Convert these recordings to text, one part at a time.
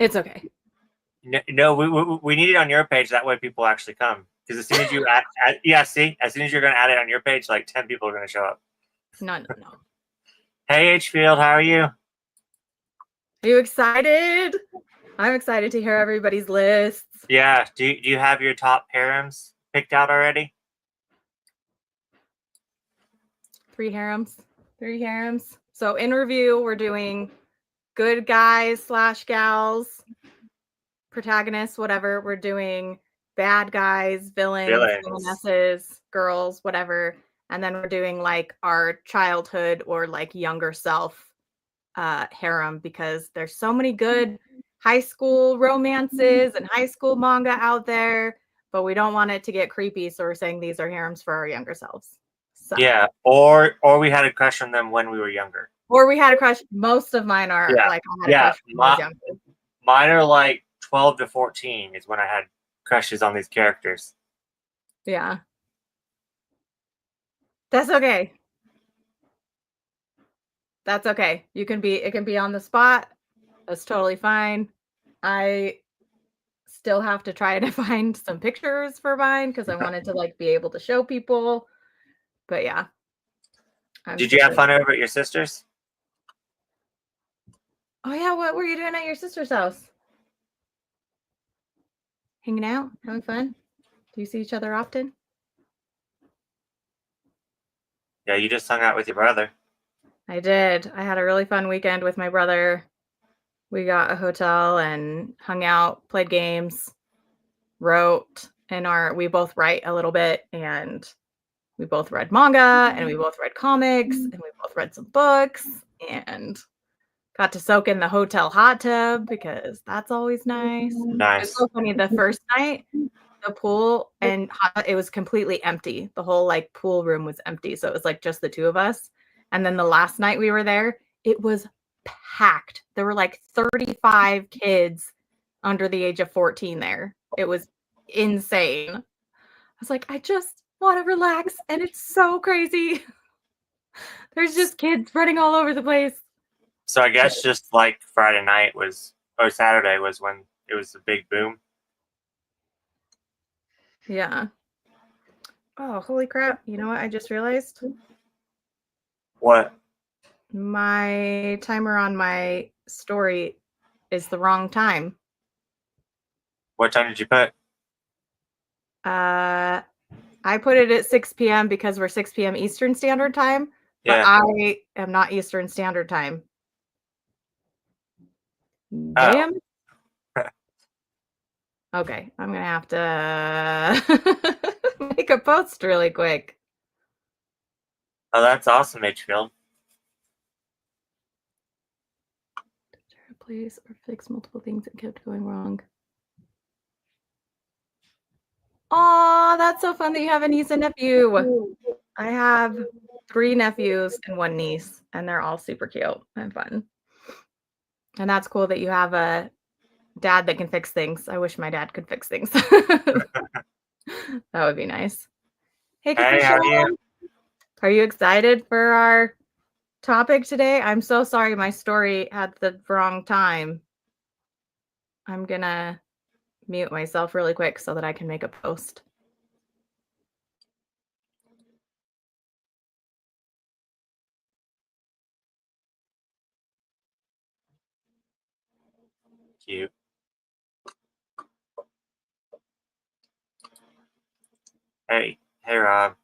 It's okay. No, we need it on your page. That way people actually come. Because as soon as you as soon as you're going to add it on your page, like 10 people are going to show up. No. Hey, Hfield, how are you? Are you excited? I'm excited to hear everybody's lists. Yeah. Do you have your top harems picked out already? 3 harems. 3 harems. So in review, we're doing good guys / gals, protagonists, whatever. We're doing bad guys, villains, villainesses, girls, whatever. And then we're doing like our childhood or like younger self harem, because there's so many good high school romances and high school manga out there, but we don't want it to get creepy, so we're saying these are harems for our younger selves. So. Yeah, or we had a crush on them when we were younger. Or we had a crush. Most of mine are like I had a crush when I was younger. Mine are like 12 to 14 is when I had crushes on these characters. Yeah. That's okay. That's okay. It can be on the spot. That's totally fine. I still have to try to find some pictures for mine because I wanted to like be able to show people. But yeah. Did you have fun over at your sister's? Oh yeah, what were you doing at your sister's house? Hanging out, having fun? Do you see each other often? Yeah, you just hung out with your brother. I did. I had a really fun weekend with my brother. We got a hotel and hung out, played games, wrote we both write a little bit, and we both read manga, and we both read comics, and we both read some books, and got to soak in the hotel hot tub because that's always nice. Nice. It's so funny. The first night, the pool it was completely empty. The whole like pool room was empty, so it was like just the two of us. And then the last night we were there, it was packed. There were like 35 kids under the age of 14 there. It was insane. I was like, I just want to relax, and it's so crazy. There's just kids running all over the place. So I guess just like Friday night or Saturday was when it was a big boom. Yeah. Oh, holy crap. You know what I just realized? What? My timer on my story is the wrong time. What time did you put? I put it at 6 p.m. because we're 6 p.m. Eastern Standard Time, but I am not Eastern Standard Time. Damn. Okay, I'm going to have to make a post really quick. Oh, that's awesome, Hfield. Replace or fix multiple things that kept going wrong. Oh, that's so fun that you have a niece and nephew. I have 3 nephews and 1 niece, and they're all super cute and fun. And that's cool that you have a dad that can fix things. I wish my dad could fix things. That would be nice. Hey, how are you? Are you excited for our topic today? I'm so sorry my story had the wrong time. I'm gonna mute myself really quick so that I can make a post. Cute. Hey, Rob.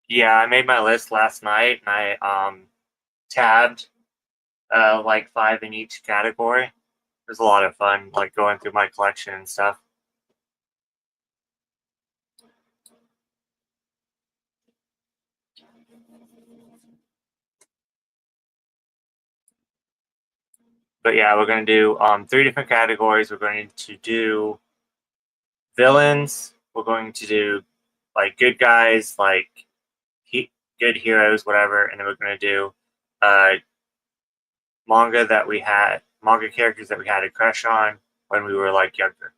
Yeah, I made my list last night, and I tabbed like 5 in each category. It was a lot of fun, like going through my collection and stuff. But yeah, we're going to do 3 different categories. We're going to do villains. We're going to do like good guys, like good heroes, whatever. And then we're going to do manga characters that we had a crush on when we were like younger.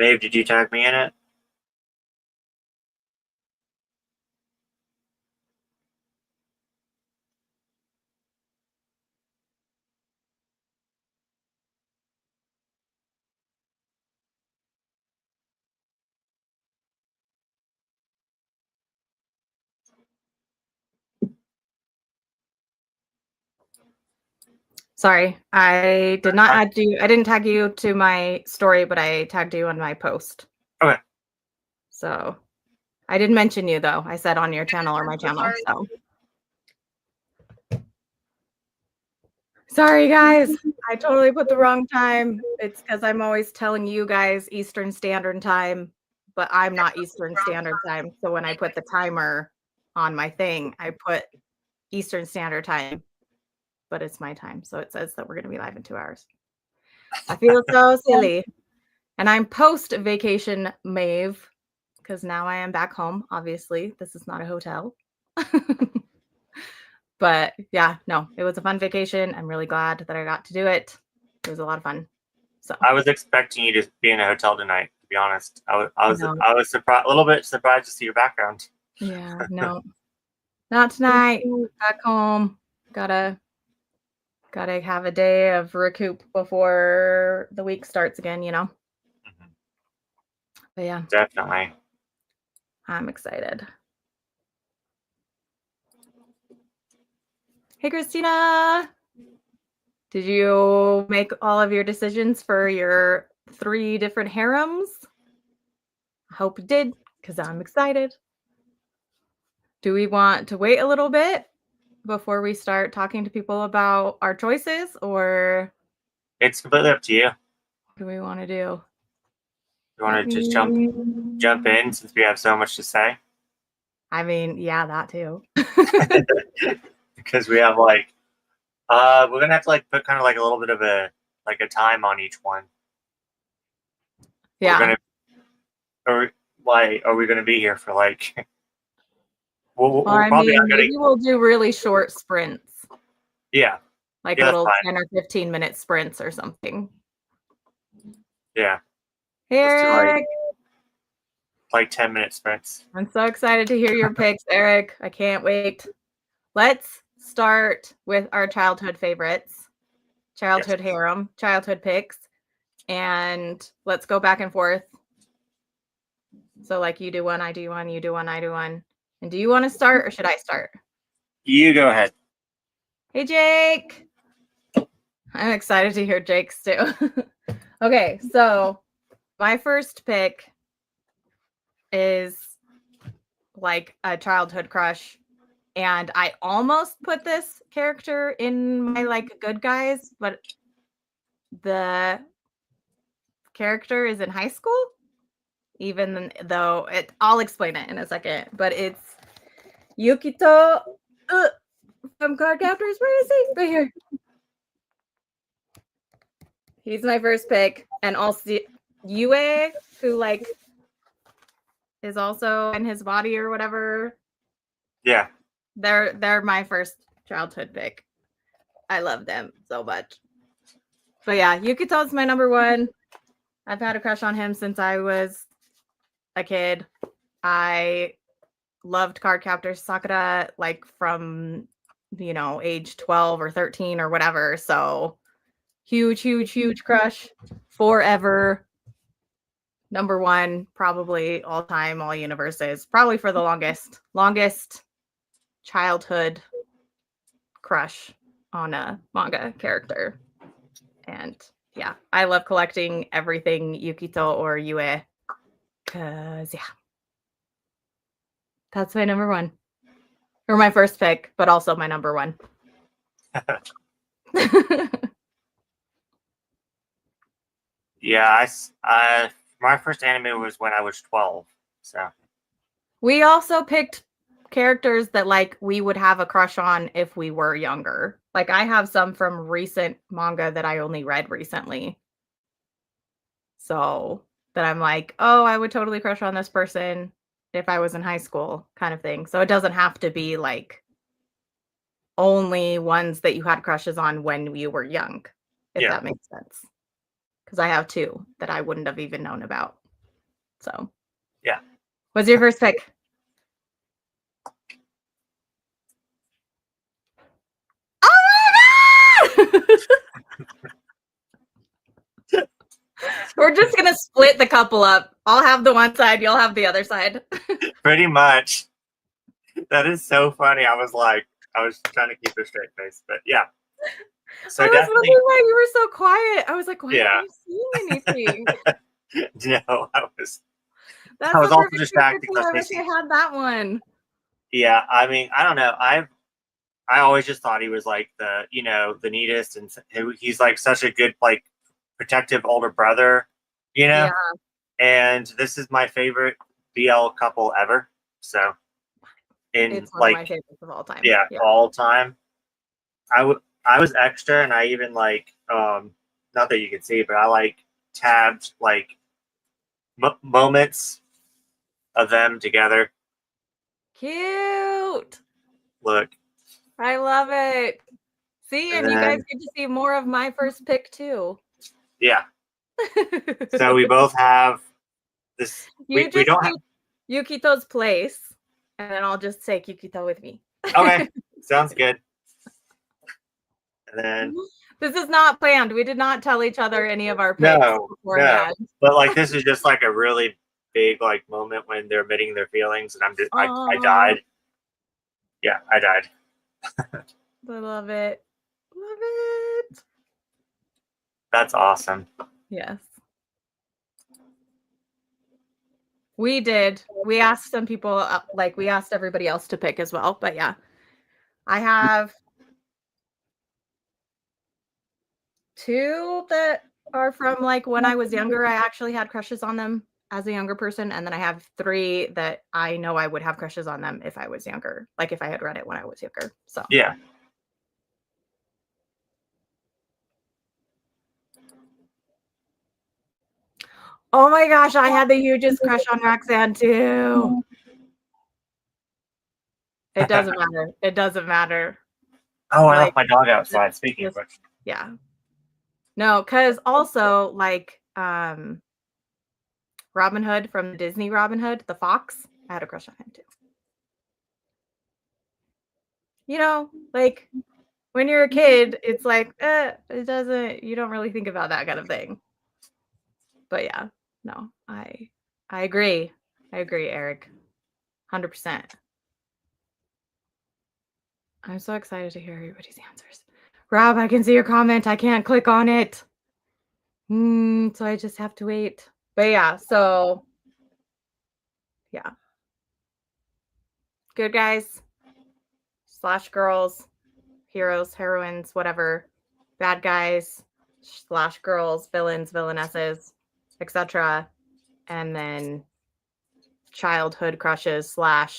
Maeve, did you tag me in it? Sorry, I did not add you. I didn't tag you to my story, but I tagged you on my post. Okay. So I didn't mention you though. I said on your channel or my channel. So sorry, guys. I totally put the wrong time. It's because I'm always telling you guys Eastern Standard Time, but I'm not Eastern Standard Time. So when I put the timer on my thing, I put Eastern Standard Time, but it's my time. So it says that we're going to be live in 2 hours. I feel so silly. And I'm post vacation Maeve because now I am back home. Obviously, this is not a hotel. But yeah, no, it was a fun vacation. I'm really glad that I got to do it. It was a lot of fun. So I was expecting you to be in a hotel tonight. To be honest, I was no. surprised, a little bit surprised to see your background. Yeah, no, not tonight. Back home. Gotta have a day of recoup before the week starts again, you know. Mhm. But yeah, Definitely. I'm excited. Hey, Christina. Did you make all of your decisions for your 3 different harems? I hope you did, because I'm excited. Do we want to wait a little bit before we start talking to people about our choices, or It's completely up to you. what do we want to do? You want to just jump in since we have so much to say? I mean, yeah, that too. Because we have we're gonna have to put kind of a little bit of a time on each one. Yeah. We're gonna or why are we gonna be here for we're I probably mean, not gonna maybe we'll do really short sprints, yeah like yeah, that's little fine. 10 or 15-minute sprints or something. Yeah, Hey, let's do Eric. 10-minute sprints. I'm so excited to hear your picks, Eric. I can't wait. Let's start with our childhood favorites, childhood Yes. harem, childhood picks, and let's go back and forth. So like you do one, I do one, you do one, I do one. And do you want to start or should I start? You go ahead. Hey, Jake. I'm excited to hear Jake's too. Okay, so my first pick is like a childhood crush. And I almost put this character in my good guys, but the character is in high school, even though I'll explain it in a second, but it's Yukito from Card Captors. Where is he? Right here. He's my first pick. And also Yue, who is also in his body or whatever. Yeah. They're my first childhood pick. I love them so much. But yeah, Yukito's my number one. I've had a crush on him since I was a kid. I loved Card Captor Sakura from age 12 or 13 or whatever. So huge crush forever. Number one, probably all time, all universes, probably for the longest childhood crush on a manga character. And yeah, I love collecting everything Yukito or Yue. Cause yeah, that's my number one. Or my first pick, but also my number one. Yeah, my first anime was when I was 12. So we also picked characters that we would have a crush on if we were younger. I have some from recent manga that I only read recently. So that I'm like, oh, I would totally crush on this person if I was in high school, kind of thing. So it doesn't have to be only ones that you had crushes on when you were young, if yeah. that makes sense. Because I have 2 that I wouldn't have even known about. So yeah. What's your first pick? Oh my god! We're just gonna split the couple up. I'll have the one side, you'll have the other side. Pretty much. That is so funny. I was trying to keep a straight face, but yeah. So I was definitely, wondering why you were so quiet. I was like, why yeah. aren't you seeing anything? No, I was That's also the perfect picture distracted too. because I wish I had that one. yeah, I mean, I don't know. I always just thought he was like the the neatest, and he's like such a good like protective older brother, Yeah, And this is my favorite BL couple ever. So in it's one of my like favorites of all time. yeah, all time. I was extra, and I even like not that you can see, but I like tabbed like moments of them together. Cute. Look, I love it. See, and you guys get to see more of my first pick too. Yeah. So we both have this. You We just don't have Yukito's place, and then I'll just take Yukito with me. Okay, sounds good. And then this is not planned. We did not tell each other any of our picks beforehand. No. But like this is just like a really big like moment when they're admitting their feelings, and I died. Yeah, I died. I love it. Love it. That's awesome. Yes. We did. We asked some people, like we asked everybody else to pick as well. But yeah, I have 2 that are from like when I was younger. I actually had crushes on them as a younger person. And then I have 3 that I know I would have crushes on them if I was younger, like if I had read it when I was younger. So yeah. Oh my gosh, I had the hugest crush on Roxanne too. It doesn't matter. It doesn't matter. Oh, I left my dog outside. Speaking of which. Yeah. No, because also like Robin Hood from Disney Robin Hood, the fox, I had a crush on him too. Like when you're a kid, it's like, you don't really think about that kind of thing. But yeah, no, I agree. I agree, Eric. 100%. I'm so excited to hear everybody's answers. Rob, I can see your comment. I can't click on it. So I just have to wait. But yeah, so yeah. Good guys / girls, heroes, heroines, whatever. Bad guys / girls, villains, villainesses, etc. And then childhood crushes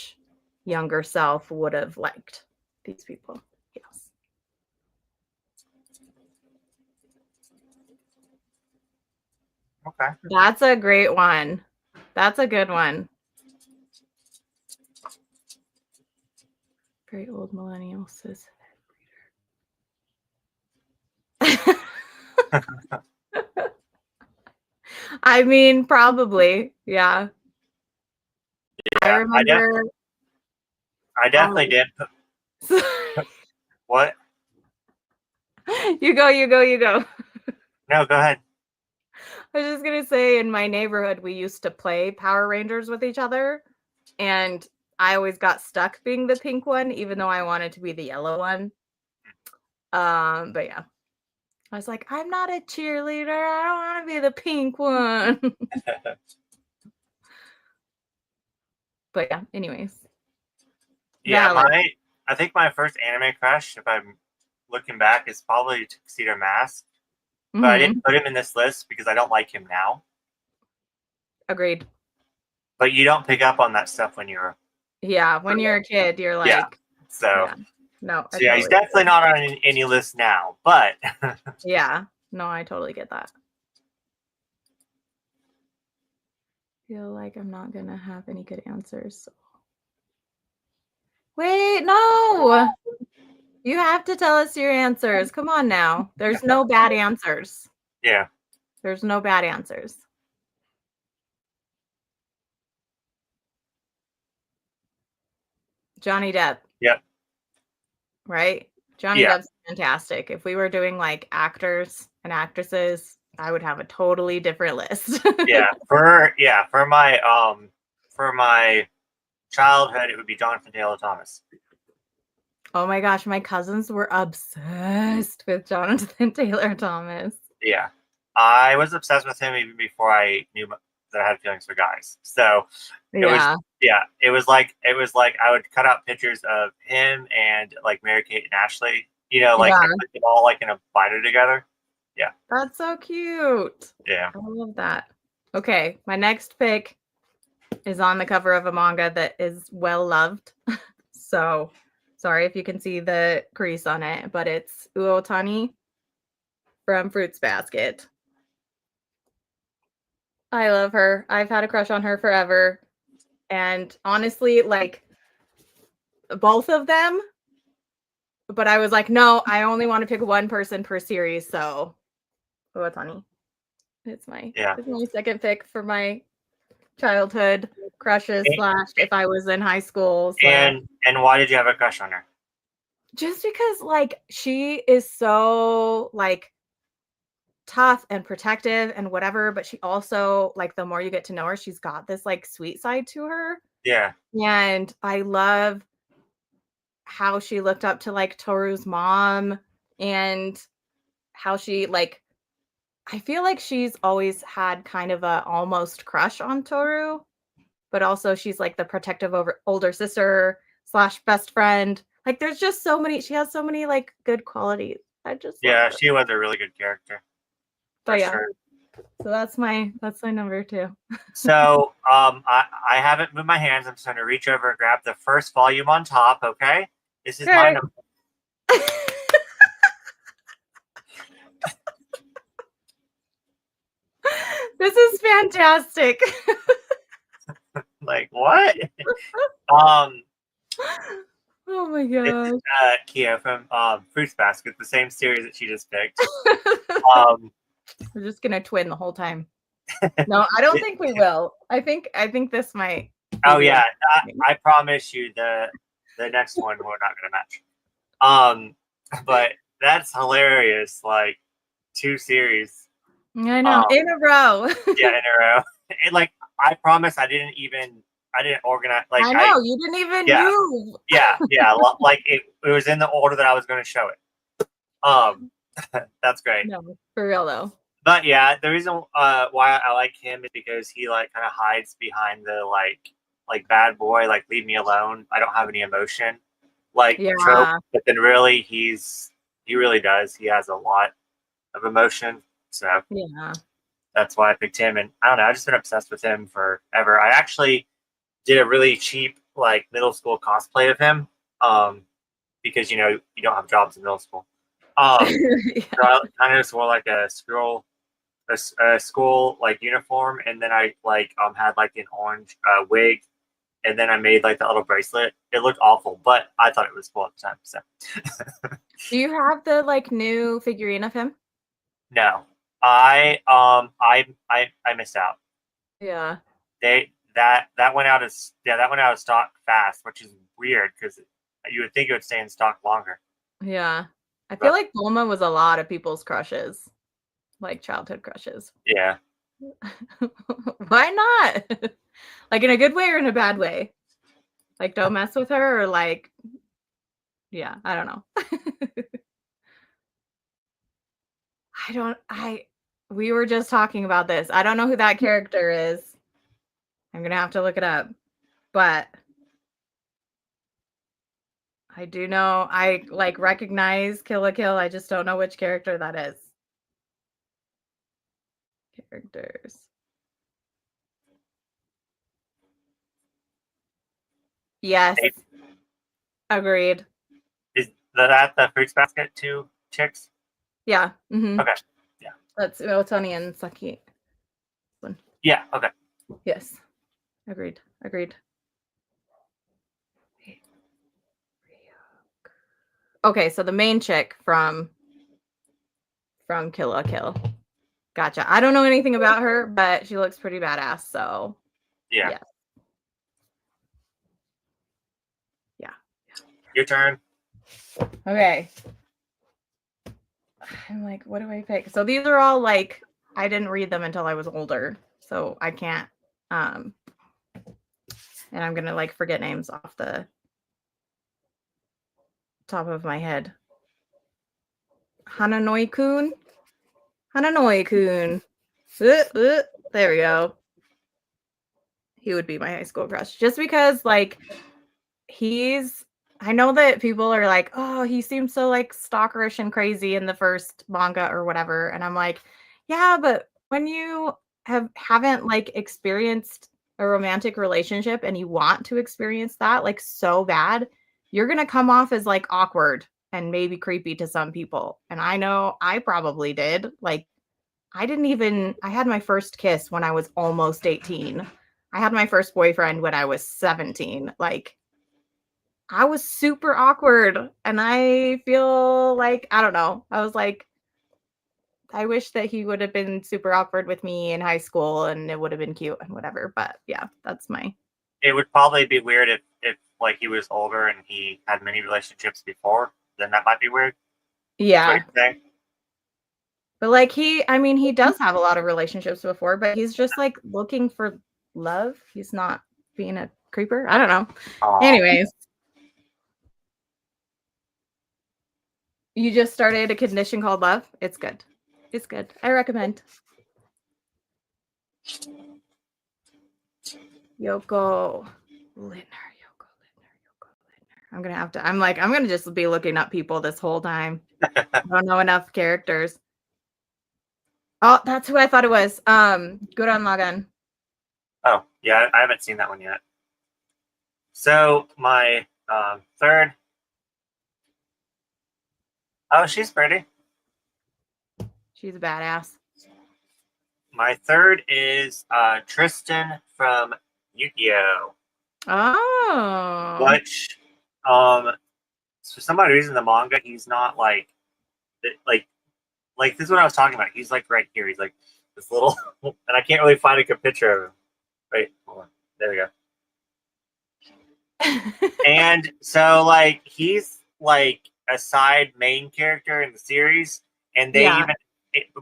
/ younger self would have liked these people. Yes. Okay. That's a great one. That's a good one. Very old millennial cis I mean, probably. Yeah. I remember. I definitely did. What? You go. No, go ahead. I was just going to say, in my neighborhood, we used to play Power Rangers with each other. And I always got stuck being the pink one, even though I wanted to be the yellow one. But yeah. I was like, I'm not a cheerleader. I don't want to be the pink one. But yeah, anyways. Yeah, I think my first anime crush, if I'm looking back, is probably Tuxedo Mask. But I didn't put him in this list because I don't like him now. Agreed. But you don't pick up on that stuff when you're when you're a kid, you're like, yeah. So yeah. No. So yeah, he's definitely not on any list now, but yeah, no, I totally get that. Feel like I'm not gonna have any good answers. So. Wait, no. You have to tell us your answers. Come on now. There's no bad answers. Yeah. There's no bad answers. Johnny Depp. Yep. Right? Johnny Yeah. Depp's fantastic. If we were doing like actors and actresses, I would have a totally different list. For my childhood, it would be Jonathan Taylor Thomas. Oh my gosh, my cousins were obsessed with Jonathan Taylor Thomas. Yeah, I was obsessed with him even before I knew that I had feelings for guys. So it was it was like I would cut out pictures of him and like Mary Kate and Ashley. Like I put them all like in a binder together. Yeah, that's so cute. Yeah, I love that. Okay, my next pick is on the cover of a manga that is well loved. So sorry if you can see the crease on it, but it's Uotani from Fruits Basket. I love her. I've had a crush on her forever. And honestly, like both of them. But I was like, no, I only want to pick one person per series. So Uotani. It's my second pick for my childhood crushes / if I was in high school. And why did you have a crush on her? Just because like she is so like tough and protective and whatever, but she also like the more you get to know her, she's got this like sweet side to her. Yeah. And I love how she looked up to like Toru's mom and how she like I feel like she's always had kind of a almost crush on Toru, but also she's like the protective older sister / best friend. Like there's just so many, she has so many like good qualities. I just she was a really good character. But sure. So that's my number 2. So I haven't moved my hands. I'm just going to reach over and grab the first volume on top. Okay, this is my number. This is fantastic. Like what? Oh my god. Kia from Fruits Basket, the same series that she just picked. We're just gonna twin the whole time. No, I don't think we will. I think this might. Oh yeah, I promise you the next one we're not gonna match. But that's hilarious. Like 2 series. I know in a row. Yeah, in a row. And like I promise, I didn't organize. Like I know you didn't even move. Yeah. Like it was in the order that I was going to show it. That's great. No, for real though. But yeah, the reason why I like him is because he like kind of hides behind the like bad boy, like leave me alone. I don't have any emotion, trope. But then really, he really does. He has a lot of emotion. So that's why I picked him. And I don't know, I've just been obsessed with him forever. I actually did a really cheap like middle school cosplay of him, because you don't have jobs in middle school. So I kind of just wore like a school like uniform, and then I like had like an orange wig, and then I made like that little bracelet. It looked awful, but I thought it was cool at the time. So do you have the like new figurine of him? No. I missed out. Yeah. That went out of stock fast, which is weird because you would think it would stay in stock longer. Yeah. I feel like Bulma was a lot of people's crushes, like childhood crushes. Yeah. Why not? Like in a good way or in a bad way? Like don't mess with her or like, yeah, I don't know. We were just talking about this. I don't know who that character is. I'm going to have to look it up. But I do know I like recognize Kill la Kill. I just don't know which character that is. Characters. Yes. Agreed. Is that the Fruits Basket 2 chicks? Yeah. Mm-hmm. Okay. Yeah. That's Uotani and Saki. Yeah. Okay. Yes. Agreed. Okay, so the main chick from Kill la Kill. Gotcha. I don't know anything about her, but she looks pretty badass, so yeah. Your turn. Okay. I'm like, what do I pick? So these are all like, I didn't read them until I was older, so I can't. And I'm gonna like forget names off the top of my head. Hananoi-kun. Hananoi-kun. There we go. He would be my high school crush. Just because, like, I know that people are like, oh, he seems so like stalkerish and crazy in the first manga or whatever. And I'm like, yeah, but when you haven't like experienced a romantic relationship and you want to experience that like so bad, you're gonna come off as like awkward and maybe creepy to some people. And I know I probably did. Like, I had my first kiss when I was almost 18. I had my first boyfriend when I was 17. Like, I was super awkward, and I feel like, I don't know. I was like, I wish that he would have been super awkward with me in high school and it would have been cute and whatever. But yeah, that's my. It would probably be weird if like he was older and he had many relationships before. Then that might be weird. Yeah. But like he does have a lot of relationships before, but he's just like looking for love. He's not being a creeper. I don't know. Aww. Anyways. You just started a condition called love. It's good. It's good. I recommend. Yoko Littner. I'm gonna just be looking up people this whole time. I don't know enough characters. Oh, that's who I thought it was. Gurren Lagann. Oh, yeah, I haven't seen that one yet. So my third. Oh, she's pretty. She's a badass. My third is Tristan from Yu-Gi-Oh! Oh. Which, for some odd reason, the manga, he's not like this is what I was talking about. He's like right here. He's like this little, and I can't really find a good picture of him. Wait, hold on. There we go. And so, like, he's like a side main character in the series, and they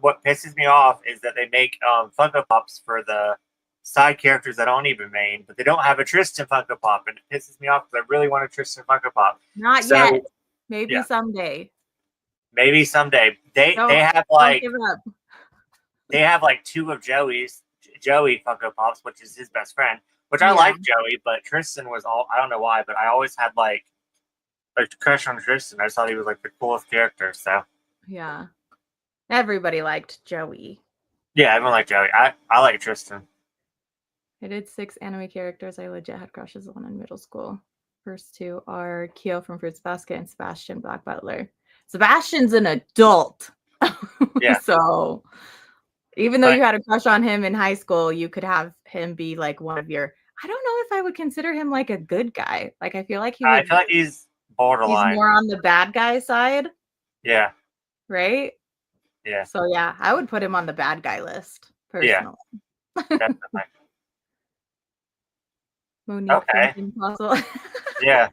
what pisses me off is that they make Funko Pops for the side characters that aren't even main, but they don't have a Tristan Funko Pop, and it pisses me off because I really want a Tristan Funko Pop. Not yet. Maybe someday. Maybe someday. They have like two of Joey Funko Pops, which is his best friend. Which I like Joey, but Tristan was I don't know why, but I always had like a crush on Tristan. I just thought he was like the coolest character. So yeah, everybody liked Joey. Yeah, everyone liked Joey. I like Tristan. I did 6 anime characters I legit had crushes on in middle school. First 2 are Kyo from Fruits Basket and Sebastian Black Butler. Sebastian's an adult. Yeah. So even though you had a crush on him in high school, you could have him be like one of your. I don't know if I would consider him like a good guy. Like, I feel like I feel like he's borderline. He's more on the bad guy side. Yeah. Right? Yeah. So yeah, I would put him on the bad guy list personally. Yeah. Definitely. Monique okay. from Impossible. Yeah.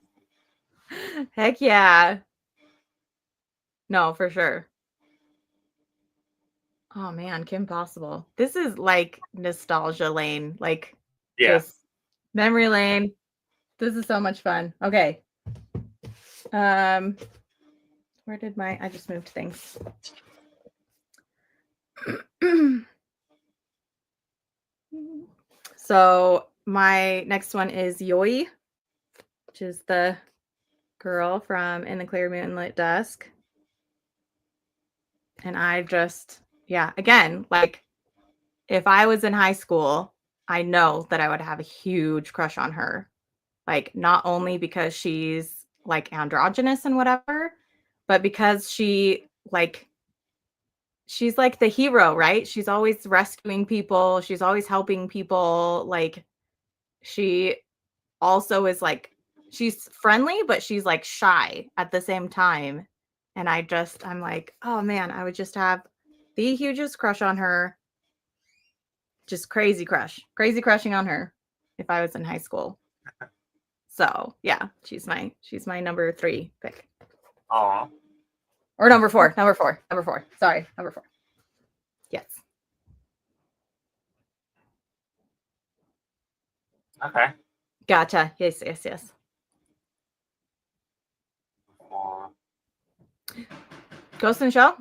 Heck yeah. No, for sure. Oh man, Kim Possible. This is like nostalgia lane, like just memory lane. This is so much fun. Okay. Where did I just moved things. So my next one is Yoi, which is the girl from In the Clear Moonlit Dusk. And I just, again, like if I was in high school, I know that I would have a huge crush on her. Like, not only because she's like androgynous and whatever, but because she's like the hero, right? She's always rescuing people. She's always helping people. Like, she also is like, she's friendly, but she's like shy at the same time. And I'm like, oh man, I would just have the hugest crush on her. Just crazy crushing on her if I was in high school. So yeah, she's my number 3 pick. Oh. Or number 4. Sorry, number 4. Yes. Okay. Gotcha. Yes. Or- Ghost in the Shell?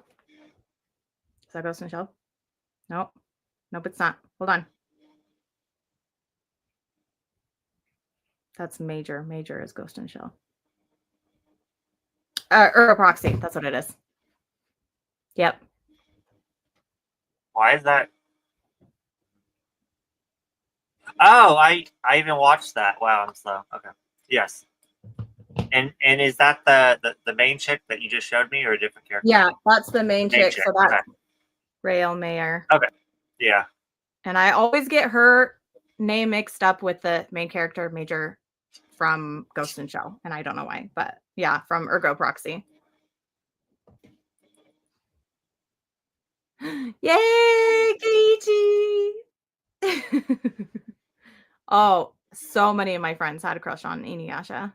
Is that Ghost in the Shell? Nope. Nope, it's not. Hold on. That's Major. Major is Ghost in the Shell. Or a proxy. That's what it is. Yep. Why is that? Oh, I even watched that. Wow, I'm slow. Okay. Yes. And is that the main chick that you just showed me, or a different character? Yeah, that's the main chick. So that's Okay. Rael Mayer. Okay. Yeah. And I always get her name mixed up with the main character, Major, from Ghost in Shell. And I don't know why, but yeah, from Ergo Proxy. Yay, Keiichi! Oh, so many of my friends had a crush on Inuyasha.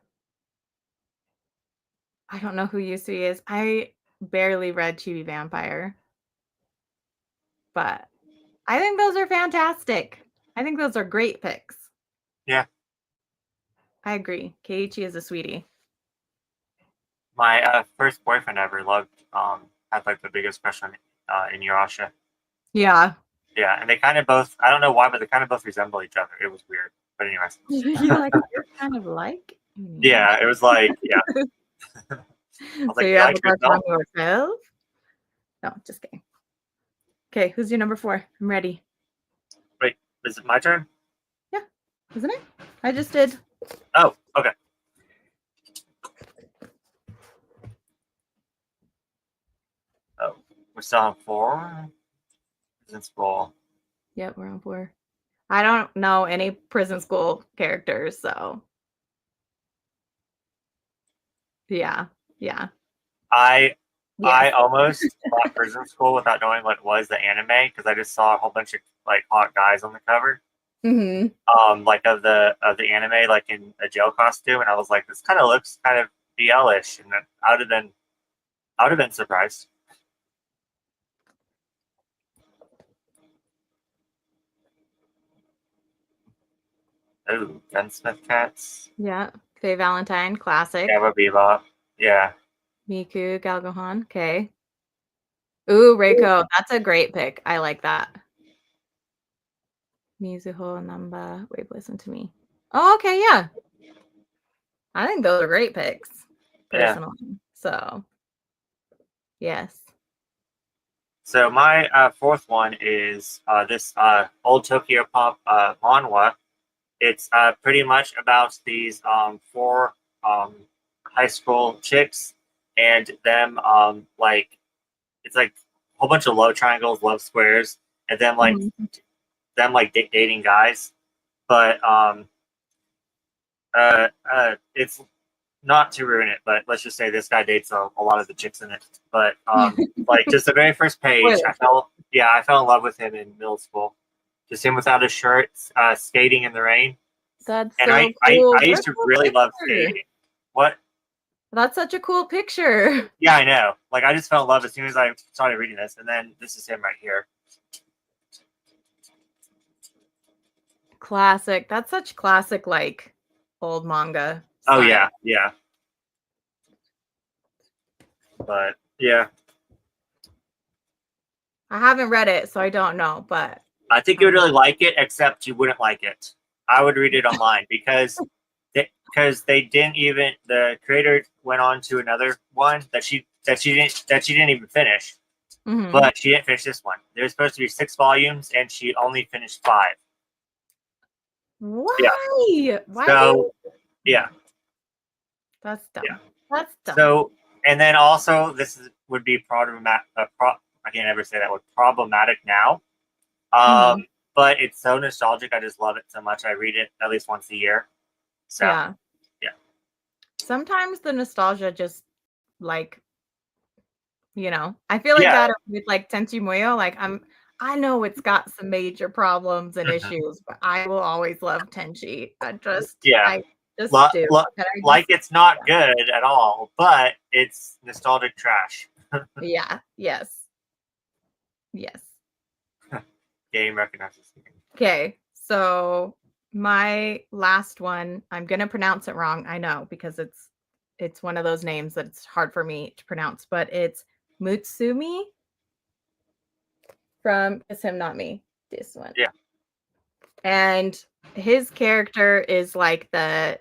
I don't know who Yusui is. I barely read Chibi Vampire. But I think those are fantastic. I think those are great picks. Yeah. I agree. Keiichi is a sweetie. My first boyfriend I ever loved had like the biggest crush on Inuyasha. Yeah. Yeah, and they kind of both, I don't know why, but they kind of both resemble each other. It was weird. But anyways. You're like, you're kind of like Inuyasha. Yeah, it was like, yeah. I was So like, you yeah, have a crush on yourself? No, just kidding. Okay, who's your number 4? I'm ready. Wait, is it my turn? Yeah, isn't it? I just did. Oh, okay. Oh, we're still on 4? Prison School. Yep, we're on 4. I don't know any prison school characters, so yeah. I Yes. almost bought Prison School without knowing what it was, the anime, because I just saw a whole bunch of like hot guys on the cover. Mm-hmm. Like of the anime, like in a jail costume, and I was like, this kind of looks kind of BL-ish, and then I would have been surprised. Oh, Gunsmith Cats. Yeah. Faye Valentine, classic. Cowboy Bebop. Yeah. Miku, Galgohan. Okay. Ooh, Reiko. That's a great pick. I like that. Mizuho, Namba. Wait, listen to me. Oh, okay, yeah. I think those are great picks, personally. Yeah. So, yes. So my fourth one is this old Tokyo Pop manhwa. It's pretty much about these 4 high school chicks and them like it's like a whole bunch of love triangles, love squares, and then like them like dating guys. But it's not to ruin it, but let's just say this guy dates a lot of the chicks in it. But like just the very first page, I fell in love with him in middle school. Just him without his shirt, skating in the rain. That's and so cool. I used to really love skating. What? That's such a cool picture. Yeah, I know. Like I just fell in love as soon as I started reading this, and then this is him right here. Classic. That's such classic, like old manga. Style. Oh yeah. But yeah, I haven't read it, so I don't know. But I think you would really like it, except you wouldn't like it. I would read it online because they didn't even, the creator went on to another one that she didn't even finish. Mm-hmm. But she didn't finish this one. There's supposed to be 6 volumes, and she only finished 5. Why? Yeah. Why? So yeah, that's dumb. Yeah. That's dumb. So, and then also this would be problematic. I can't ever say that word. Problematic now. But it's so nostalgic. I just love it so much. I read it at least once a year. So yeah. Sometimes the nostalgia just like, I feel like that with like Tenchi Muyo. Like I know it's got some major problems and issues, but I will always love Tenchi. Just Lo- do. lo- Can I like just- it's not good at all, but it's nostalgic trash. Yeah. Yes. Yes. Game recognizes. Okay. So my last one, I'm gonna pronounce it wrong. I know because it's one of those names that it's hard for me to pronounce, but it's Mutsumi from It's Him Not Me. This one. Yeah. And his character is like the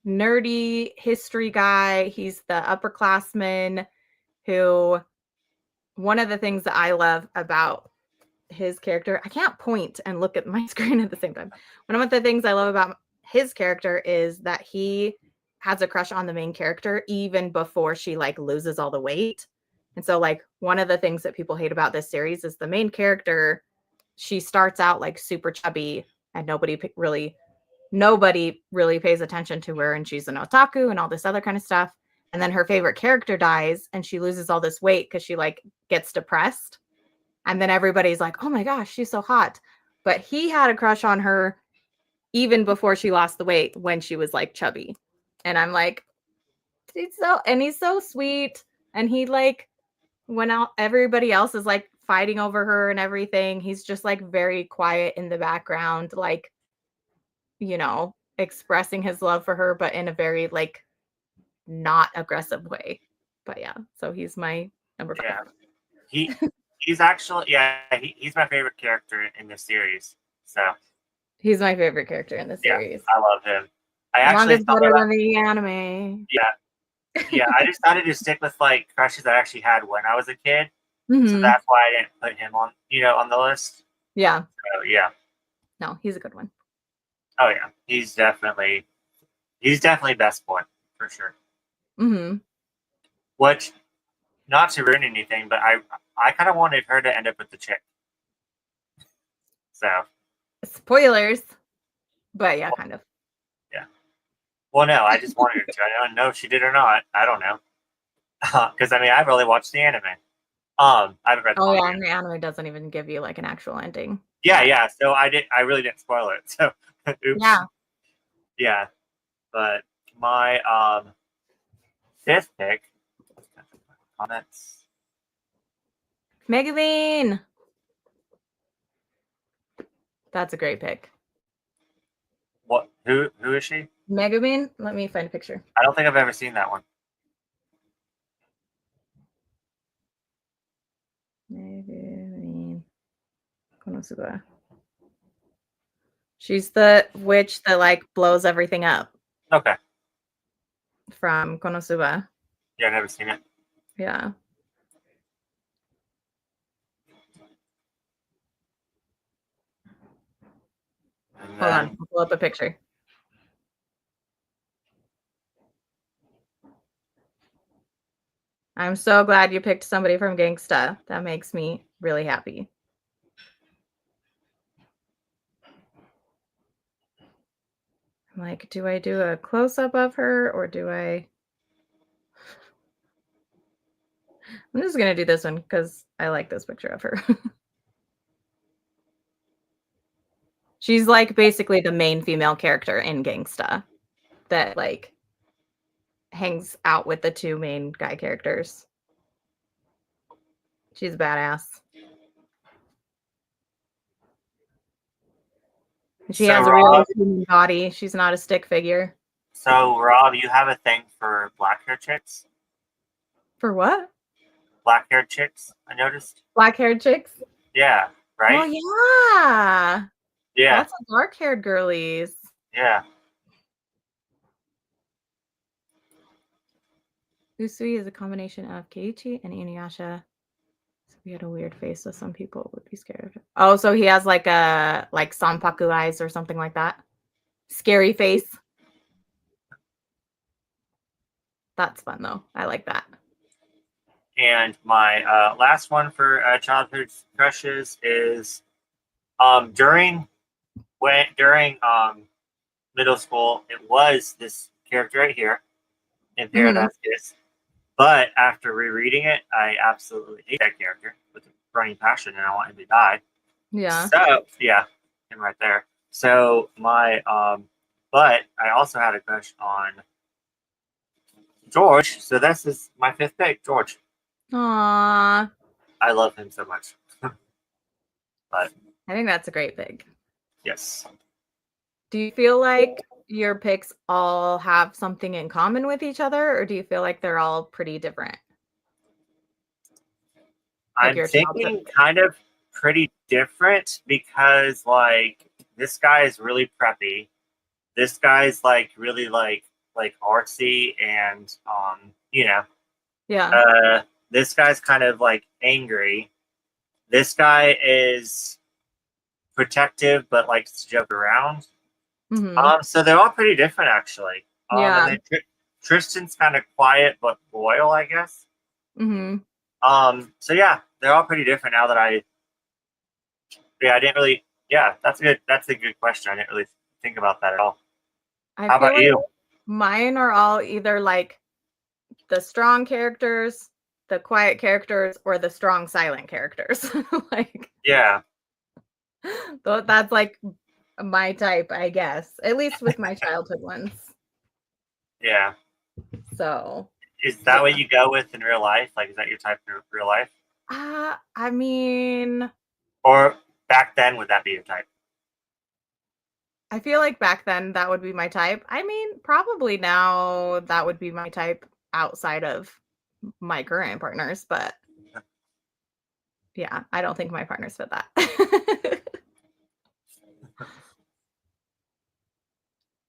nerdy history guy. He's the upperclassman who, one of the things that I love about his character, I can't point and look at my screen at the same time. One of the things I love about his character is that he has a crush on the main character even before she like loses all the weight. And so like one of the things that people hate about this series is the main character, she starts out like super chubby and nobody really pays attention to her, and she's an otaku and all this other kind of stuff. And then her favorite character dies and she loses all this weight because she like gets depressed. And then everybody's like, oh my gosh, she's so hot. But he had a crush on her even before she lost the weight when she was like chubby. And I'm like, he's so sweet. And he like, when everybody else is like fighting over her and everything, he's just like very quiet in the background, like, expressing his love for her, but in a very like not aggressive way. But yeah, so he's my number 5. Yeah. He's actually he's my favorite character in this series. So He's my favorite character in the series. I love him. I Manga's actually thought better about, than the anime. I decided to stick with like crushes I actually had when I was a kid. So Mhm. that's why I didn't put him on on the list. Yeah. So yeah. No, he's a good one. Oh yeah. He's definitely best boy for sure. Mm-hmm. Which, not to ruin anything, but I kind of wanted her to end up with the chick. So Spoilers. But yeah, kind of. yeah. Well, no, I just wanted her to. I don't know if she did or not. I don't know. Because I mean, I've only watched the anime. I haven't read the manga. Yeah, and the anime doesn't even give you like an actual ending. Yeah. So I really didn't spoil it. So oops. Yeah. Yeah. But my 5th pick. Comments. Megabeen. That's a great pick. What? Who is she? Megabeen. Let me find a picture. I don't think I've ever seen that one. Megabeen Konosuba. She's the witch that like blows everything up Okay. from Konosuba. Yeah, I've never seen it. Yeah. And Hold on. I'll pull up a picture. I'm so glad you picked somebody from Gangsta. That makes me really happy. I'm like, do I do a close-up of her or do I... I'm just going to do this one because I like this picture of her. She's like basically the main female character in Gangsta that like hangs out with the 2 main guy characters. She's a badass. She has a real human body. She's not a stick figure. So, Rob, you have a thing for black-haired chicks? For what? Black-haired chicks, I noticed. Black-haired chicks? Yeah, right? Oh, yeah. Yeah. Lots of dark-haired girlies. Yeah. Usui is a combination of Keiichi and Inuyasha. So he had a weird face, so some people would be scared of him. Oh, so he has like a Sanpaku eyes or something like that. Scary face. That's fun though. I like that. And my last one for childhood crushes is during middle school, it was this character right here in Paradise Kiss. But after rereading it, I absolutely hate that character with a burning passion, and I want him to die. Yeah. So yeah, him right there. So my But I also had a crush on George, so this is my 5th pick, George. Aww. I love him so much. But I think that's a great pick. yes. Do you feel like your picks all have something in common with each other, or do you feel like they're all pretty different? Like I'm your thinking childhood. kind of pretty different because like this guy is really preppy. This guy's like really like artsy and Yeah. this guy's kind of like angry. This guy is protective but likes to joke around. Mm-hmm. So they're all pretty different actually. Yeah. And then Tristan's kind of quiet but loyal, I guess. Mm-hmm. So yeah, they're all pretty different now that I didn't really that's a good question. I didn't really think about that at all. I How feel about like you? mine are all either like the strong characters, the quiet characters, or the strong silent characters. Like Yeah. that's like my type, I guess. At least with my childhood ones. Yeah. So Is that what you go with in real life? Like, is that your type in real life? I mean, Or back then, would that be your type? I feel like back then that would be my type. I mean, probably now that would be my type outside of my current partners, but yeah, I don't think my partners fit that.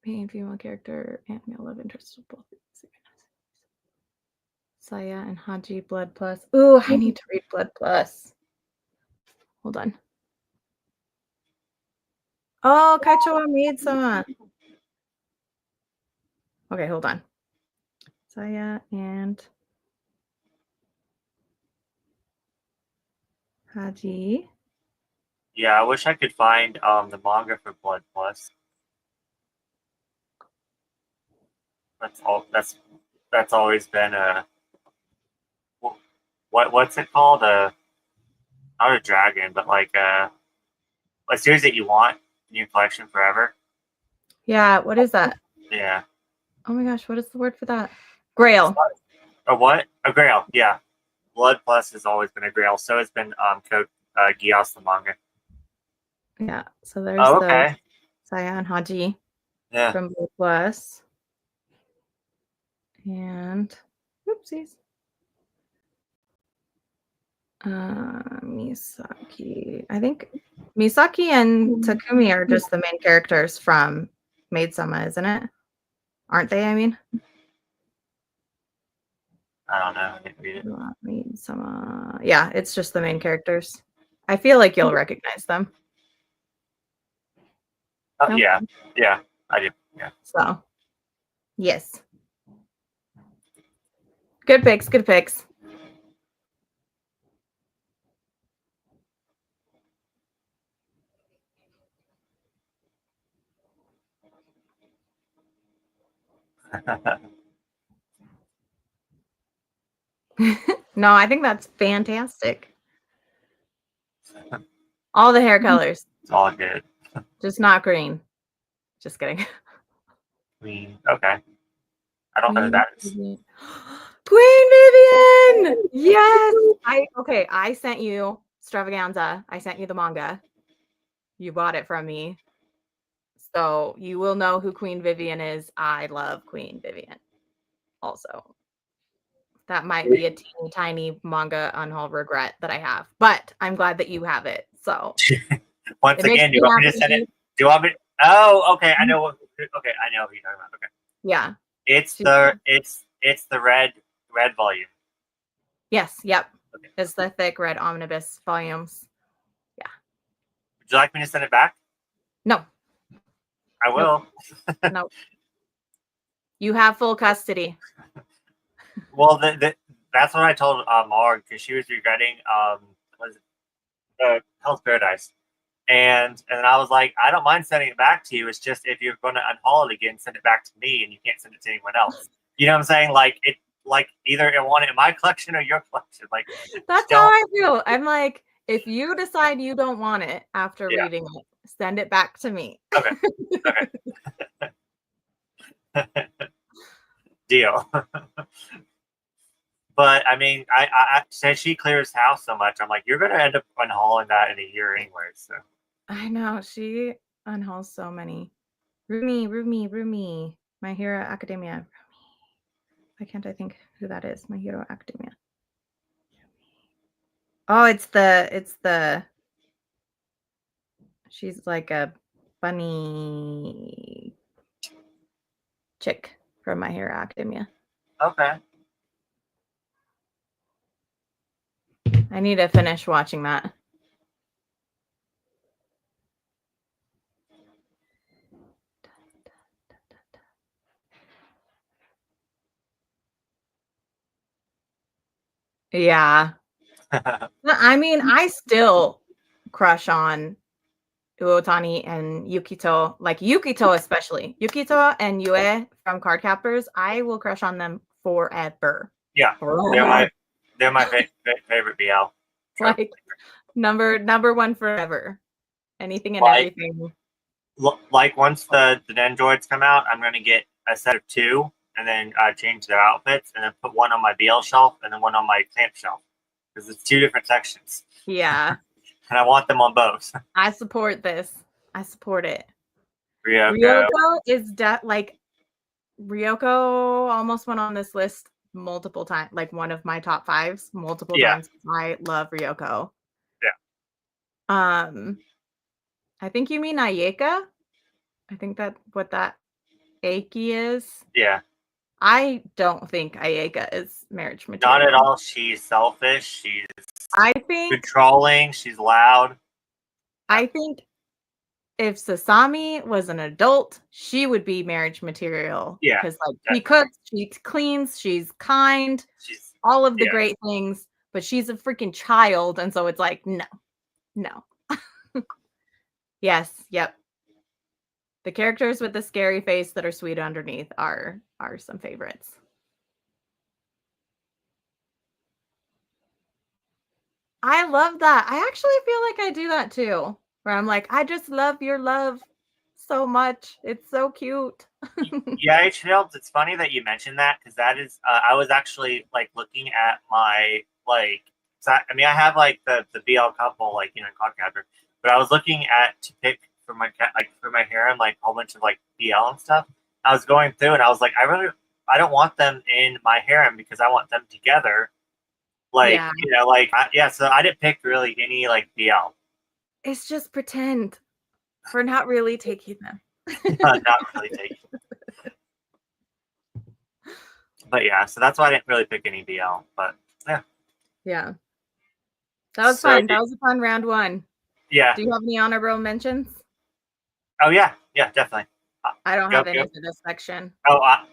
Main female character and male love interest of both. Saya and Haji Blood Plus. Ooh, I need to read Blood Plus. Hold on. Oh, Kaicho made some. Okay, hold on. Saya and Haji. Yeah, I wish I could find the manga for Blood Plus. That's always been a what's it called? Not a dragon, but like a series that you want in your collection forever. Yeah, what is that? Yeah. Oh my gosh, what is the word for that? Grail. A what? A grail. Yeah. Blood Plus has always been a grail. So has been Code Geass the manga. Yeah, so there's Oh, the okay. Saya and Haji Yeah. from Blood Plus. And oopsies. Misaki. I think Misaki and Takumi are just the main characters from Maid-sama, isn't it? Aren't they? I mean, I don't know. I didn't read it. Maid-sama. Yeah, it's just the main characters. I feel like you'll recognize them. Oh, No? yeah, I do. Yeah. So, yes. Good picks, good picks. No, I think that's fantastic. All the hair colors, It's all good. just not green. Just kidding. Queen. Okay. I don't know who that is. Queen Vivian! Yes! I sent you Stravaganza. I sent you the manga. You bought it from me. So you will know who Queen Vivian is. I love Queen Vivian. Also. That might be a teeny tiny manga unhaul regret that I have, but I'm glad that you have it. So Once it makes again, do me you want me to happy. send it? Do you want me? Oh, okay. I know what. Okay, I know who you're talking about. Okay. Yeah. It's the red volume. Yes. Yep. Okay. It's the thick red omnibus volumes. Yeah. Would you like me to send it back? No. I will. No. You have full custody. Well, that's what I told Marg because she was regretting was it Hell's Paradise, and I was like, I don't mind sending it back to you. It's just if you're going to unhaul it again, send it back to me, and you can't send it to anyone else. You know what I'm saying? Like it, like either I want it in my collection or your collection. Like That's how I feel. I'm like, if you decide you don't want it after reading it, send it back to me. Okay. Okay. deal. But I mean, since she clears house so much, I'm like, you're gonna end up unhauling that in a year anyway. So I know she unhauls so many. Rumi. My Hero Academia. Rumi. Why can't I think who that is? My Hero Academia. Oh, it's the. She's like a bunny chick from My Hero Academia. okay. I need to finish watching that. Yeah. I mean, I still crush on Uotani and Yukito, like Yukito especially. Yukito and Yue from Card Captors, I will crush on them forever. Yeah, Forever. they're my favorite BL. Like number one forever. Anything and Like, everything. like once the Androids come out, I'm gonna get a set of 2 and then change their outfits and then put one on my BL shelf and then one on my clamp shelf because it's 2 different sections. Yeah. And I want them on both. I support this. I support it. Ryoko is like Ryoko almost went on this list multiple times, like one of my top 5s multiple times. I love Ryoko. Yeah. I think you mean Ayeka. I think that what that Aiki is. Yeah. I don't think Ayeka is marriage Not material. at all. She's selfish. She's I think controlling. She's loud. I think if Sasami was an adult, she would be marriage material. Yeah. Because like she cooks, she cleans, she's kind, She's all of the great things, but she's a freaking child, and so it's like, no. Yes, yep. The characters with the scary face that are sweet underneath are some favorites. I love that. I actually feel like I do that too. Where I'm like, I just love your love so much. It's so cute. Yeah, H-Films, it's funny that you mentioned that because that is, I was actually like looking at my, like, I mean, I have like the BL couple, like, you know, Codcapper, but I was looking at to pick for my harem, like a whole bunch of like BL and stuff. I was going through and I was like, I don't want them in my harem because I want them together. Like, Yeah. you know, like, so I didn't pick really any like BL. It's just pretend for not really taking them. Not really taking. But yeah, so that's why I didn't really pick any BL. But yeah. Yeah. That was fun. That was a fun round 1. Yeah. Do you have any honorable mentions? Oh yeah, definitely. I don't have any for this section. Oh, I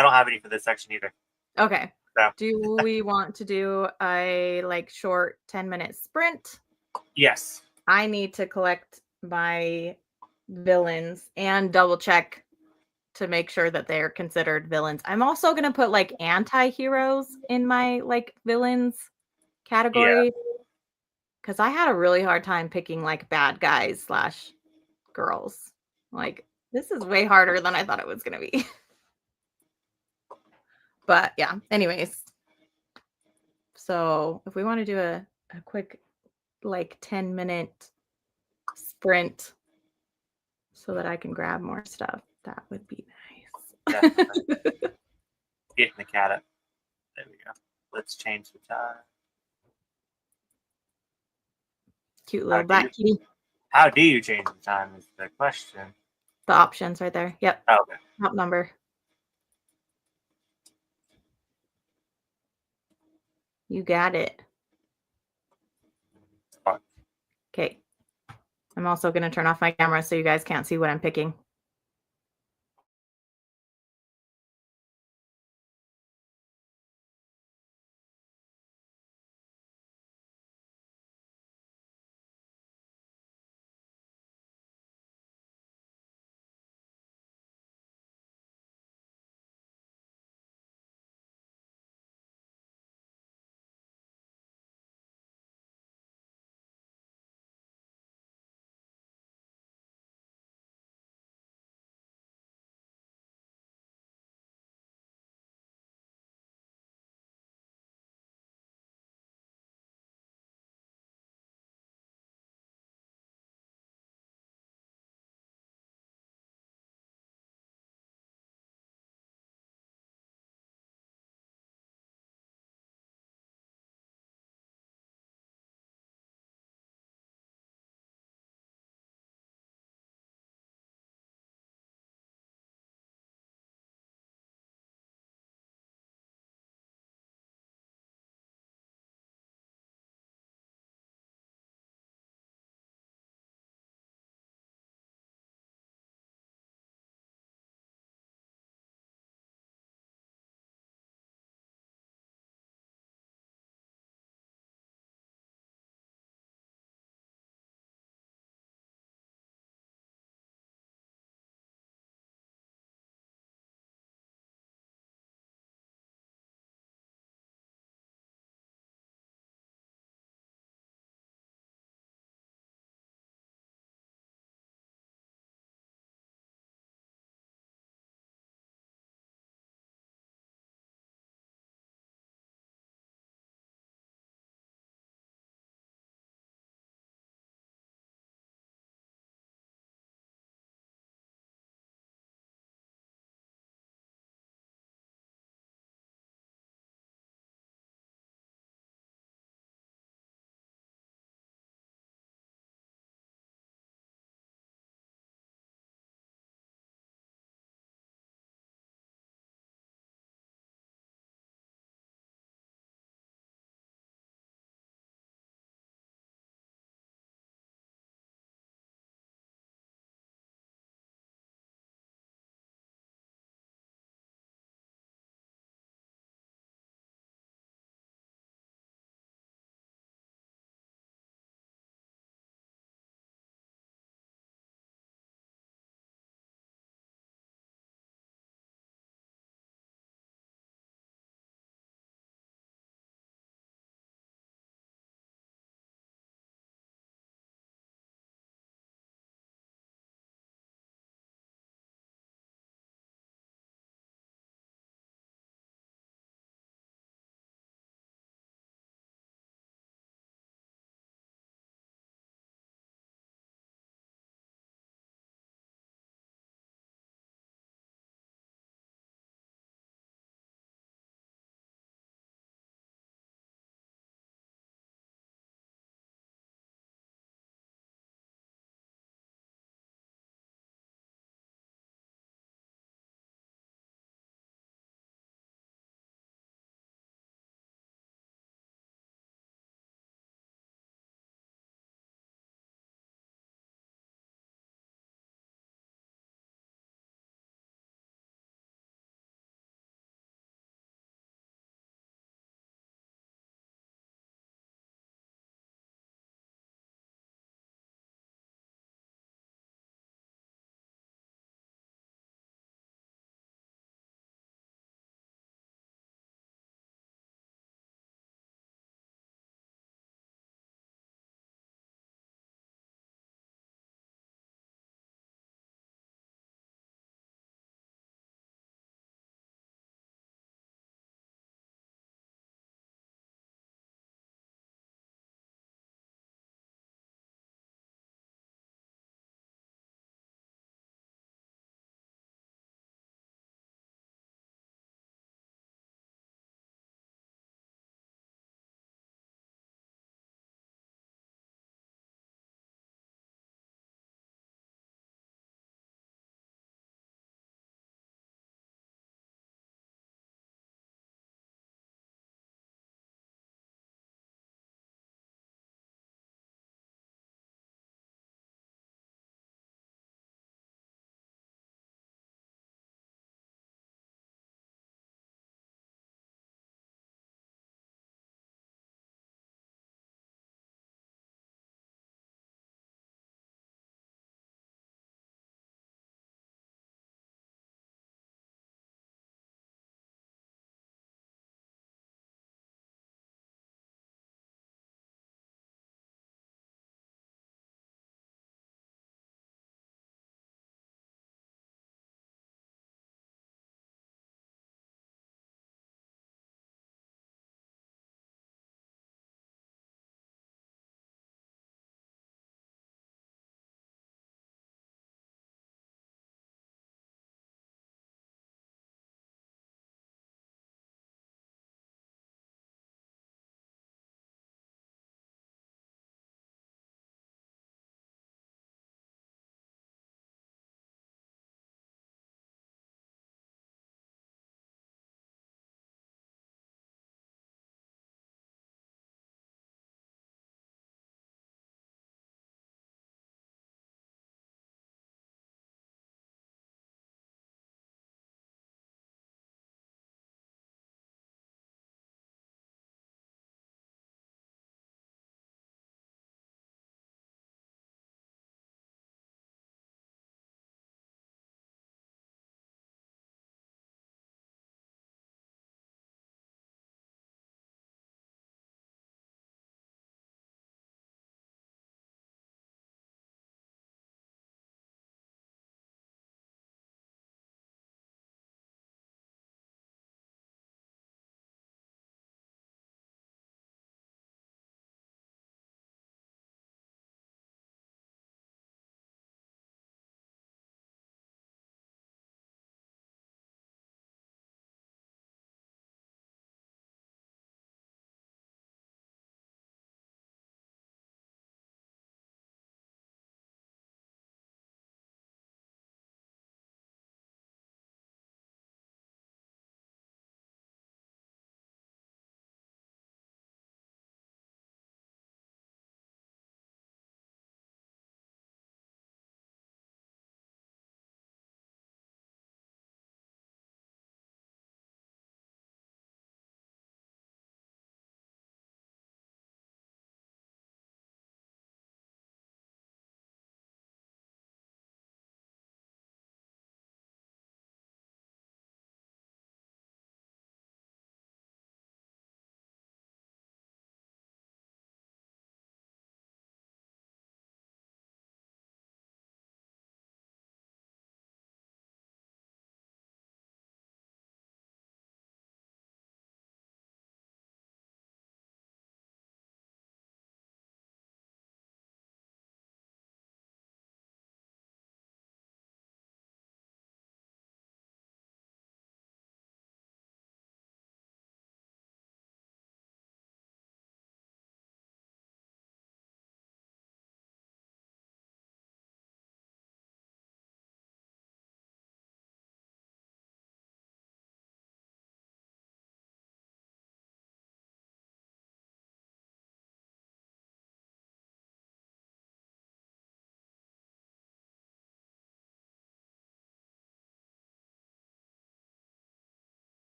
don't have any for this section either. Okay. So. Do we want to do a like short 10-minute sprint? Yes. I need to collect my villains and double check to make sure that they're considered villains. I'm also going to put like anti-heroes in my like villains category because I had a really hard time picking like bad guys / girls. Like this is way harder than I thought it was going to be. But yeah, anyways. So if we want to do a quick like 10-minute sprint so that I can grab more stuff, that would be nice. Getting the cat up. There we go. Let's change the time. Cute little black kitty. How do you change the time is the question. The options right there. Yep. Oh, okay. Top number. You got it. Okay. I'm also going to turn off my camera so you guys can't see what I'm picking.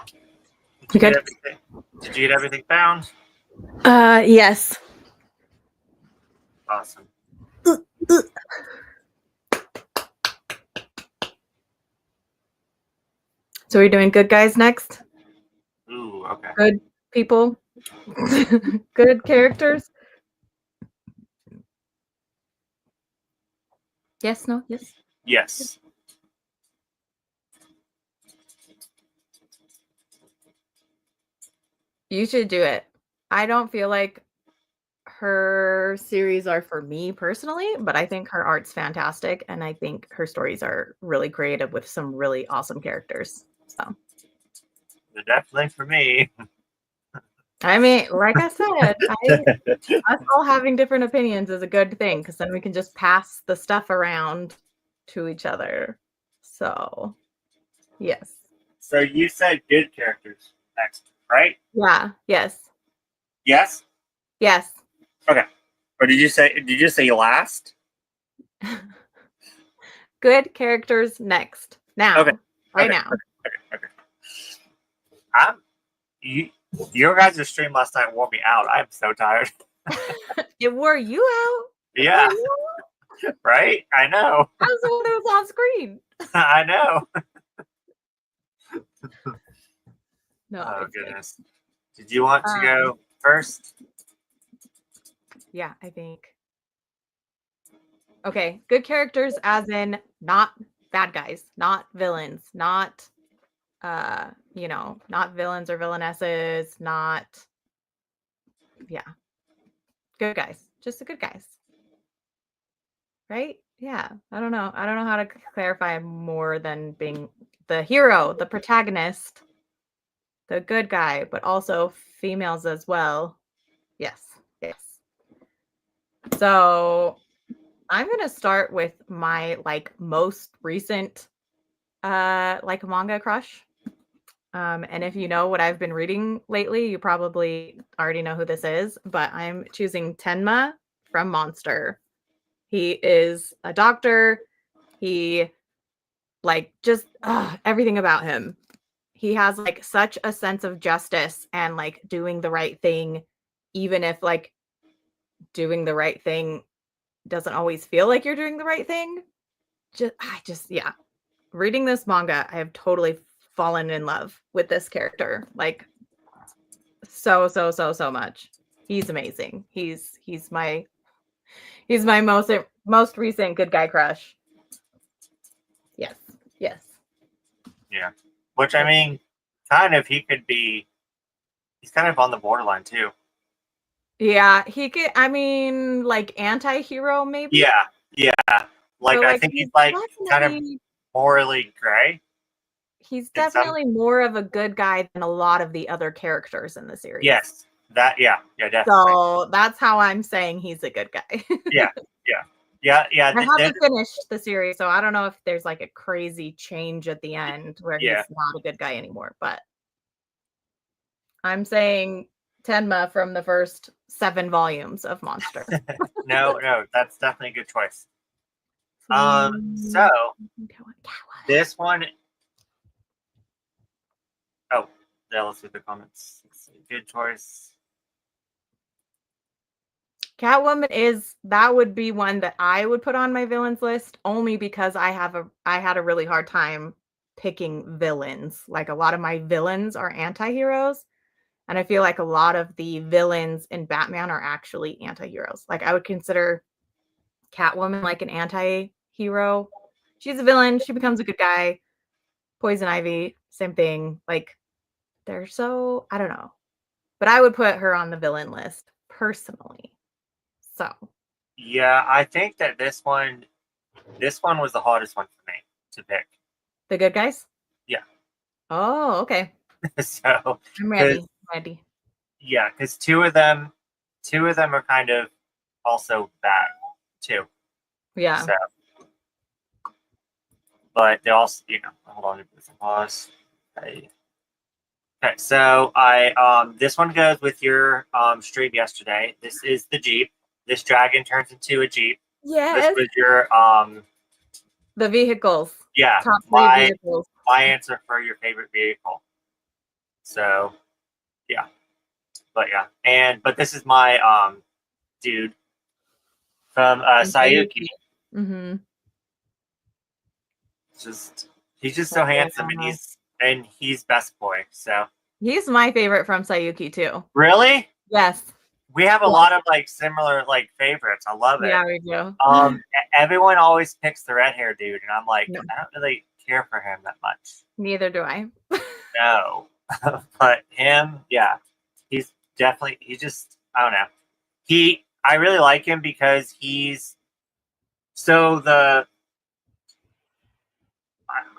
Did you Good. get everything? Did you get everything found? Yes. Awesome. So we're doing good guys next. Ooh, okay. Good people. Good characters. Yes. No. Yes. Yes. You should do it. I don't feel like her series are for me personally, but I think her art's fantastic, and I think her stories are really creative with some really awesome characters. So, They're definitely for me. I mean, like I said, us all having different opinions is a good thing because then we can just pass the stuff around to each other. So, yes. So you said good characters next, right? Yeah. Yes. Yes? Yes. Okay. Or did you say last? Good characters next. Now. Okay. Right Okay. now. Okay. I'm you your guys' stream last night wore me out. I'm so tired. It wore you out. Yeah, Wore you out? right? I know. I was the one that was on screen. I know. No, Oh it's good. goodness. Did you want to go first? Yeah, I think. Okay, good characters as in not bad guys, not villains, not not villains or villainesses, not yeah, good guys. Just the good guys. Right? Yeah. I don't know. I don't know how to clarify more than being the hero, the protagonist, the good guy, but also females as well. Yes. Yes. So I'm gonna start with my most recent manga crush. And if you know what I've been reading lately, you probably already know who this is, but I'm choosing Tenma from Monster. He is a doctor. He just everything about him. He has such a sense of justice and doing the right thing, even if doing the right thing doesn't always feel like you're doing the right thing. Yeah. Reading this manga, I have totally fallen in love with this character. So much. He's amazing. He's my most recent good guy crush. Yes. Yes. Yeah. Which I mean, kind of he's kind of on the borderline too. Yeah, he could anti-hero maybe. Yeah. Yeah. So, I think he's kind of morally gray. He's definitely more of a good guy than a lot of the other characters in the series. Yes. Yeah, definitely. So that's how I'm saying he's a good guy. Yeah. I haven't finished the series, so I don't know if there's a crazy change at the end where he's not a good guy anymore. But I'm saying Tenma from the first 7 volumes of Monster. No, that's definitely a good choice. So this one. Oh, yeah. Let's read the comments. Good choice. Catwoman that would be one that I would put on my villains list only because I had a really hard time picking villains. A lot of my villains are anti-heroes, and I feel like a lot of the villains in Batman are actually anti-heroes. I would consider Catwoman an anti-hero. She's a villain, she becomes a good guy. Poison Ivy, same thing. They're so, I don't know. But I would put her on the villain list personally. So yeah, I think that this one was the hardest one for me to pick. The good guys? Yeah. Oh, okay. So I'm ready. Yeah, because two of them are kind of also bad too. Yeah. So, but they also, hold on, pause. Okay, so this one goes with your stream yesterday. This is the Jeep. This dragon turns into a Jeep. Yes. This was your the vehicles. Yeah. Top 3 vehicles. My answer for your favorite vehicle. So yeah, but but this is my dude from Sayuki. Mm-hmm. He's just so handsome, and he's best boy. So he's my favorite from Sayuki too. really, yes, we have a lot of like similar like favorites. I love it. Yeah, we do. Everyone always picks the red hair dude, and I'm like, No. I don't really care for him that much. Neither do I. No, but him, yeah, he's definitely. He just, I don't know. I really like him because he's so the.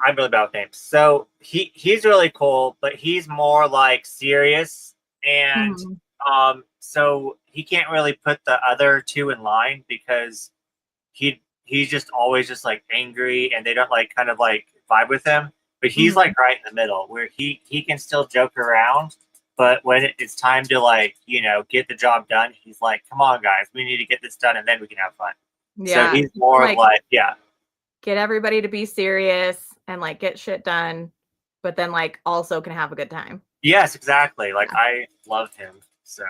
I'm really bad with names. So he's really cool, but he's more like serious, and so he can't really put the other two in line because he's just always just like angry, and they don't like kind of like vibe with him. But he's like right in the middle where he can still joke around, but when it's time to like get the job done, he's like, "Come on, guys, we need to get this done, and then we can have fun." Yeah, so he's more like get everybody to be serious and like get shit done, but then like also can have a good time. Yes, exactly. Like I love him. So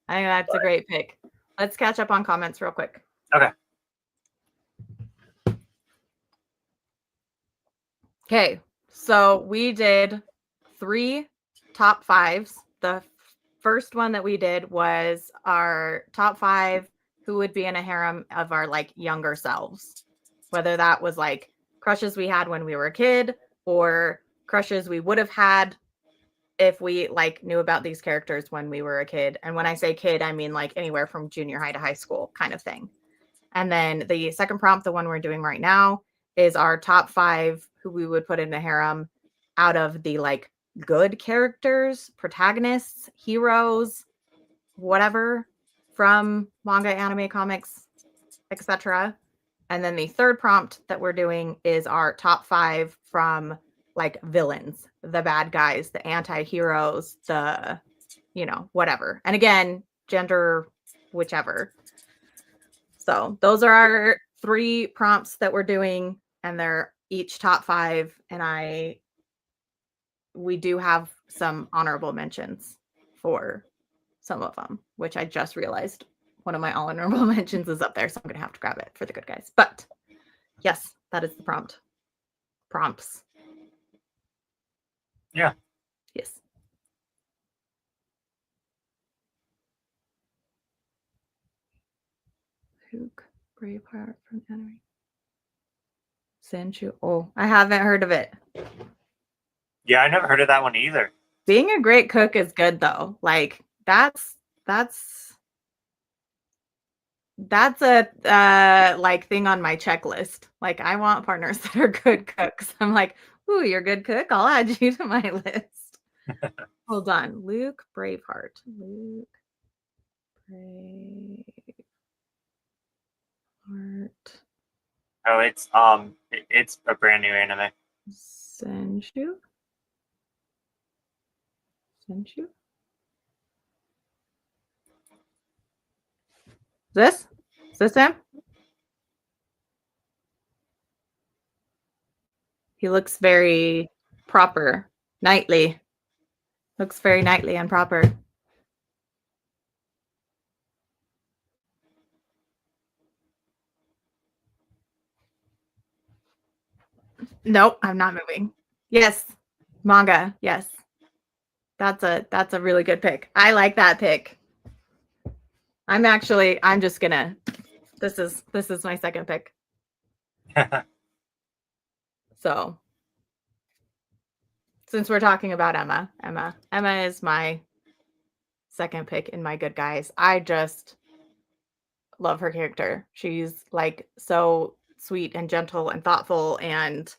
I think that's a great pick. Let's catch up on comments real quick. Okay. Okay, so we did 3 top 5s. The first one that we did was our top 5 who would be in a harem of our like younger selves, whether that was like crushes we had when we were a kid or crushes we would have had if we like knew about these characters when we were a kid. And when I say kid, I mean like anywhere from junior high to high school kind of thing. And then the second prompt, the one we're doing right now, is our top 5 who we would put in a harem out of the like good characters, protagonists, heroes, whatever from manga, anime, comics, etc. And then the third prompt that we're doing is our top 5 from like villains, the bad guys, the anti-heroes, the whatever. And again, gender, whichever. So those are our 3 prompts that we're doing, and they're each top 5. And we do have some honorable mentions for some of them, which I just realized one of my honorable mentions is up there, so I'm gonna have to grab it for the good guys. But yes, that is the prompts. Yeah. Yes. Hook, Braveheart from anime. Senshu. Oh, I haven't heard of it. Yeah, I never heard of that one either. Being a great cook is good though. Like that's a like thing on my checklist. Like I want partners that are good cooks. I'm like, ooh, you're a good cook. I'll add you to my list. Hold on. Luke Braveheart. Luke Braveheart. Oh, it's a brand new anime. Senshu. Is this him? He looks very proper, knightly. Looks very knightly and proper. Nope, I'm not moving. Yes, manga. Yes, that's a really good pick. I like that pick. I'm just gonna. This is my second pick. So, since we're talking about Emma is my second pick in my good guys. I just love her character. She's like so sweet and gentle and thoughtful, and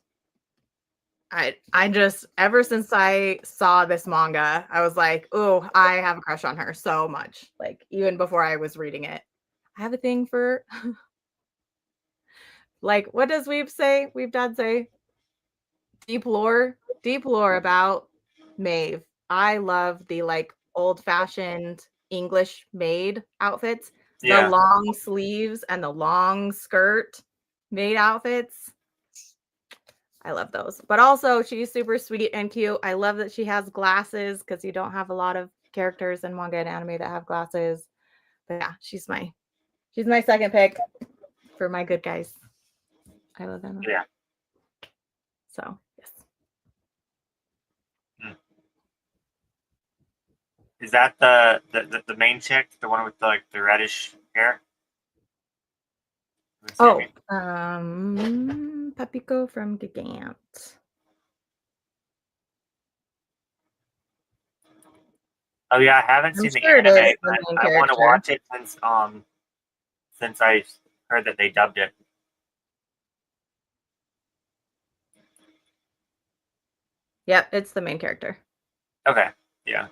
I just ever since I saw this manga, I was like, oh, I have a crush on her so much. Like even before I was reading it. I have a thing for like what does Weeb Dad say? Deep lore about Maeve. I love the like old-fashioned English maid outfits. The long sleeves and the long skirt maid outfits. I love those. But also, she's super sweet and cute. I love that she has glasses because you don't have a lot of characters in manga and anime that have glasses. But yeah, she's my second pick for my good guys. I love them. Yeah. So yes. Is that the main chick, the one with the reddish hair? Oh, Papiko from Gigant. Oh yeah, I haven't I'm seen the sure it anime, is the but main I want to character. watch it since I heard that they dubbed it. Yep, it's the main character. Okay, yeah.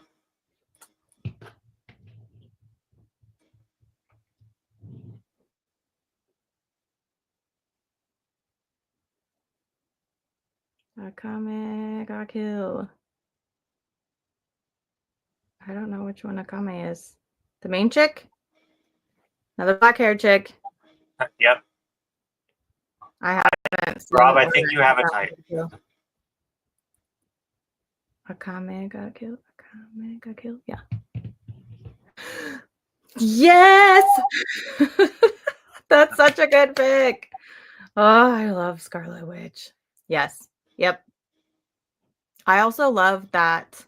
Akame got killed. I don't know which one Akame is. The main chick? Another black hair chick. Yep. I haven't seen Rob, I think you have a type. Akame got killed. Akame got killed. Yeah. Yes! That's such a good pick. Oh, I love Scarlet Witch. Yes. Yep. I also love that.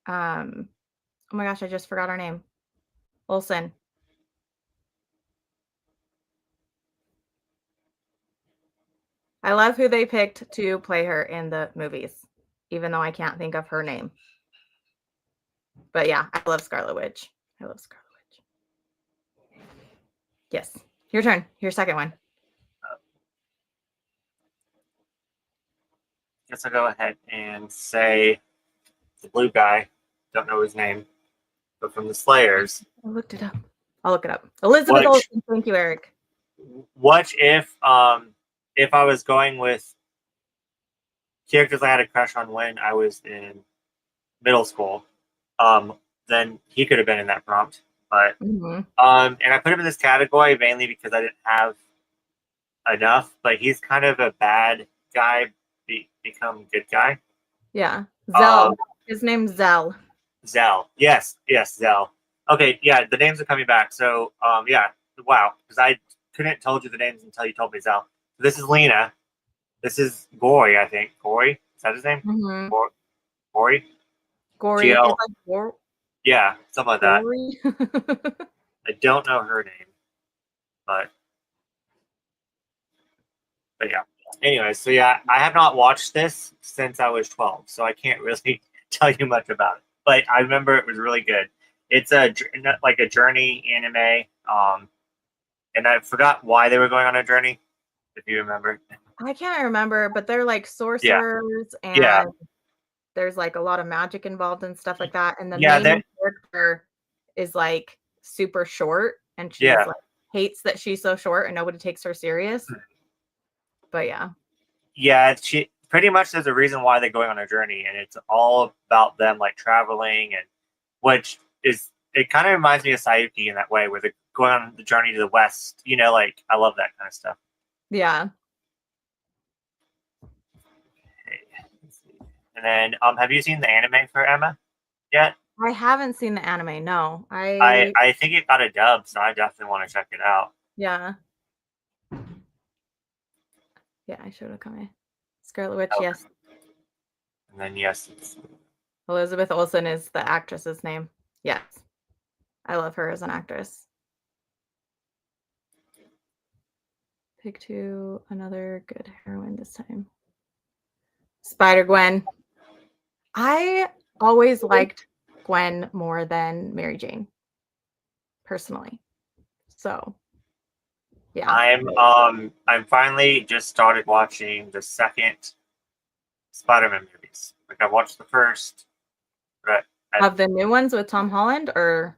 Oh my gosh, I just forgot her name. Olsen. I love who they picked to play her in the movies, even though I can't think of her name. But yeah, I love Scarlet Witch. I love Scarlet Witch. Yes. Your turn. Your second one. Guess I'll go ahead and say the blue guy. Don't know his name, but from the Slayers. I looked it up. I'll look it up. Elizabeth Olsen. Thank you, Eric. What if I was going with characters I had a crush on when I was in middle school? Then he could have been in that prompt. But and I put him in this category mainly because I didn't have enough. But he's kind of a bad guy become good guy. Yeah, Zell. His name's Zell. Zell. Yes, Zell. Okay, yeah, the names are coming back. So yeah, wow, because I couldn't told you the names until you told me Zell. So this is Lena. This is Gory, I think. Gory, is that his name? Mm-hmm. Gory. Gory. GL. Like Yeah, something like that. Gory. I don't know her name, but yeah. Anyway, so yeah, I have not watched this since I was 12, so I can't really tell you much about it. But I remember it was really good. It's a journey anime, and I forgot why they were going on a journey. If you remember, I can't remember, but they're like sorcerers, and there's like a lot of magic involved and stuff like that. And the main character is like super short, and she's like hates that she's so short and nobody takes her serious. But she pretty much there's a reason why they're going on a journey, and it's all about them like traveling, and which is it kind of reminds me of Sayuki in that way, where they're going on the journey to the west. You know, like I love that kind of stuff. Yeah. And then, have you seen the anime for Emma yet? I haven't seen the anime. No, I think it got a dub, so I definitely want to check it out. Yeah. Yeah, I showed Akame. Scarlet Witch, yes. And then yes, Elizabeth Olsen is the actress's name. Yes, I love her as an actress. Pick two, another good heroine this time. Spider-Gwen. I always liked Gwen more than Mary Jane, personally. So, yeah. I'm finally just started watching the second Spider-Man movies. Like I watched the first, but of the new ones with Tom Holland, or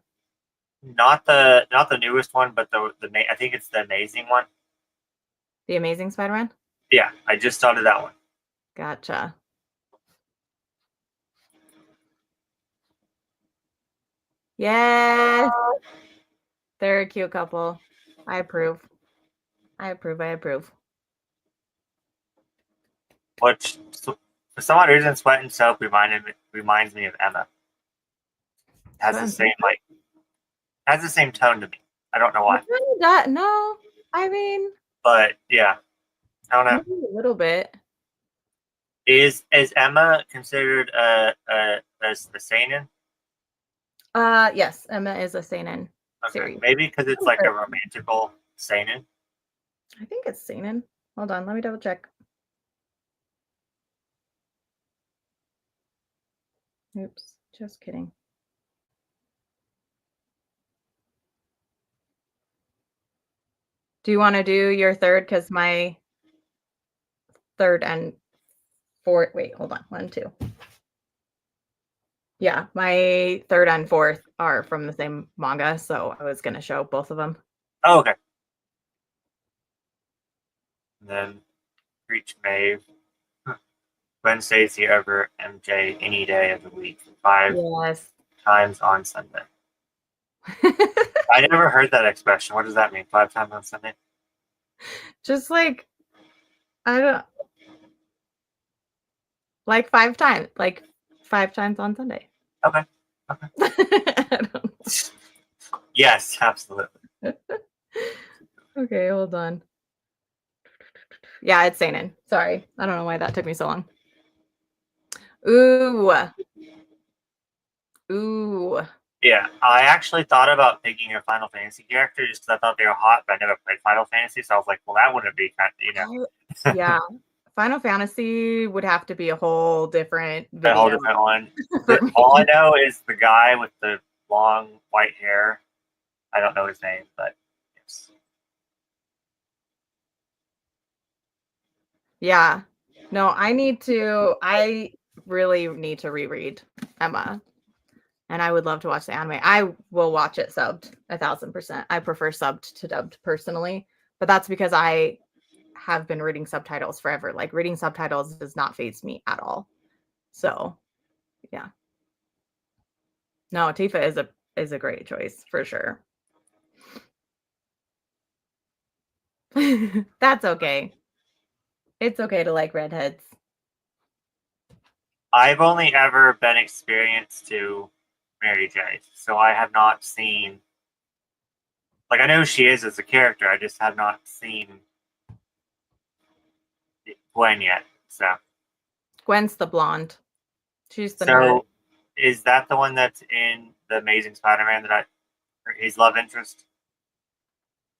not the newest one, but the I think it's the Amazing one. The Amazing Spider-Man? Yeah, I just started that one. Gotcha. Yes. They're a cute couple. I approve. I approve. Which, for some odd reason, Sweat and Soap reminds me of Emma. Has the same has the same tone to me. I don't know why. No, I mean, but yeah, I don't know. maybe a little bit. Is Emma considered as the seinen? Yes, Emma is a seinen series. Maybe because it's like a romantical seinen. I think it's seinen. Hold on, let me double check. Oops, just kidding. Do you want to do your third? Because my third and fourth, wait, hold on, 1, 2. Yeah, my third and fourth are from the same manga, so I was going to show both of them. Oh, okay. And then Preach Maeve. Wednesday's the over MJ any day of the week. 5 times on Sunday. I never heard that expression. What does that mean? 5 times on Sunday? Just like, I don't, like 5 times, like 5 times on Sunday. Okay. Yes, absolutely. Okay, hold on. Yeah, it's seinen. Sorry, I don't know why that took me so long. Ooh. Yeah, I actually thought about picking a Final Fantasy character just because I thought they were hot, but I never played Final Fantasy, so I was like, well, that wouldn't be kind of, Yeah, Final Fantasy would have to be a whole different video. A whole different one. All I know is the guy with the long white hair. I don't know his name, but yes. Yeah. No, I really need to reread Emma. And I would love to watch the anime. I will watch it subbed 1000%. I prefer subbed to dubbed personally, but that's because I have been reading subtitles forever. Like reading subtitles does not faze me at all. So, yeah. No, Tifa is a great choice for sure. That's okay. It's okay to like redheads. I've only ever been experienced to Mary J, so I have not seen. Like I know who she is as a character, I just have not seen Gwen yet. So Gwen's the blonde. She's the nerd. Is that the one that's in the Amazing Spider-Man his love interest?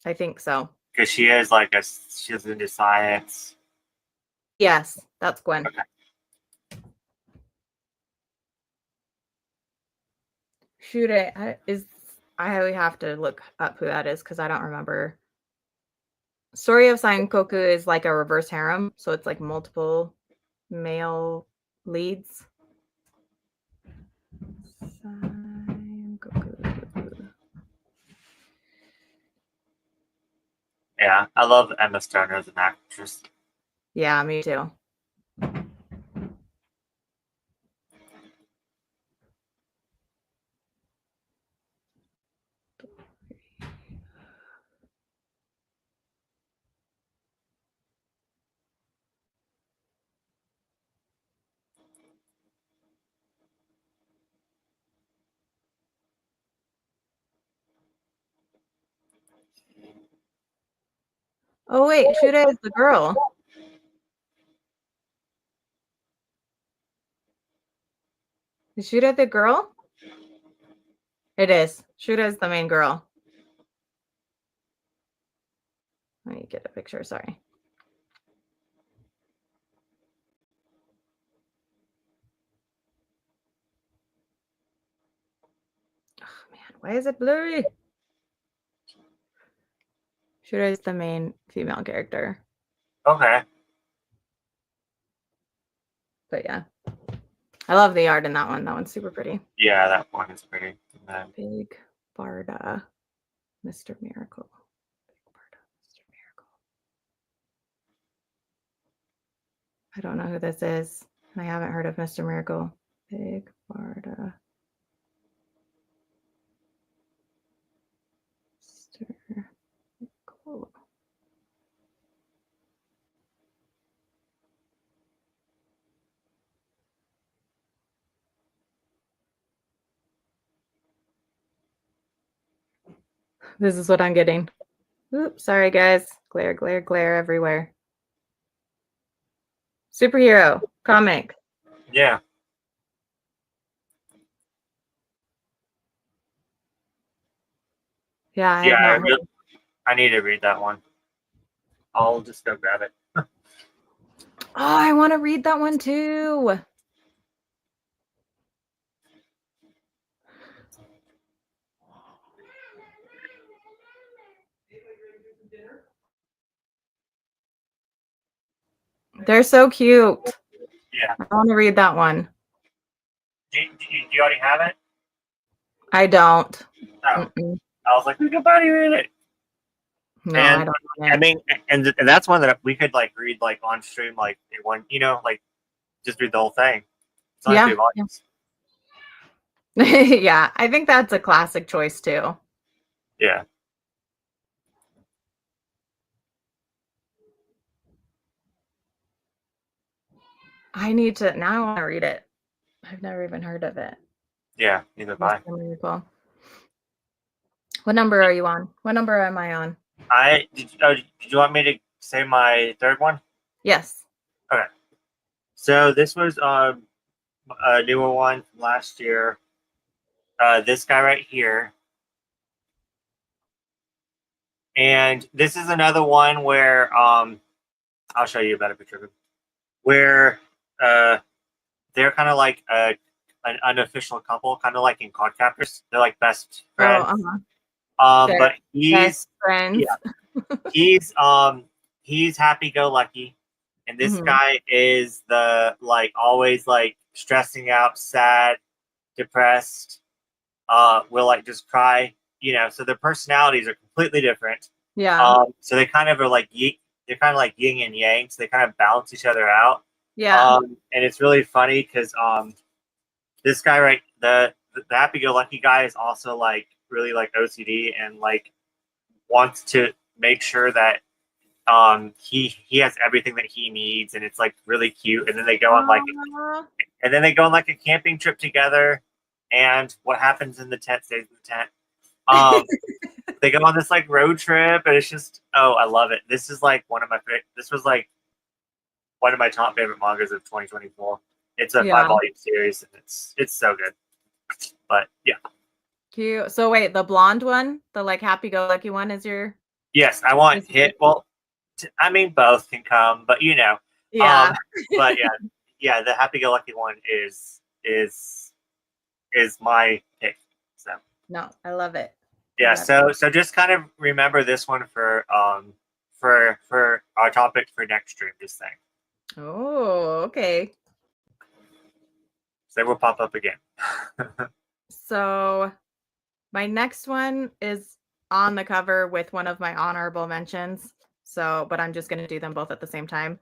I think so. Because she's into science. Yes, that's Gwen. Okay. Shoot it. I have to look up who that is because I don't remember. Story of Sankoku is like a reverse harem, so it's like multiple male leads. Sankoku. Yeah, I love Emma Stone as an actress. Yeah, me too. Oh wait, Shuda is the girl. Is Shuda the girl? It is. Shuda is the main girl. Let me get a picture, sorry. Oh man, why is it blurry? Shuda is the main female character. Okay. But yeah. I love the art in that one. That one's super pretty. Yeah, that one is pretty. Big Barda, Mr. Miracle. Big Barda, Mr. Miracle. I don't know who this is. I haven't heard of Mr. Miracle. Big Barda. Mr. Miracle. This is what I'm getting. Oops, sorry guys. Glare, glare, glare everywhere. Superhero comic. Yeah. Yeah, I Yeah, have not heard. I need to read that one. I'll just go grab it. Oh, I want to read that one too. They're so cute. Yeah. I want to read that one. Do you already have it? I don't. Oh. I was like, we can probably read it. No, And I don't want I it. mean, and that's one that we could like read like on stream, like in one, like just read the whole thing. It's only 3 volumes. Yeah, I think that's a classic choice too. Yeah. I need to now. I want to read it. I've never even heard of it. Yeah, neither have I. Really cool. What number are you on? What number am I on? Did you want me to say my third one? Yes. Okay. So this was a newer one from last year. This guy right here. And this is another one where I'll show you a better picture of him. Where they're kind of like an unofficial couple, kind of like in Cardcaptors. They're like best friends. But he's friends. Yeah, he's happy-go-lucky, and this guy is the like always like stressing out, sad, depressed. Will like just cry, So their personalities are completely different. Yeah. So they kind of are like they're kind of like yin and yang, so they kind of balance each other out. Yeah. And it's really funny because this guy, right, the happy-go-lucky guy is also like really like OCD and like wants to make sure that he has everything that he needs, and it's like really cute. And then they go on like a camping trip together, and what happens in the tent stays in the tent. They go on this like road trip, and it's just I love it. This is like this was like one of my top favorite mangas of 2024. It's a 5-volume series, and it's so good. But yeah. Cute. So wait, the blonde one, the like happy-go-lucky one, is your? Yes, I want hit. Well, I mean both can come, but Yeah. But yeah, the happy-go-lucky one is my pick. So no, I love it. Yeah, so just kind of remember this one for our topic for next stream. Just saying. Oh, okay. So they will pop up again. So my next one is on the cover with one of my honorable mentions. So, but I'm just going to do them both at the same time.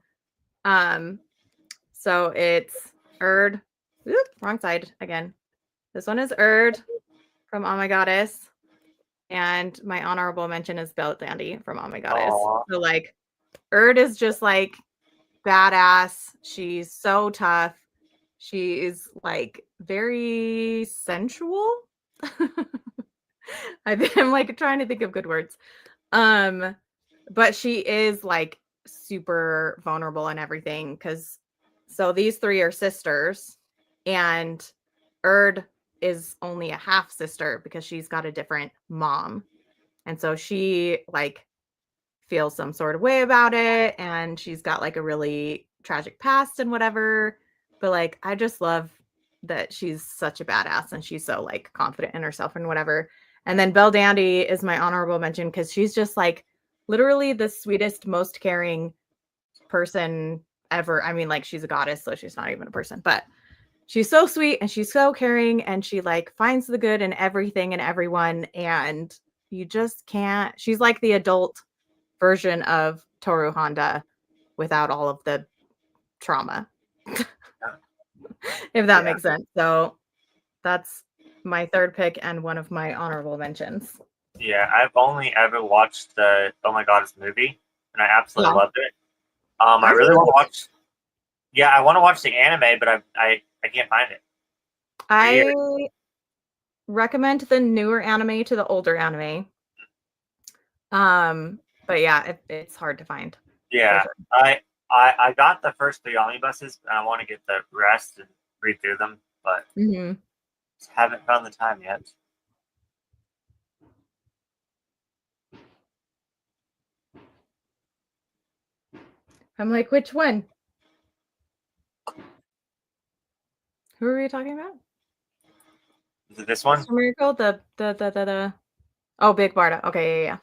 So it's Erd. Oop, wrong side again. This one is Erd from Oh My Goddess. And my honorable mention is Belt Dandy from Oh My Goddess. Aww. So like Erd is just like badass. She's so tough. She is like very sensual. I'm like trying to think of good words. But she is like super vulnerable and everything because so these three are sisters, and Erd is only a half sister because she's got a different mom. And so she like feels some sort of way about it, and she's got like a really tragic past and whatever. But like I just love that she's such a badass and she's so like confident in herself and whatever. And then Belle Dandy is my honorable mention because she's just like literally the sweetest, most caring person ever. I mean, like she's a goddess, so she's not even a person, but she's so sweet and she's so caring, and she like finds the good in everything and everyone. And you just can't. She's like the adult version of Toru Honda without all of the trauma. If that makes sense. So that's my third pick and one of my honorable mentions. Yeah, I've only ever watched the Oh My Goddess movie, and I absolutely loved it. I really want to watch. Yeah, I want to watch the anime, but I can't find it. I recommend the newer anime to the older anime. But yeah, it's hard to find. Yeah, sure. I got the first 3 omnibuses, and I want to get the rest and read through them, but just haven't found the time yet. I'm like, which one? Who are we talking about? Is it this one? Mr. Miracle? The Oh, Big Barda. Okay, yeah.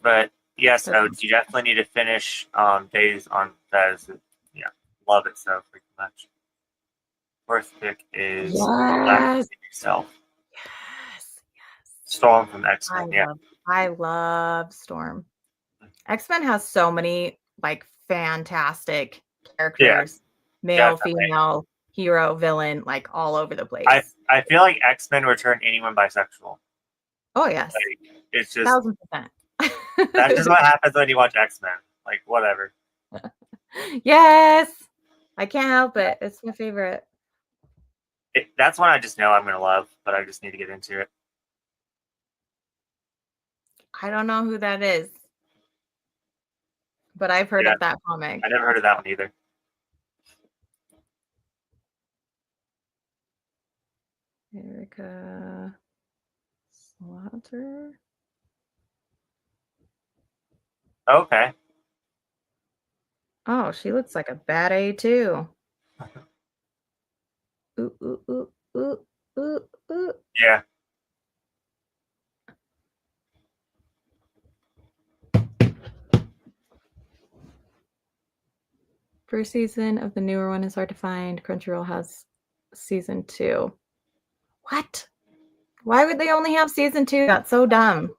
But yes, That's you definitely need to finish Days on Fez. Yeah, love it so freaking much. First pick is yes. yourself. Yes. Storm from X-Men. Yeah, I love Storm. X-Men has so many like fantastic characters, male, definitely. female, hero, villain, like all over the place. I feel like X-Men would turn anyone bisexual. Oh yes, Like, it's just 1000%. that's just what happens when you watch X-Men. Like whatever. Yes, I can't help it. It's my favorite. That's one I just know I'm gonna love, but I just need to get into it. I don't know who that is, but I've heard of that comic. I never heard of that one either. Erica Slaughter. Okay. Oh, she looks like a bad A too. Ooh, ooh, ooh, ooh, ooh, ooh. Yeah. First season of the newer one is hard to find. Crunchyroll has season 2. What? Why would they only have season 2? That's so dumb.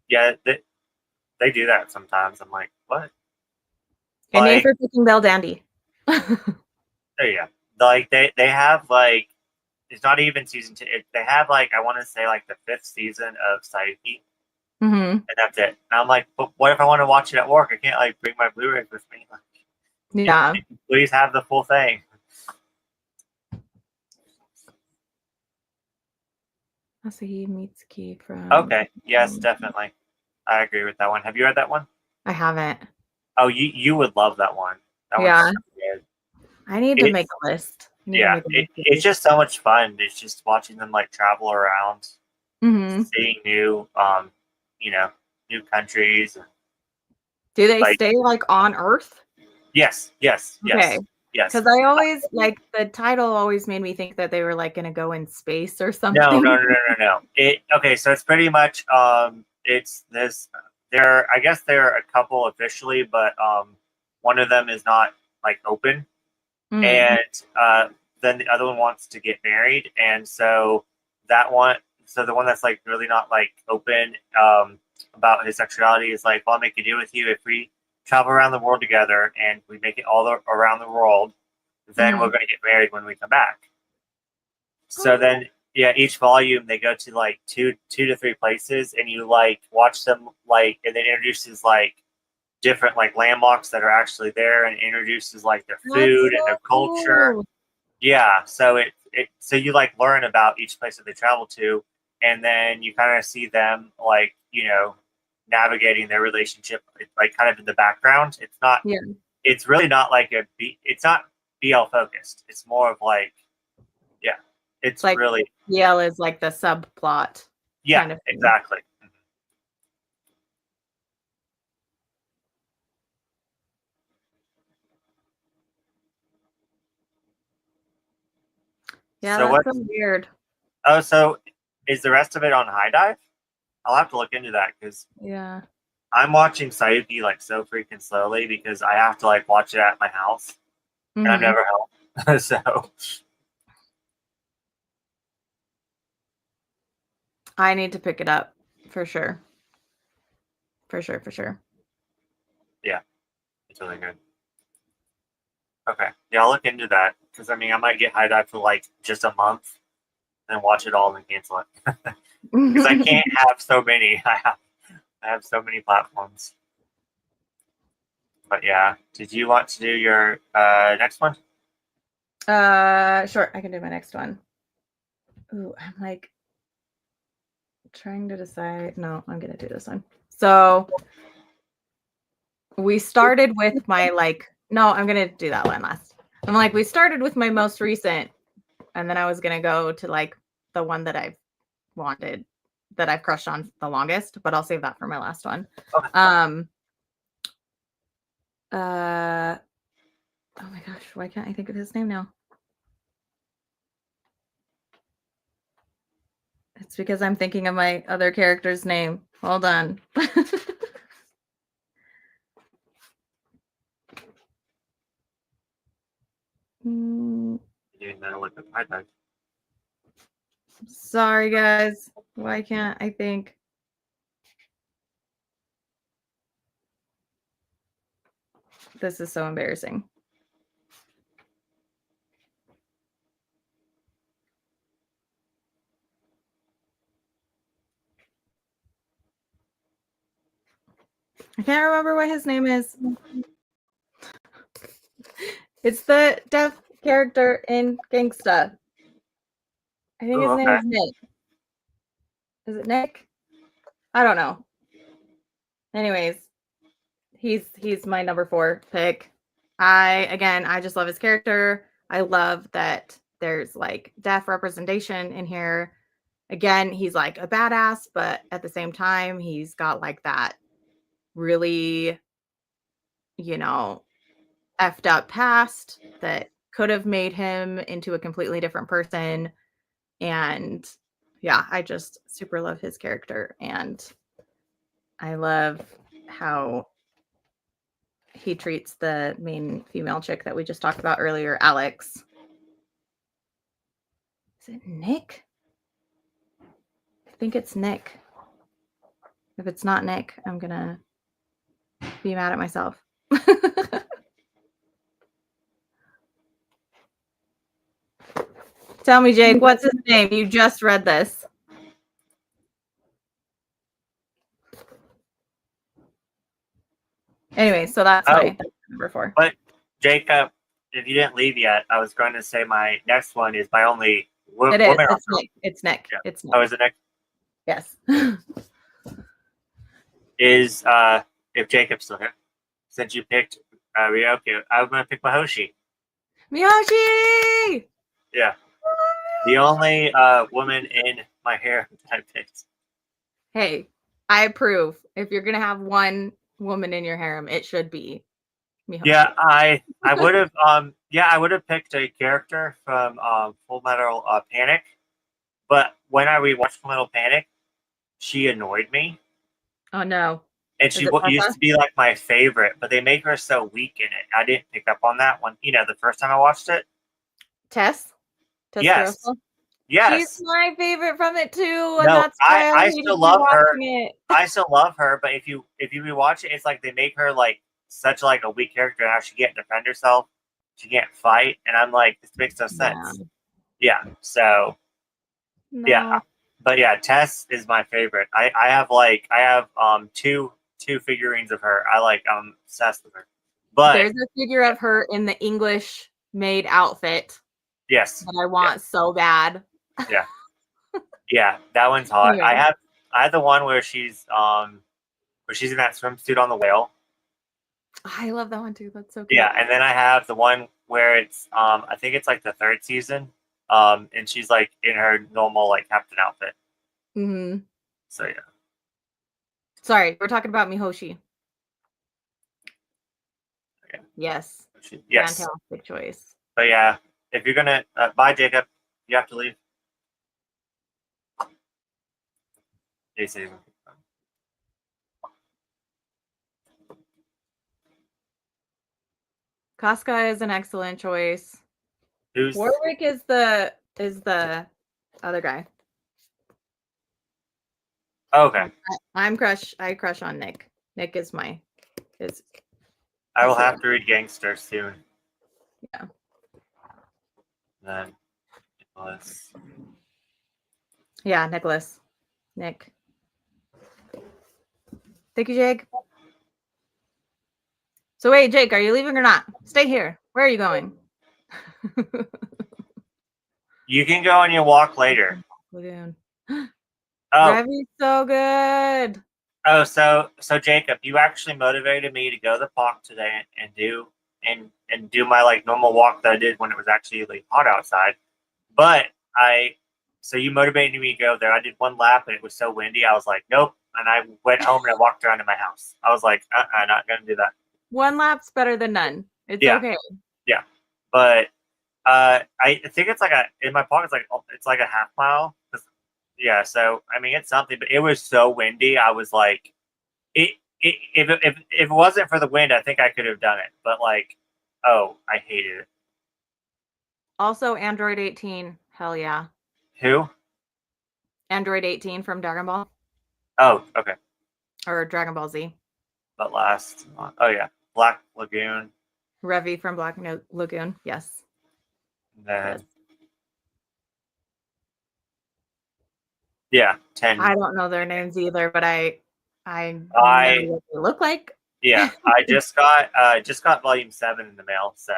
Yeah, they do that sometimes. I'm like, what? And name Like, for picking Bell Dandy. there you go. Like they have like it's not even season 2. They have like I want to say like the 5th season of Saiki, and that's it. And I'm like, but what if I want to watch it at work? I can't like bring my Blu-rays with me. Like, Yeah. please have the full thing. Asahi Mitsuki from. Okay. Yes, definitely. I agree with that one. Have you read that one? I haven't. Oh, you would love that one. That Yeah. one's so good. I need to make a list. Yeah, it's just so much fun. It's just watching them like travel around, seeing new, new countries. Do they Like, stay like on Earth? yes, Okay. yes. Because I always like the title always made me think that they were like going to go in space or something. No. Okay, so it's pretty much it's this. I guess there are a couple officially, but one of them is not like open, and then the other one wants to get married, and so the one that's like really not like open about his sexuality is like, well, I'll make a deal with you if we travel around the world together and we make it all around the world, then we're going to get married when we come back. So then, yeah, each volume they go to like two to three places, and you like watch them like, and it introduces like different like landmarks that are actually there, and introduces like their food and their culture. Cool. Yeah, so so you like learn about each place that they travel to, and then you kind of see them like navigating their relationship like kind of in the background. It's not. Yeah. It's really not like it's not BL focused. It's more of like, yeah, it's like really BL is like the subplot. Yeah, kind of thing. exactly. Yeah, So that's so weird. Oh, so is the rest of it on High Dive? I'll have to look into that because Yeah. I'm watching Sayuki like so freaking slowly because I have to like watch it at my house, and I'm never home. So I need to pick it up for sure. For sure. Yeah, it's really good. Okay, yeah, I'll look into that because I mean I might get High Dive for like just a month and watch it all and cancel it because I can't have so many. I have so many platforms. But yeah, did you want to do your next one? Sure, I can do my next one. Ooh, I'm like trying to decide. No, I'm gonna do this one. So we started with my no, I'm gonna do that one last. I'm like, we started with my most recent, and then I was gonna go to like the one that I've wanted, that I've crushed on the longest, but I'll save that for my last one. Okay. Oh my gosh, why can't I think of his name now? It's because I'm thinking of my other character's name. Hold on. Sorry, guys. Why can't I think? This is so embarrassing. I can't remember what his name is. It's the deaf character in Gangsta. I think his name is Nick. Is it Nick? I don't know. Anyways, he's my number 4 pick. I just love his character. I love that there's like deaf representation in here. Again, he's like a badass, but at the same time, he's got like that really, effed up past that could have made him into a completely different person. And yeah, I just super love his character. And I love how he treats the main female chick that we just talked about earlier, Alex. Is it Nick? I think it's Nick. If it's not Nick, I'm gonna be mad at myself. Tell me, Jake, what's his name? You just read this. Anyway, so that's my number 4. But Jacob, if you didn't leave yet, I was going to say my next one is my only woman. It's Nick. It's Nick. Yeah. It's Nick. Oh, is it Nick? Yes. Is if Jacob's still here, since you picked Ryoku, I'm gonna pick Mihoshi. Mihoshi! Yeah. The only woman in my hair that I picked. Hey, I approve. If you're gonna have one woman in your harem, it should be Mihoshi. Yeah, I would have I would have picked a character from Full Metal Panic, but when I rewatched Full Metal Panic, she annoyed me. Oh no. And she used to be like my favorite, but they make her so weak in it. I didn't pick up on that one. The first time I watched it. Tess? Yes. Yes. She's my favorite from it too. No, and that's why I still love her. It. I still love her, but if you rewatch it, it's like they make her like such like a weak character. Now she can't defend herself. She can't fight. And I'm like, this makes no sense. Yeah. So yeah. But yeah, Tess is my favorite. I have two figurines of her. I'm obsessed with her. But there's a figure of her in the English made outfit. Yes. That I want so bad. Yeah. Yeah, that one's hot. Anyway. I have the one where she's in that swimsuit on the whale. I love that one too. That's so cool. Yeah, and then I have the one where it's I think it's like the 3rd season. And she's like in her normal like captain outfit. Mm-hmm. So yeah. Sorry, we're talking about Mihoshi. Okay. Yes. Yes. Fantastic choice. But yeah, if you're gonna bye Jacob, you have to leave. Casca is an excellent choice. Warwick is the other guy. Okay. I crush on Nick. Nick is I will have to read Gangster soon. Yeah. Then Nicholas. Yeah, Nicholas. Nick. Thank you, Jake. So wait, Jake, are you leaving or not? Stay here. Where are you going? You can go on your walk later. Lagoon. Oh, Revy's so good. oh, so Jacob, you actually motivated me to go to the park today and do my like normal walk that I did when it was actually like hot outside. But so you motivated me to go there. I did one lap and it was so windy. I was like, nope. And I went home and I walked around to my house. I was like, I'm not gonna do that. One lap's better than none. It's Yeah. okay. Yeah, but I think it's like in my pocket it's like a half mile. Yeah, so I mean it's something, but it was so windy. I was like, if it wasn't for the wind, I think I could have done it. But like, oh, I hated it. Also, Android 18. Hell yeah. Who? Android 18 from Dragon Ball Oh, okay. or Dragon Ball Z. But last, oh yeah, Black Lagoon. Revy from Black Lagoon. Yes. And then Yes. yeah, 10. I don't know their names either, but I know what they look like. Yeah, I just got volume 7 in the mail, so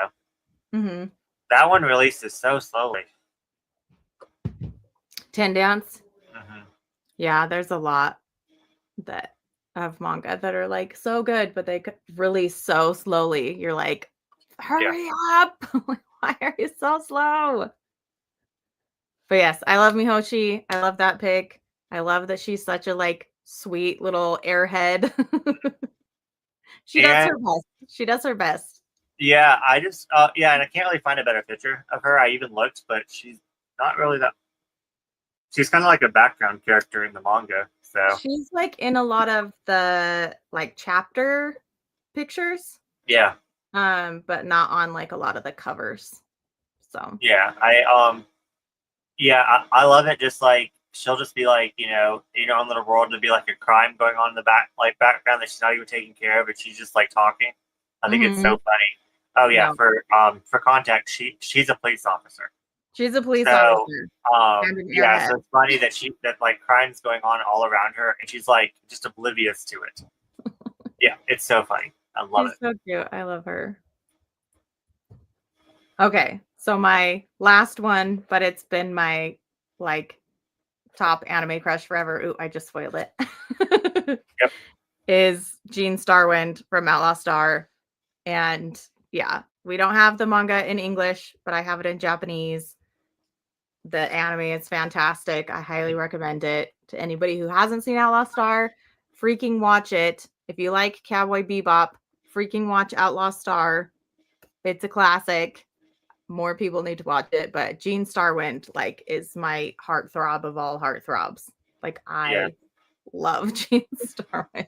that one releases so slowly. 10 Dance. Mm-hmm. Yeah, there's a lot that of manga that are like so good, but they release so slowly. You're like, hurry up! Why are you so slow? But yes, I love Mihoshi. I love that pick. I love that she's such a like sweet little airhead. She does her best. She does her best. Yeah, I just and I can't really find a better picture of her. I even looked, but she's not really that. She's kind of like a background character in the manga. So she's like in a lot of the like chapter pictures. Yeah. But not on like a lot of the covers. So yeah, I love it. Just like she'll just be like, in Little World, to be like a crime going on in the background that she's not even taking care of, but she's just like talking. I think it's so funny. Oh yeah, for context, she's a police officer. She's a police officer. Yeah, so it's funny that like crime's going on all around her, and she's like just oblivious to it. Yeah, it's so funny. I love it. So cute. I love her. Okay, so my last one, but it's been my like top anime crush forever. Ooh, I just spoiled it. Yep. Is Jean Starwind from Outlaw Star. And yeah, we don't have the manga in English, but I have it in Japanese. The anime is fantastic. I highly recommend it to anybody who hasn't seen Outlaw Star. Freaking watch it. If you like Cowboy Bebop, freaking watch Outlaw Star. It's a classic. More people need to watch it, but Jean Starwind like is my heartthrob of all heartthrobs. Like I love Jean Starwind.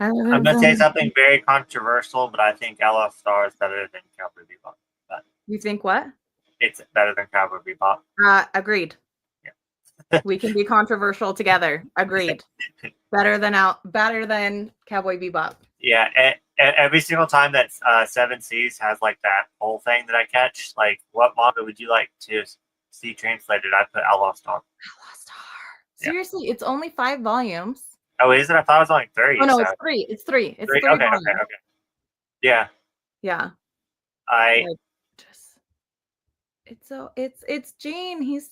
I'm gonna say something very controversial, but I think Outlaw Star is better than Cowboy Bebop. But you think what? It's better than Cowboy Bebop. Agreed. Yeah. We can be controversial together. Agreed. Better than Cowboy Bebop. Yeah, every single time that Seven Seas has like that whole thing that I catch, like what manga would you like to see translated? I put Outlaw Star. Outlaw Star. Seriously, it's only 5 volumes. Oh, is it? I thought it was only 3. Oh no, it's 3. It's 3. It's 3 Okay, volumes. okay. Yeah. Yeah. It's Gene.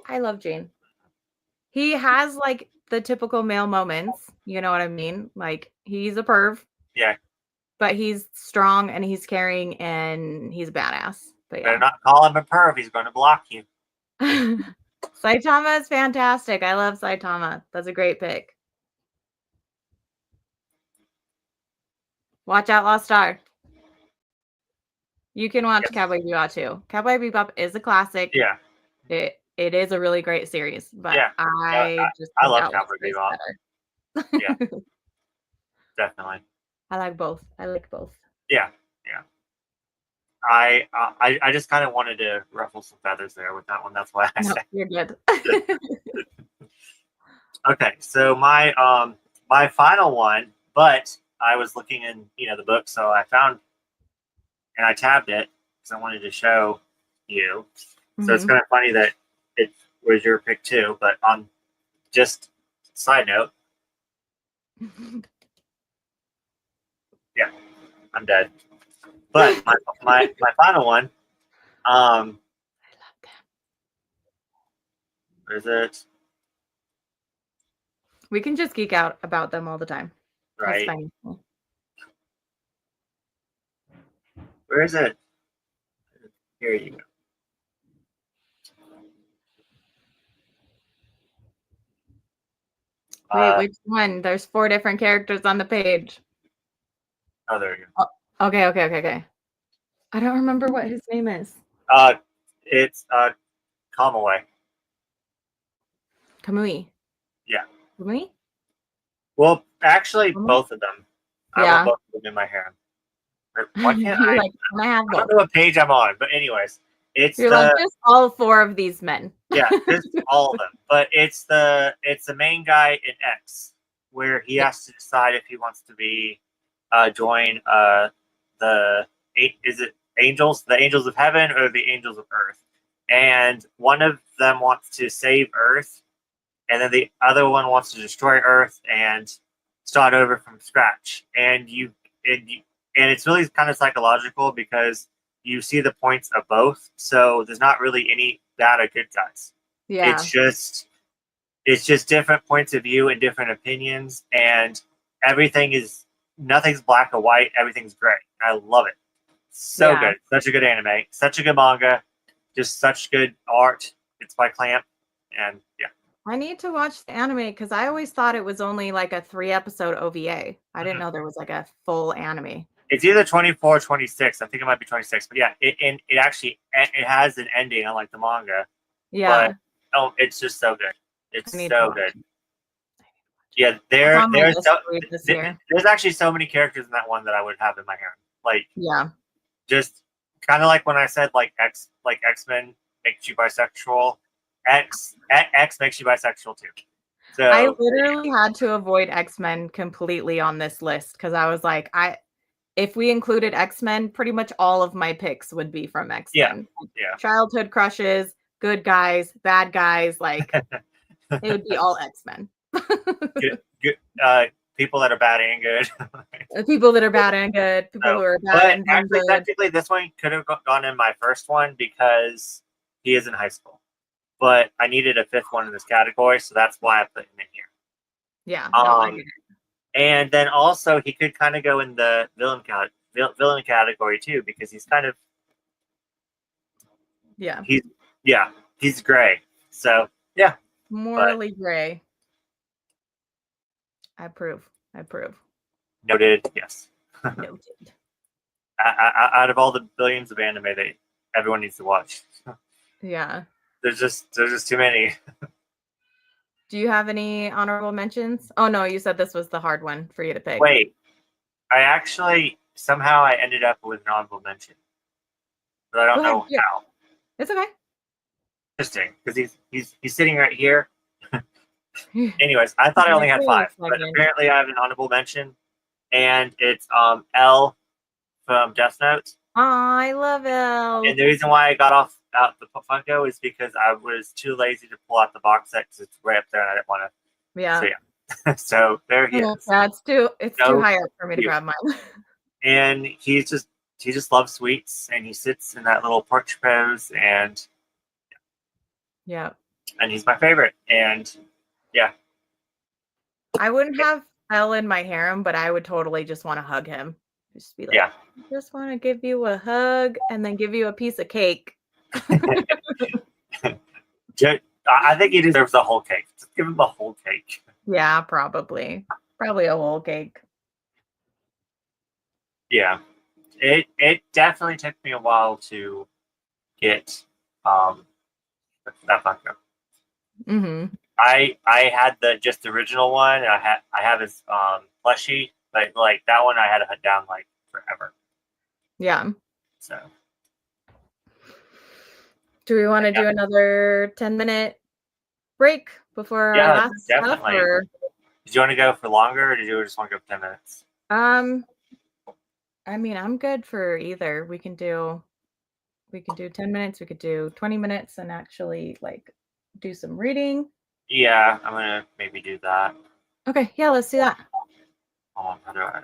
I love Gene. He has like the typical male moments, you know what I mean? Like he's a perv. Yeah. But he's strong and he's caring and he's a badass. But yeah. Better not call him a perv, he's gonna block you. Saitama is fantastic. I love Saitama. That's a great pick. Watch Outlaw Star. You can watch Cowboy Bebop too. Cowboy Bebop is a classic. Yeah. It is a really great series, but I love Cowboy Bebop. Yeah. Definitely. I like both. Yeah. I just kind of wanted to ruffle some feathers there with that one. That's why I said you're good. Okay, so my final one, but I was looking in the book, so I found and I tabbed it because I wanted to show you. So it's kind of funny that it was your pick too, but on just side note. Yeah, I'm dead. But my final one, Where is it? We can just geek out about them all the time. That's Right. fine. Where is it? Here you go. Wait, which one? There's 4 different characters on the page. Oh, there you go. Oh, okay. I don't remember what his name is. It's Kamui. Kamui. Yeah. Kamui? Well, actually, Kamui? both of them. I Yeah. want both of them in my harem. Why can't You're I? like, can I have I don't both? know what page I'm on, but anyways, it's You're like, just all 4 of these men. yeah, just all of them. But it's the main guy in X, where he has to decide if he wants to be join the is it angels, the angels of heaven or the angels of earth, and one of them wants to save Earth, and then the other one wants to destroy Earth and start over from scratch. And it's really kind of psychological because you see the points of both, so there's not really any bad or good guys. Yeah. It's just different points of view and different opinions, and nothing's black or white. Everything's gray. I love it. So good. Such a good anime. Such a good manga. Just such good art. It's by Clamp, and yeah. I need to watch the anime because I always thought it was only like a 3-episode OVA. I didn't know there was like a full anime. It's either 24 or 26. I think it might be 26. But yeah, it actually it has an ending, unlike the manga. Yeah. But it's just so good. It's so good. It. Yeah, there's actually so many characters in that one that I would have in my harem. Like, yeah, just kind of like when I said like X-Men makes you bisexual. X makes you bisexual too. So I literally had to avoid X-Men completely on this list because I was like, if we included X-Men, pretty much all of my picks would be from X-Men. Yeah. Childhood crushes, good guys, bad guys, like it would be all X-Men. good, people that are bad and good. People that are bad and good. People who are bad and actually, good. technically, this one could have gone in my first one because he is in high school. But I needed a 5th one in this category, so that's why I put him in here. Yeah, no, I get it. And then also he could kind of go in the villain category too, because he's kind of he's gray. So yeah, morally gray. I approve. Noted. Yes. Noted. Out of all the billions of anime that everyone needs to watch, yeah, there's just too many. Do you have any honorable mentions? Oh no, you said this was the hard one for you to pick. Wait, I actually somehow I ended up with an honorable mention, but I don't know how. It's okay. Interesting, because he's sitting right here. Anyways, I thought I only had 5, but apparently I have an honorable mention, and it's L from Death Note. Oh, I love L. And the reason why I got out the Funko is because I was too lazy to pull out the box set because it's right up there and I didn't want to. Yeah. So yeah. So there he is. Yeah, it's too high up for me to grab mine. And he just loves sweets, and he sits in that little porch pose, and yeah. And he's my favorite, and yeah. I wouldn't have L in my harem, but I would totally just want to hug him. Just be like, I just want to give you a hug and then give you a piece of cake. I think he deserves the whole cake. Just give him the whole cake. Yeah, probably a whole cake. Yeah, it definitely took me a while to get that Funko. Mm-hmm. I had the original one. And I have his plushie, but like that one I had to hunt down like forever. Yeah. So, do we want to do another 10-minute break before our last stuff? Or did you want to go for longer, or did you just want to go for 10 minutes? I mean, I'm good for either. We can do 10 minutes. We could do 20 minutes and actually like do some reading. Yeah, I'm gonna maybe do that. Okay, yeah, let's do that. Hold on, how do I?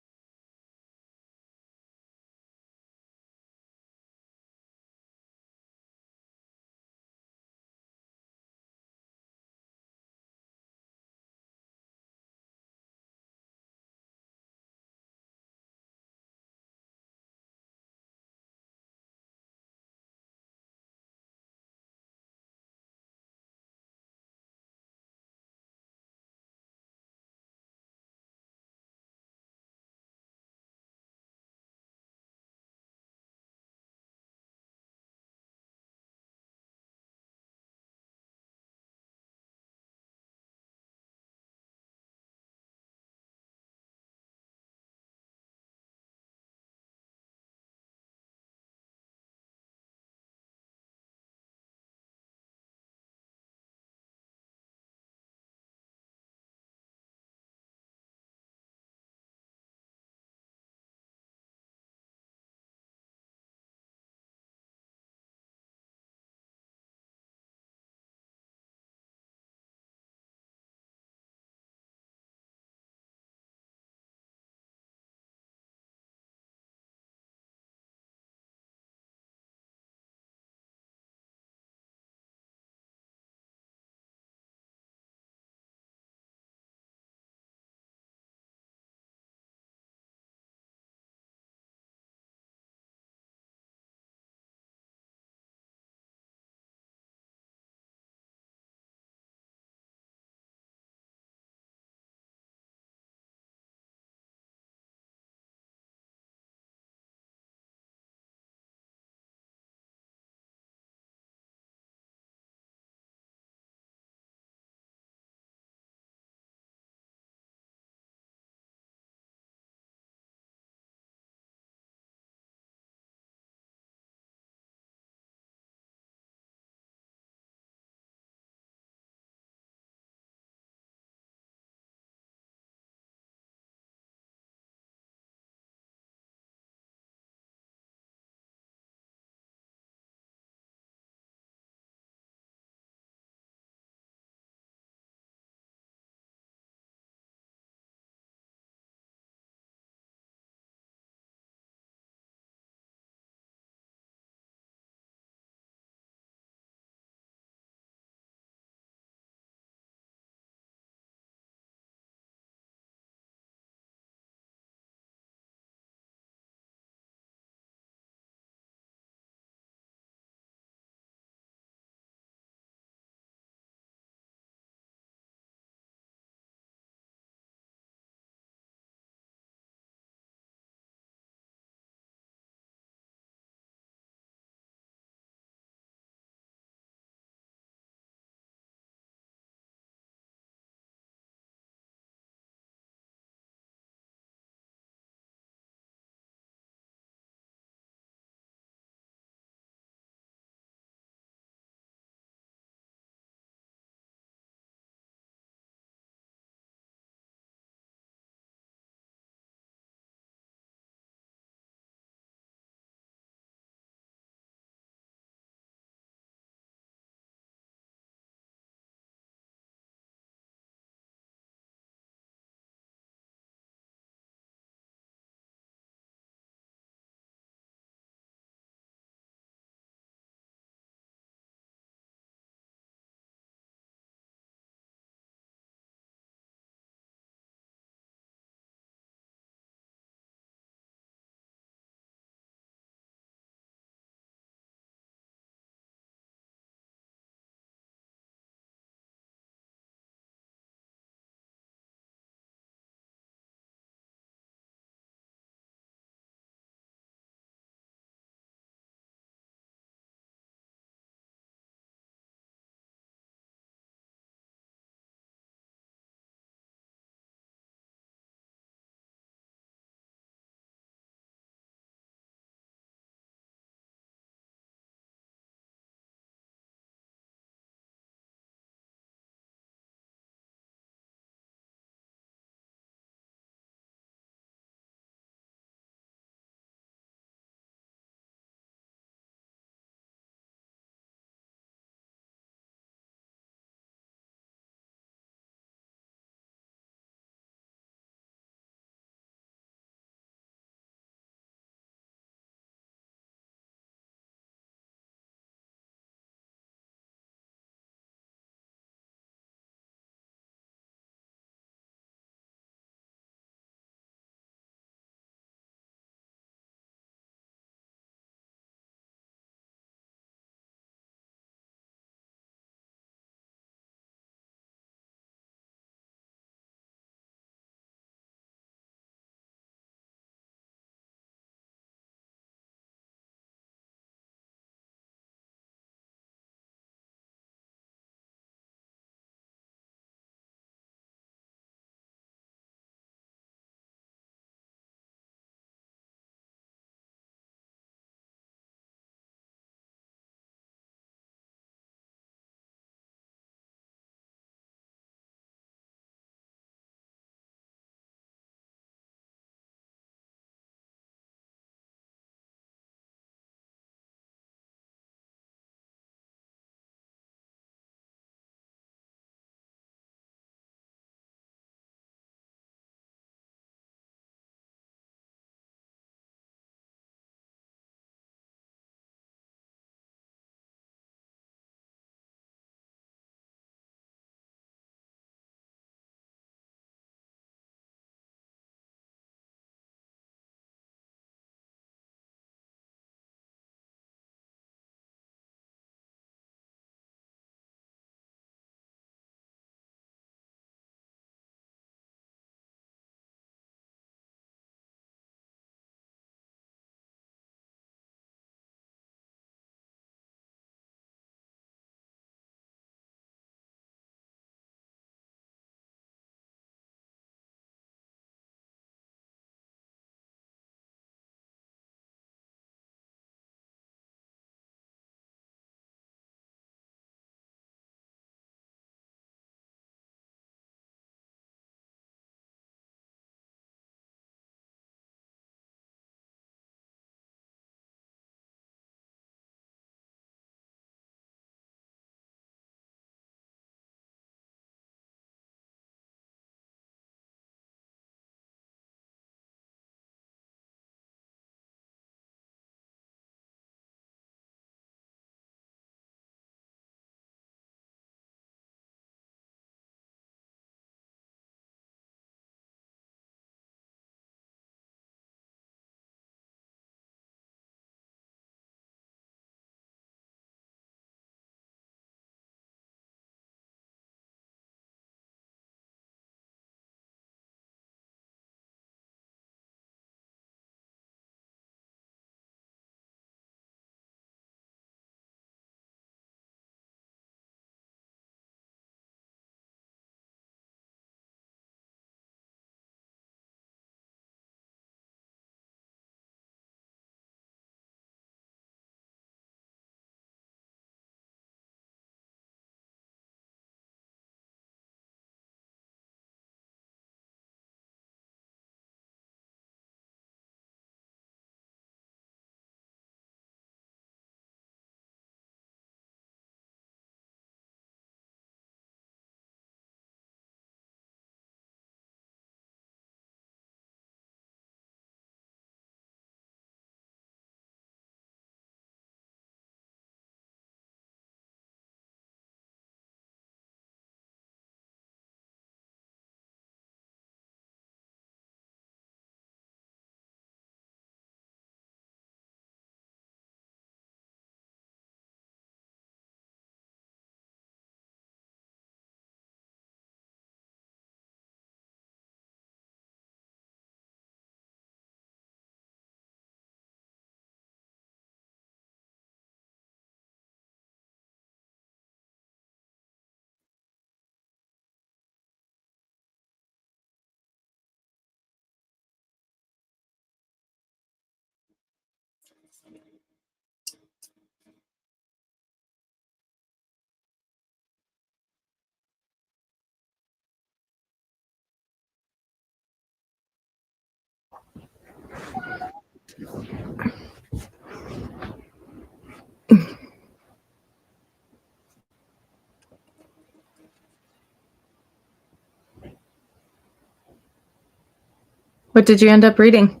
What did you end up reading?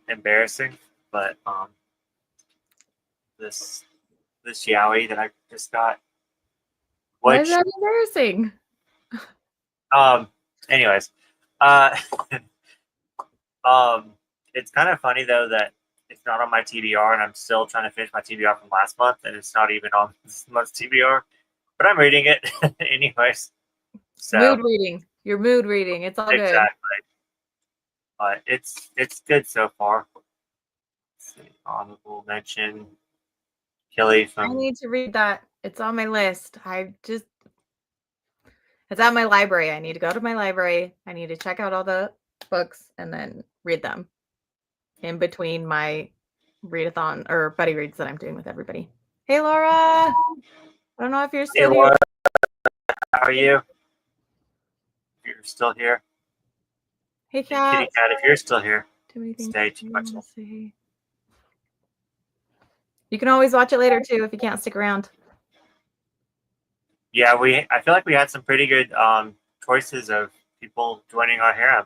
Embarrassing, but this yaoi that I just got. Why is that embarrassing? Anyways, it's kind of funny though that it's not on my TBR, and I'm still trying to finish my TBR from last month, and it's not even on this month's TBR. But I'm reading it anyways. So mood reading. Your mood reading. It's all good. exactly. But it's good so far. Let's see. Honorable mention. Kelly from. I need to read that. It's on my list. It's at my library. I need to go to my library. I need to check out all the books and then read them in between my readathon or buddy reads that I'm doing with everybody. Hey, Laura. I don't know if you're still here. Laura. How are you? You're still here. Hey, Cat. Kitty Cat, if you're still here, too many things stay too much. You can always watch it later too if you can't stick around. Yeah, I feel like we had some pretty good choices of people joining our harem.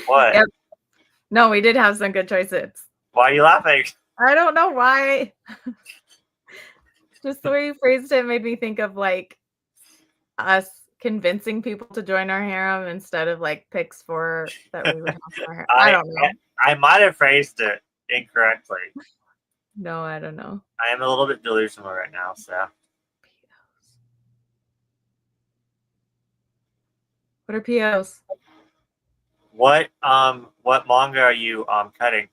What? Yep. No, we did have some good choices. Why are you laughing? I don't know why. Just the way you phrased it made me think of like us convincing people to join our harem instead of like picks for that we would have for our harem. I don't know. I might have phrased it incorrectly. No, I don't know. I am a little bit delusional right now, so. What are POs? What manga are you cutting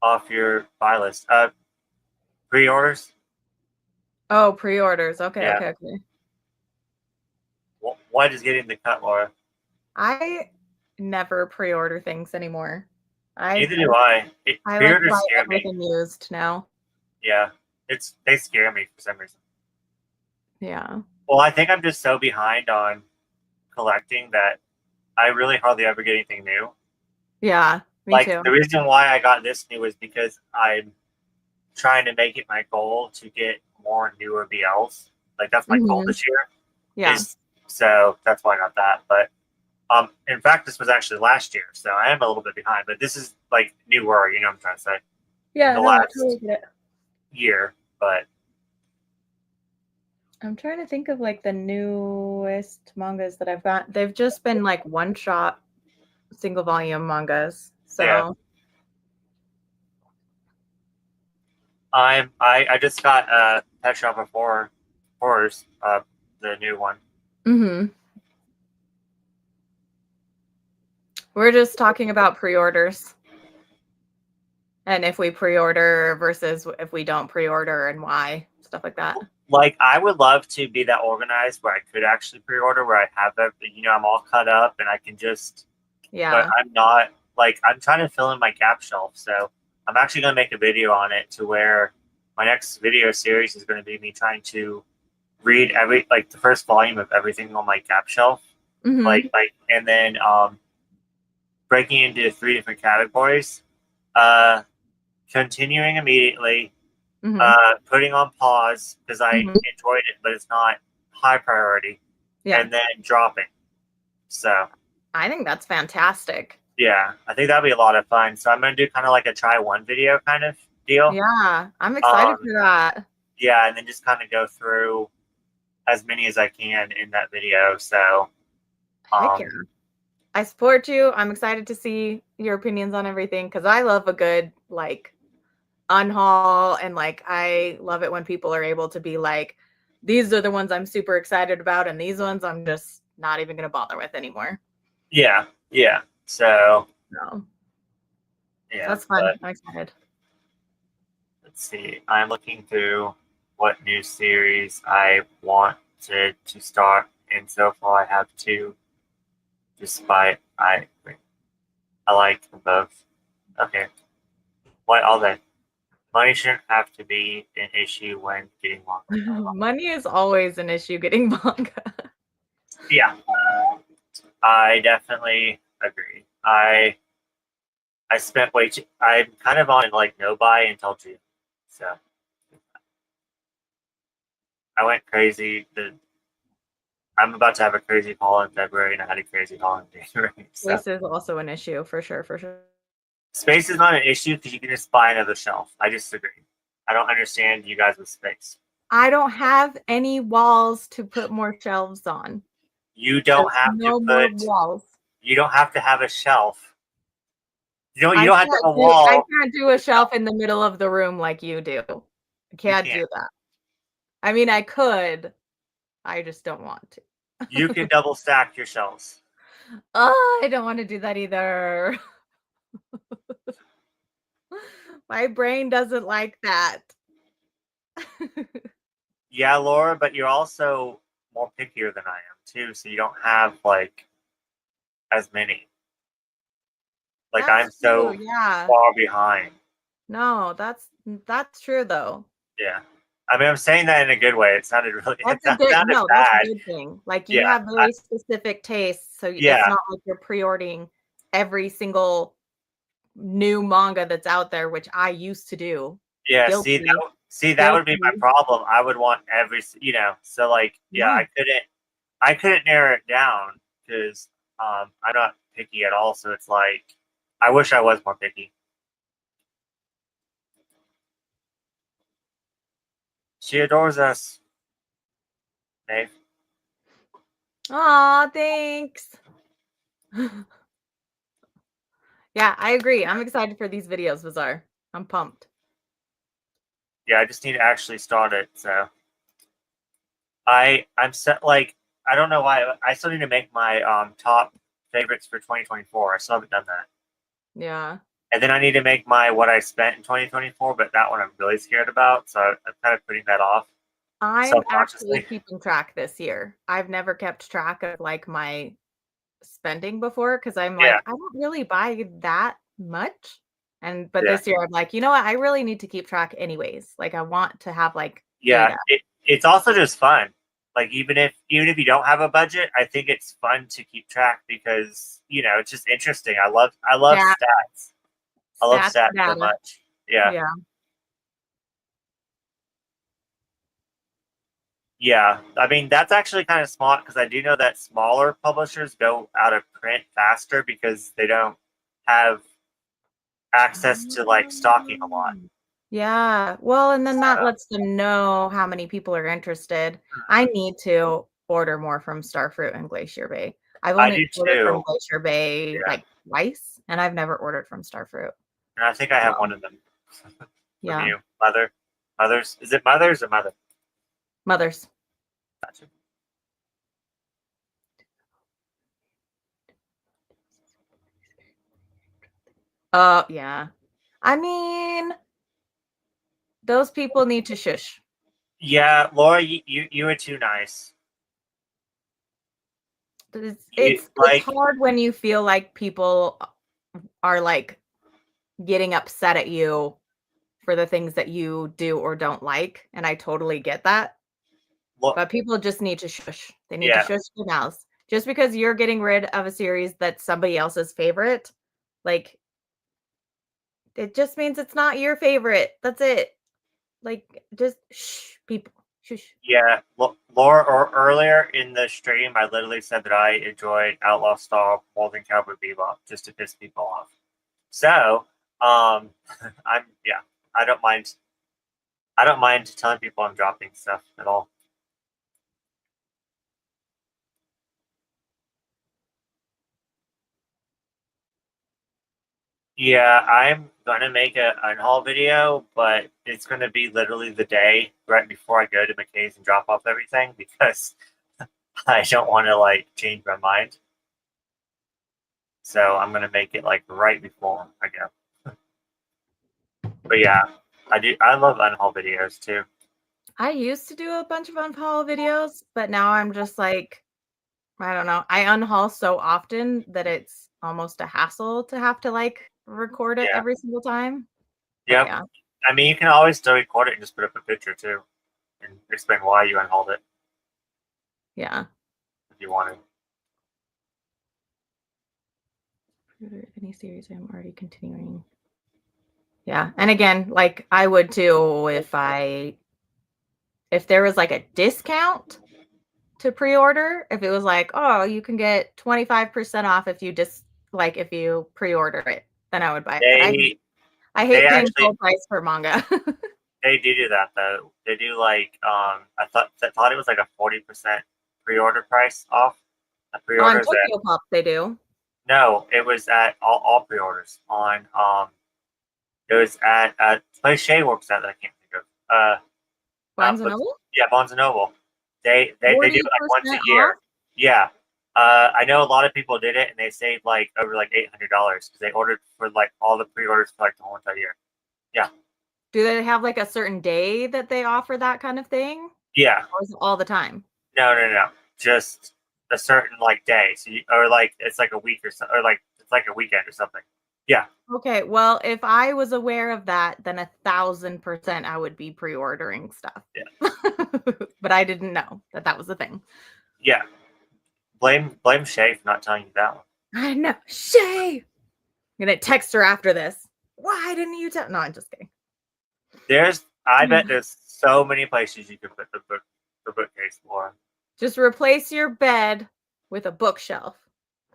off your buy list? Pre-orders? Oh, pre-orders. Okay, Yeah. okay. What is getting the cut, Laura? I never pre-order things anymore. Neither do I. Pre-orders buy scare everything me. used now. Yeah, they scare me for some reason. Yeah. Well, I think I'm just so behind on collecting that I really hardly ever get anything new. Yeah, me too. The reason why I got this new is because I'm trying to make it my goal to get more newer BLs. Like that's my goal this year. Yeah. So that's why I got that. But in fact, this was actually last year, so I am a little bit behind. But this is like newer, you know what I'm trying to say? Yeah, the last year. But I'm trying to think of like the newest mangas that I've got. They've just been like one-shot, single volume mangas. So yeah. I just got Pet Shop of Horrors, the new one. Mm-hmm. We're just talking about pre-orders. And if we pre-order versus if we don't pre-order and why, stuff like that. Like, I would love to be that organized where I could actually pre-order, where I have I'm all cut up and I can just, yeah. But I'm not, I'm trying to fill in my gap shelf. So I'm actually going to make a video on it to where my next video series is going to be me trying to read the first volume of everything on my gap shelf. Mm-hmm. And then breaking into 3 different categories, continuing immediately, putting on pause because I enjoyed it, but it's not high priority, and then dropping. So I think that's fantastic. Yeah, I think that'd be a lot of fun. So I'm going to do kind of like a try one video kind of deal. Yeah, I'm excited for that. Yeah, and then just kind of go through as many as I can in that video. So Heck yeah. I support you. I'm excited to see your opinions on everything because I love a good unhaul, and I love it when people are able to be like, these are the ones I'm super excited about and these ones I'm just not even going to bother with anymore. Yeah. So yeah, that's fun. I'm excited. Let's see. I'm looking through what new series I wanted to start, and so far I have 2. Despite I like them both. Okay. What all that? Money shouldn't have to be an issue when getting manga. Money is always an issue getting manga. Yeah. I definitely agree. I spent way too. I'm kind of on like no buy until June, so I went crazy. I'm about to have a crazy haul in February, and I had a crazy haul in January. So Space is also an issue for sure. For sure. space is not an issue because you can just buy another shelf. I disagree. I don't understand you guys with space. I don't have any walls to put more shelves on. You don't There's have to no more put. walls. You don't have to have a shelf. You I don't have to have a I wall. can't do a shelf in the middle of the room like you do. I You can't can't. do that. I mean, I could. I just don't want to. You can double stack your shelves. Oh, I don't want to do that either. My brain doesn't like that. Yeah, Laura, but you're also more pickier than I am too, so you don't have like as many. Like That's I'm true. so Yeah. far behind. No, that's true though. Yeah. I mean, I'm saying that in a good way. It sounded really, That's a good sounded no, that's a bad. good thing. Like you Yeah. have very specific tastes, so it's Yeah. not like you're pre-ordering every single new manga that's out there, which I used to do. Yeah. Guilty. That would be my Guilty. problem. I would want so like, yeah, Yeah. I couldn't narrow it down because I'm not picky at all. So it's like, I wish I was more picky. She adores us, Dave. Aw, thanks. Yeah, I agree. I'm excited for these videos, Bazaar. I'm pumped. Yeah, I just need to actually start it. So I'm set. Like I don't know why I still need to make my top favorites for 2024. I still haven't done that. Yeah. And then I need to make my what I spent in 2024, but that one I'm really scared about. So I'm kind of putting that off I'm actually subconsciously. keeping track this year. I've never kept track of like my spending before because I'm Yeah, like, I don't really buy that much. But yeah, this year I'm like, you know what? I really need to keep track anyways. Like I want to have like yeah. data. It's also just fun. Like even if you don't have a budget, I think it's fun to keep track because it's just interesting. I love Stat, stats. I love stats stats so data. much. Yeah. Yeah. Yeah, I mean that's actually kind of smart because I do know that smaller publishers go out of print faster because they don't have access to like stocking a lot. Yeah. Well, and then that So, lets them know how many people are interested. I need to order more from Starfruit and Glacier Bay. I've I do only ordered from too. Glacier Bay Yeah, like twice, and I've never ordered from Starfruit. and I think I So, have one of them from yeah. you, mothers. Is it mothers or mother? Mothers. Gotcha. Oh, yeah. I mean, those people need to shush. Yeah, Laura, you were too nice. It's You it's it's like hard when you feel like people are like getting upset at you for the things that you do or don't like, and I totally get that. look. But people just need to shush. They need to Yeah, shush their mouths. Just because you're getting rid of a series that's somebody else's favorite, like it just means it's not your favorite. That's it. Like just shh, people. Shush. yeah. Laura, or earlier in the stream, I literally said that I enjoyed Outlaw Star more than Cowboy Bebop just to piss people off. So, I'm yeah, I don't mind. I don't mind telling people I'm dropping stuff at all. Yeah, I'm gonna make a unhaul video, but it's gonna be literally the day right before I go to McKay's and drop off everything because I don't want to like change my mind. So I'm gonna make it like right before I go. But yeah, I do. I love unhaul videos too. I used to do a bunch of unhaul videos, but now I'm just like, I don't know. I unhaul so often that it's almost a hassle to have to like record it Yeah. every single time. But Yep. yeah, I mean, you can always still record it and just put up a picture too, and explain why you unhauled it yeah. if you wanted. Any series I'm already continuing. Yeah, and again, like I would too if there was like a discount to pre-order, if it was like, oh, you can get 25% off if you if you pre-order it, then I would buy it. But I They hate paying actually full price for manga. they do that though. They do like I thought it was like a 40% pre-order price off. The On pre-orders at Tokyo Pop they do. no, it was at all pre-orders on it was at the place Shay works at that I can't think of. Barnes and But Noble? yeah, Barnes and Noble. They do it like once a 40% off? year. Yeah. I know a lot of people did it and they saved like over like $800 because they ordered for like all the pre-orders for like the whole entire year. Yeah. Do they have like a certain day that they offer that kind of thing? Yeah. Or is it all the time? No. Just a certain like day. So or like it's like a week or so, or like it's like a weekend or something. Yeah. Okay, well, if I was aware of that, then 1,000% I would be pre-ordering stuff. Yeah. But I didn't know that that was the thing. Yeah. Blame Shay for not telling you that one. I know. Shay! I'm gonna text her after this. Why didn't you tell? No, I'm just kidding. I bet there's so many places you could put the bookcase for. Just replace your bed with a bookshelf.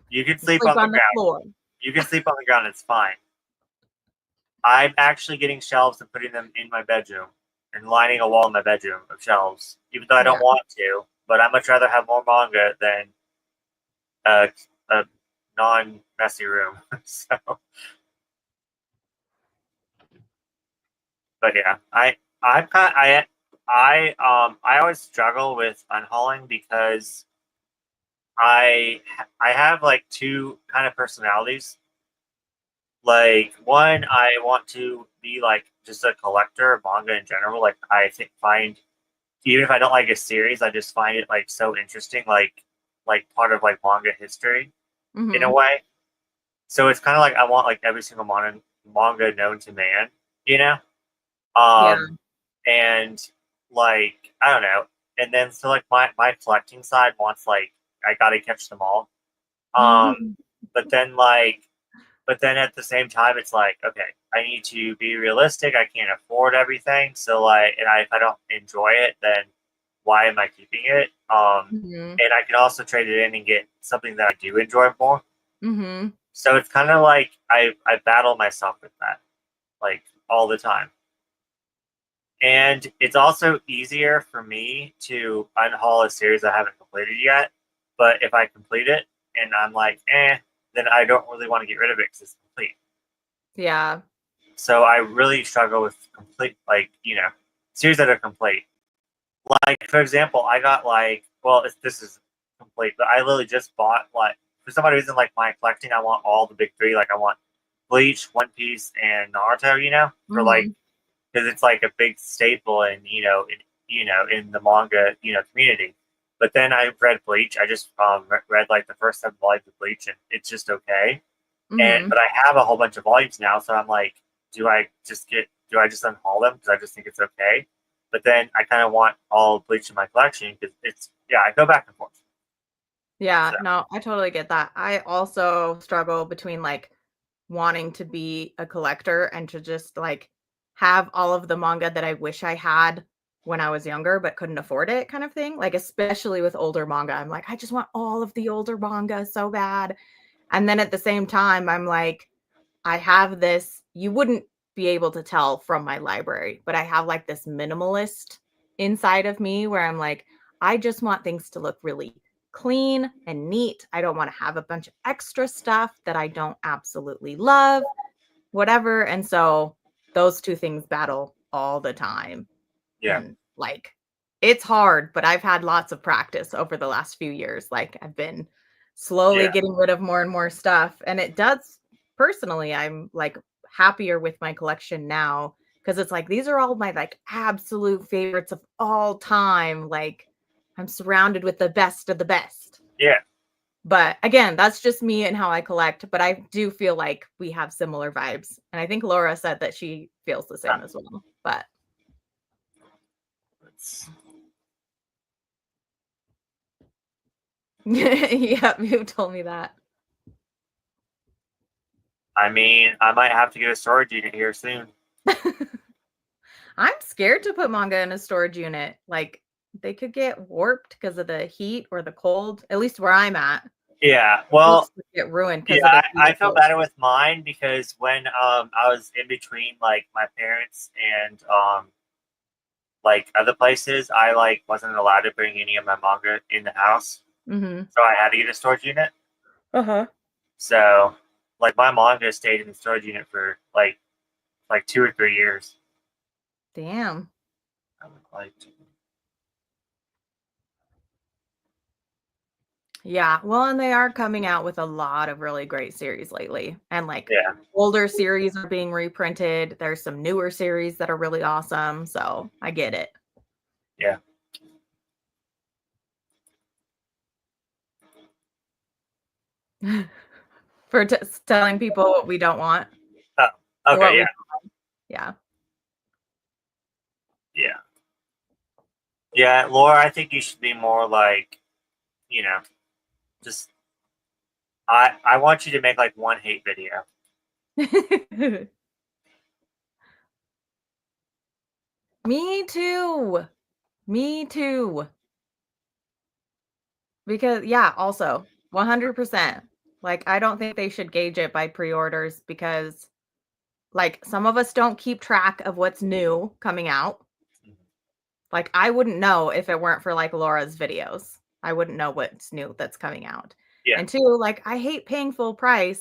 You can sleep on the ground. Floor. You can sleep on the ground. It's fine. I'm actually getting shelves and putting them in my bedroom and lining a wall in my bedroom of shelves, even though I don't want to. But I'd much rather have more manga than a non-messy room. So, but yeah, I always struggle with unhauling because I have like two kind of personalities. Like one, I want to be like just a collector of manga in general. Like I find even if I don't like a series, I just find it like so interesting, like part of like manga history in a way. So it's kind of like I want like every single manga known to man, you know. And like I don't know, and then so like my collecting side wants like I gotta catch them all. But then at the same time, it's like, okay, I need to be realistic. I can't afford everything. So like, if I don't enjoy it, then why am I keeping it? And I can also trade it in and get something that I do enjoy more. So it's kind of like I battle myself with that, like all the time. And it's also easier for me to unhaul a series I haven't completed yet. But if I complete it and I'm like, then I don't really want to get rid of it because it's complete. Yeah. So I really struggle with complete, like, series that are complete. Like, for example, I got this is complete, but I literally just bought, like, for some reason, like my collecting, I want all the big three. Like, I want Bleach, One Piece, and Naruto, for like, because it's like a big staple in, in the manga, community. But then I read Bleach. I just read like the first 7 volumes of Bleach, and it's just okay. But I have a whole bunch of volumes now, so I'm like, do I just unhaul them because I just think it's okay? But then I kind of want all of Bleach in my collection because I go back and forth. Yeah, no, I totally get that. I also struggle between like wanting to be a collector and to just like have all of the manga that I wish I had when I was younger but couldn't afford it kind of thing. Like especially with older manga. I'm like, I just want all of the older manga so bad. And then at the same time, I'm like, I have this, you wouldn't be able to tell from my library, but I have like this minimalist inside of me where I'm like, I just want things to look really clean and neat. I don't want to have a bunch of extra stuff that I don't absolutely love, whatever. And so those two things battle all the time. Yeah. And like, it's hard, but I've had lots of practice over the last few years. Like, I've been slowly getting rid of more and more stuff. And it does, personally, I'm like happier with my collection now because it's like, these are all my like absolute favorites of all time. Like, I'm surrounded with the best of the best. Yeah. But again, that's just me and how I collect. But I do feel like we have similar vibes. And I think Laura said that she feels the same as well. But yeah, you told me that. I mean, I might have to get a storage unit here soon. I'm scared to put manga in a storage unit. Like they could get warped because of the heat or the cold. At least where I'm at, Yeah, well, books would get ruined because yeah, of the heat I or feel cold. better with mine because when I was in between like my parents and like other places, I like wasn't allowed to bring any of my manga in the house, Mm-hmm. so I had to get a storage unit. Uh-huh. So like my manga stayed in the storage unit for like 2 or 3 years. Damn. I would like to. Yeah. Well, and they are coming out with a lot of really great series lately. And like Yeah, older series are being reprinted. There's some newer series that are really awesome. So I get it. yeah. For telling people what we don't want. Oh, Or what okay, yeah, yeah. yeah, yeah. Laura, I think you should be more like, you know, just I want you to make like one hate video. Me too. Me too. Because yeah, also 100%. Like I don't think they should gauge it by pre-orders because like some of us don't keep track of what's new coming out. Like I wouldn't know if it weren't for like Laura's videos. I wouldn't know what's new that's coming out. Yeah, And two, like I hate paying full price.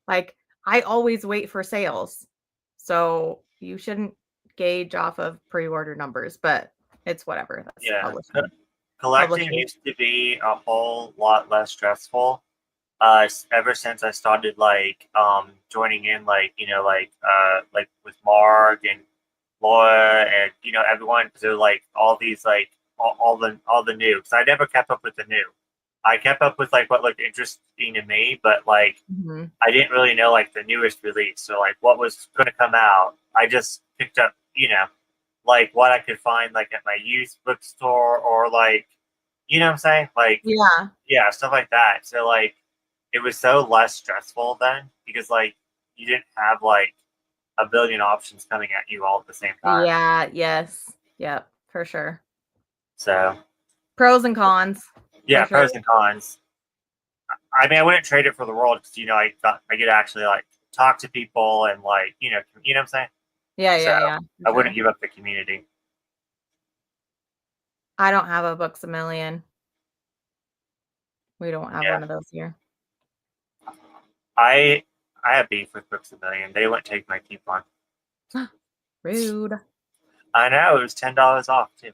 Like I always wait for sales. So you shouldn't gauge off of pre-order numbers, but it's whatever. That's yeah. publishing. Collecting Publishers. used to be a whole lot less stressful. Ever since I started like joining in, like like with Mark and Laura and everyone, because they're like all these like all the new. Because I never kept up with the new. I kept up with like what looked interesting to me, but like Mhm. I didn't really know like the newest release. So like what was going to come out, I just picked up, like what I could find like at my used bookstore or like, you know what I'm saying? Like, Yeah. yeah, stuff like that. So like it was so less stressful then because like you didn't have like a billion options coming at you all at the same time. Yeah, yes. Yep, for sure. So Pros and cons, for yeah, sure. pros and cons. I mean, I wouldn't trade it for the world because I get to actually like talk to people and like you know what I'm saying. Yeah, So yeah, yeah, I for wouldn't sure. give up the community. I don't have a Books a Million. We don't have Yeah, one of those here. I I have beef with Books a Million. They wouldn't take my coupon. Rude. I know it was $10 off too.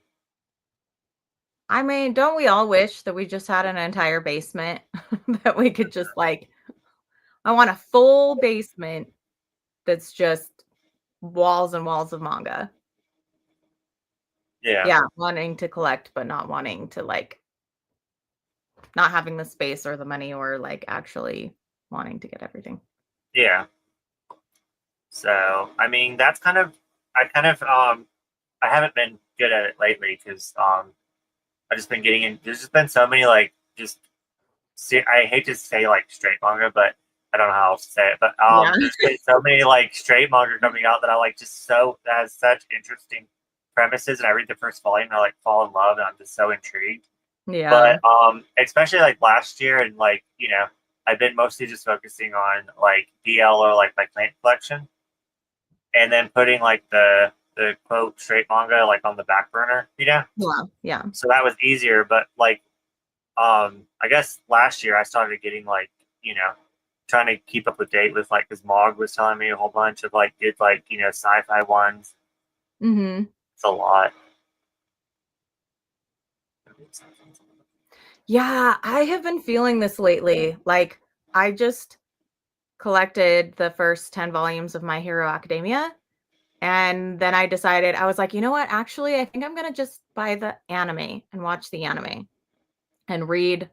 I mean, don't we all wish that we just had an entire basement that we could just like I want a full basement that's just walls and walls of manga. Yeah, Yeah, wanting to collect but not wanting to like not having the space or the money or like actually wanting to get everything. yeah. So I mean, that's kind of I kind of I haven't been good at it lately because I've just been getting in. There's just been so many like just see. I hate to say like straight manga, but I don't know how else to say it. But Yeah. there's been so many like straight manga coming out that I like just so that has such interesting premises, and I read the first volume and I like fall in love, and I'm just so intrigued. Yeah. But especially like last year and like I've been mostly just focusing on like DL or like my plant collection, and then putting like the quote straight manga like on the back burner, Yeah. Yeah. So that was easier. But like I guess last year I started getting like trying to keep up with date with like because Mog was telling me a whole bunch of like good like sci-fi ones. Mhm. It's a lot. Yeah, I have been feeling this lately. Like I just collected the first 10 volumes of My Hero Academia. And then I decided, I was like, you know what? Actually, I think I'm going to just buy the anime and watch the anime and read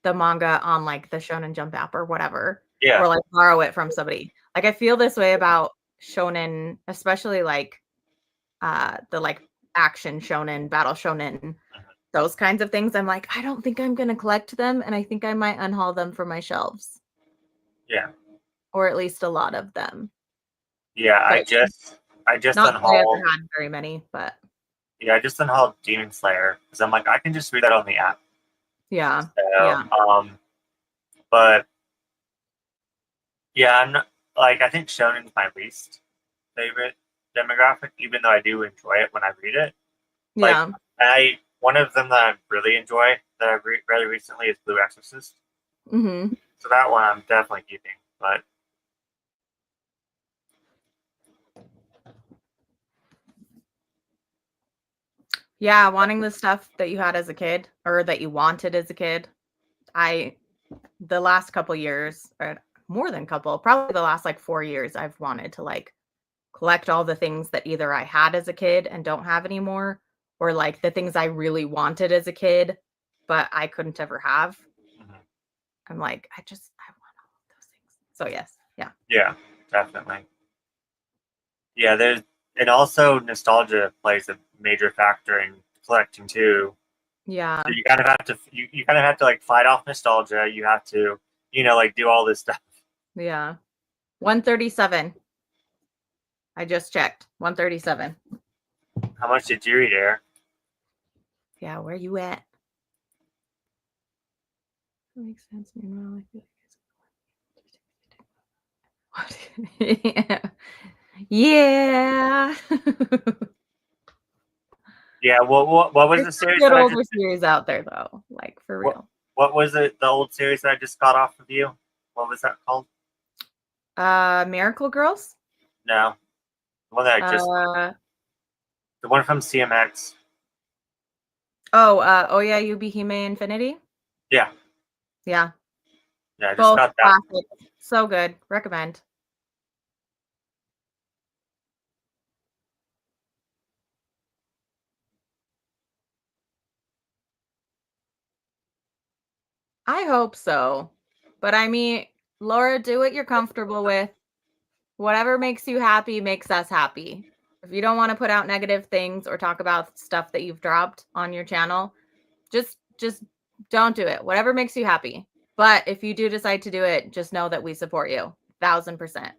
the manga on like the Shonen Jump app or whatever, Yeah, or like borrow it from somebody. Like I feel this way about shonen, especially like the like action shonen, battle shonen, those kinds of things. I'm like, I don't think I'm going to collect them and I think I might unhaul them from my shelves. yeah. or at least a lot of them. Yeah, I But just not that I unhauled. ever had very many, but Yeah, I just unhauled Demon Slayer because I'm like I can just read that on the app. yeah. So, but yeah, I'm not like I think Shonen's my least favorite demographic, even though I do enjoy it when I read it. Like Yeah. one of them that I really enjoy that I've read recently is Blue Exorcist. Mm-hmm. So that one I'm definitely keeping. But Yeah, wanting the stuff that you had as a kid or that you wanted as a kid. The last couple years, or more than couple, probably the last like 4 years, I've wanted to like collect all the things that either I had as a kid and don't have anymore, or like the things I really wanted as a kid, but I couldn't ever have. mhm. I'm like, I want all of those things. So yes, yeah. Yeah, definitely. Yeah, there's and also nostalgia plays a major factor in collecting too. Yeah. So you kind of have to you kind of have to like fight off nostalgia. You have to like do all this stuff. Yeah. 137. I just checked. 137. How much did you read, Eric? Yeah, where you at? That makes sense. Meanwhile, I feel like what? Yeah. Yeah, what was There's the some series good that I older just series out there though, like for what real. what was it the old series that I just got off of you? What was that called? Miracle Girls. No, the one that I just Uh the one from CMX. oh yeah, you be Hime Infinity. Yeah, Yeah, yeah, I just both got that. classics. So good. Recommend. I hope so. But I mean, Laura, do what you're comfortable with. Whatever makes you happy makes us happy. If you don't want to put out negative things or talk about stuff that you've dropped on your channel, just don't do it. Whatever makes you happy. But if you do decide to do it, just know that we support you. 1000%.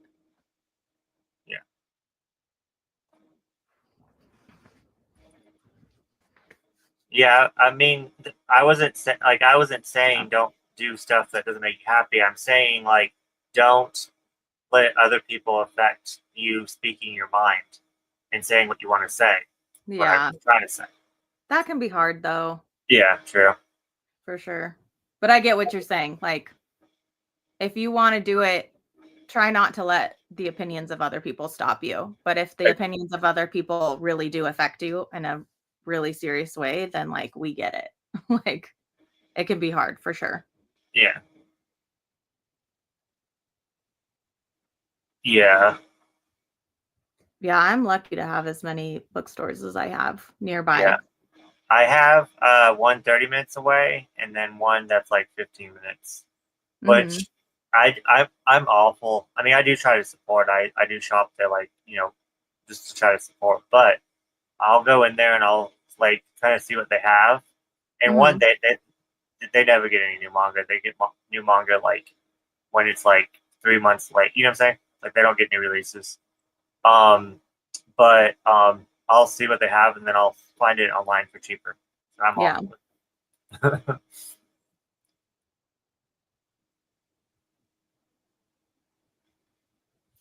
Yeah, yeah. I mean, I wasn't I wasn't saying don't do stuff that doesn't make you happy. I'm saying like don't let other people affect you speaking your mind and saying what you want to say. What I'm Yeah. trying to say. That can be hard though, Yeah, true. for sure. But I get what you're saying. Like if you want to do it, try not to let the opinions of other people stop you. But if the opinions of other people really do affect you in a really serious way, then like we get it. Like it can be hard for sure. Yeah. Yeah. Yeah, I'm lucky to have as many bookstores as I have nearby. Yeah. I have one 30 minutes away and then one that's like 15 minutes, Hmm. which I'm awful. I mean, I do try to support. I do shop there, like, just to try to support, but I'll go in there and I'll like try to see what they have. And one, Hmm. they never get any new manga. They get new manga like when it's like 3 months late. You know what I'm saying? Like they don't get new releases. Um, but I'll see what they have and then I'll find it online for cheaper. So I'm Yeah. awful.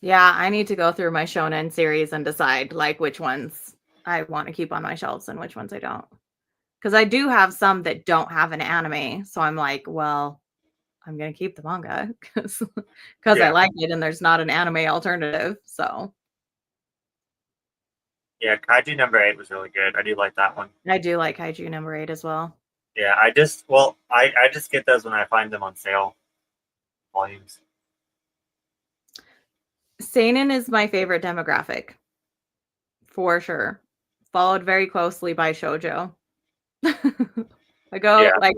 Yeah, I need to go through my shonen series and decide like which ones I want to keep on my shelves and which ones I don't. Because I do have some that don't have an anime. So I'm like, well, I'm gonna keep the manga because I Yeah, like it and there's not an anime alternative. So yeah. Kaiju number 8 was really good. I do like that one. I do like Kaiju number 8 as well. Yeah, I just get those when I find them on sale volumes. Seinen is my favorite demographic for sure. Followed very closely by shoujo. I go Yeah, like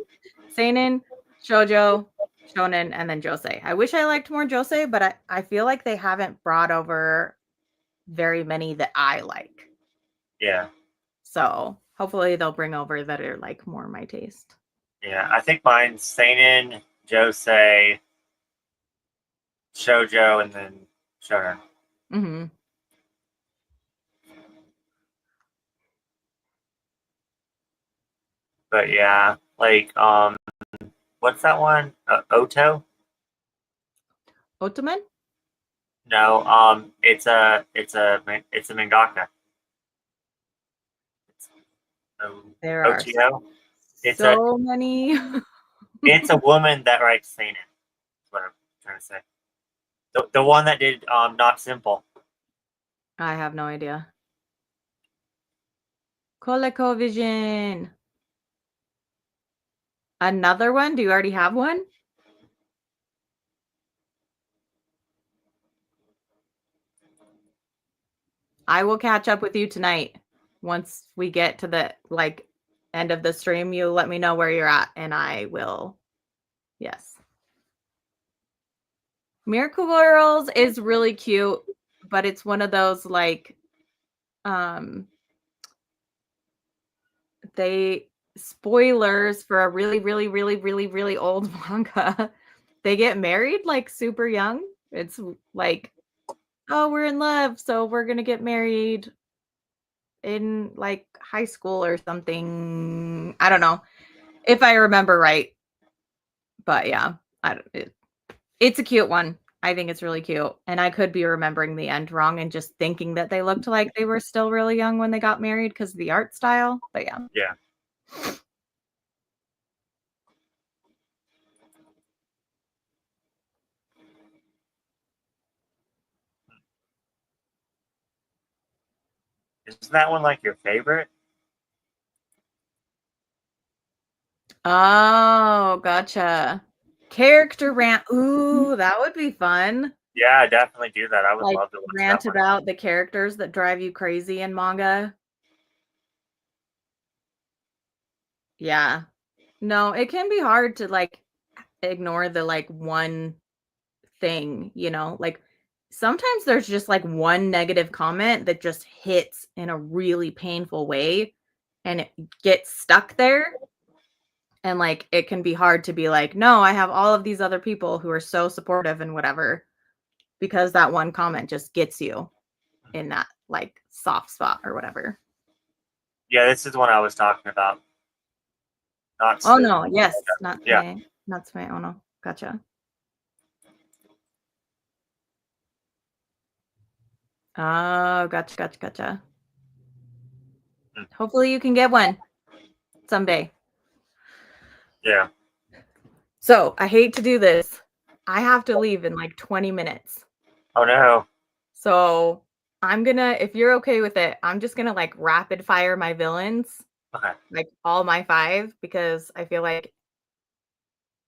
seinen, shoujo, shonen, and then josei. I wish I liked more josei, but I feel like they haven't brought over very many that I like. yeah, So hopefully they'll bring over that are like more my taste. yeah. I think mine's Seinen, Josei, shoujo and then shonen. Mm-hmm. But yeah, like what's that one? Oto? Otoman? No, it's a mangaka. It's, There are OTO. It's a so many. it's a woman that writes seinen. That's what I'm trying to say. The one that did Not Simple. I have no idea. ColecoVision. Another one? Do you already have one? I will catch up with you tonight. Once we get to the end of the stream, you let me know where you're at and I will. Yes. Miracle Girls is really cute, but it's one of those they spoilers for a really, really, really, really, really old manga. They get married like super young. It's like, oh, we're in love, so we're gonna get married in like high school or something. I don't know if I remember right, but yeah, it's a cute one. I think it's really cute, and I could be remembering the end wrong and just thinking that they looked like they were still really young when they got married because of the art style. But yeah. Yeah. Isn't that one like your favorite? Oh, gotcha. Character rant. Ooh, that would be fun. Yeah, definitely do that. I would Like love to watch rant that one. about the characters that drive you crazy in manga. Yeah. No, it can be hard to like ignore the like one thing, like sometimes there's just like one negative comment that just hits in a really painful way and it gets stuck there. And like it can be hard to be like, no, I have all of these other people who are so supportive and whatever, because that one comment just gets you in that like soft spot or whatever. Yeah, this is the one I was talking about. Not Oh Sue. no, yes, Yeah. not my oh no. Gotcha. Oh, gotcha. Hopefully you can get one someday. Yeah. So I hate to do this. I have to leave in like 20 minutes. Oh no. So I'm gonna, if you're okay with it, I'm just gonna like rapid fire my villains, Okay. like all my 5, because I feel like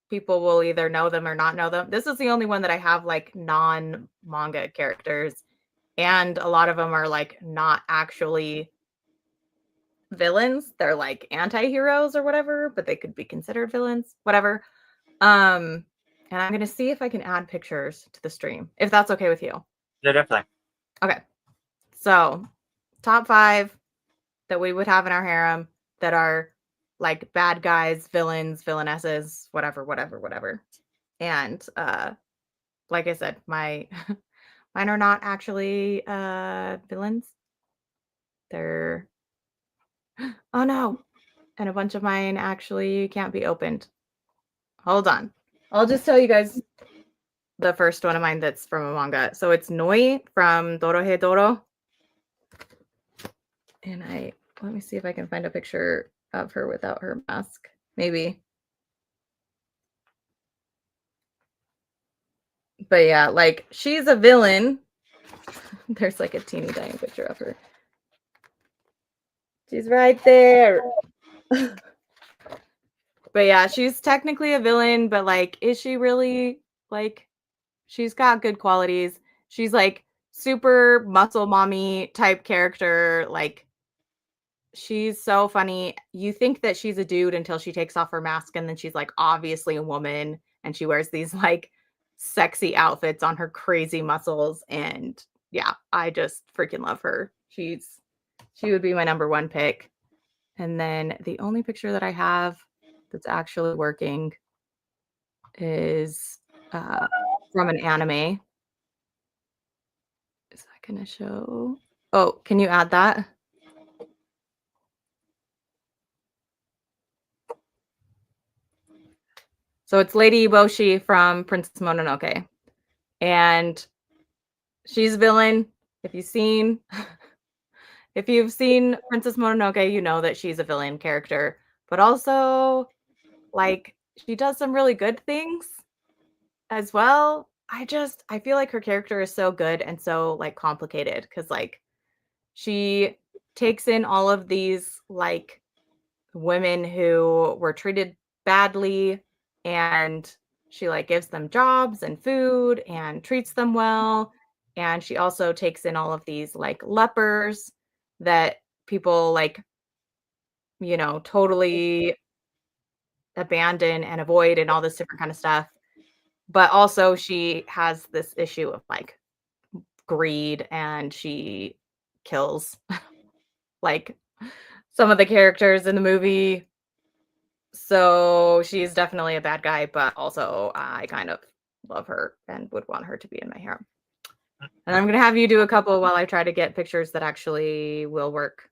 people will either know them or not know them. This is the only one that I have like non-manga characters, and a lot of them are like not actually villains. They're like anti-heroes or whatever, but they could be considered villains, whatever. And I'm gonna see if I can add pictures to the stream, if that's okay with you. Yeah, definitely. Okay. So top 5 that we would have in our harem that are like bad guys, villains, villainesses, whatever. And like I said, mine are not actually villains. They're oh no. And a bunch of mine actually can't be opened. Hold on. I'll just tell you guys the first one of mine that's from a manga. So it's Noi from Dorohedoro. And let me see if I can find a picture of her without her mask. Maybe. But yeah, like she's a villain. There's like a teeny tiny picture of her. She's right there. But yeah, she's technically a villain, but like, is she really? Like, she's got good qualities. She's like super muscle mommy type character. Like, she's so funny. You think that she's a dude until she takes off her mask, and then she's like obviously a woman, and she wears these like sexy outfits on her crazy muscles. And yeah, I just freaking love her. She would be my number 1 pick. And then the only picture that I have that's actually working is from an anime. Is that gonna show? Oh, can you add that? So it's Lady Eboshi from Princess Mononoke. And she's a villain. If you've seen if you've seen Princess Mononoke, you know that she's a villain character, but also like she does some really good things as well. I feel like her character is so good and so like complicated cuz like she takes in all of these like women who were treated badly and she like gives them jobs and food and treats them well, and she also takes in all of these like lepers that people like totally abandon and avoid and all this different kind of stuff, but also she has this issue of like greed and she kills like some of the characters in the movie. So she's definitely a bad guy, but also I kind of love her and would want her to be in my harem. And I'm gonna have you do a couple while I try to get pictures that actually will work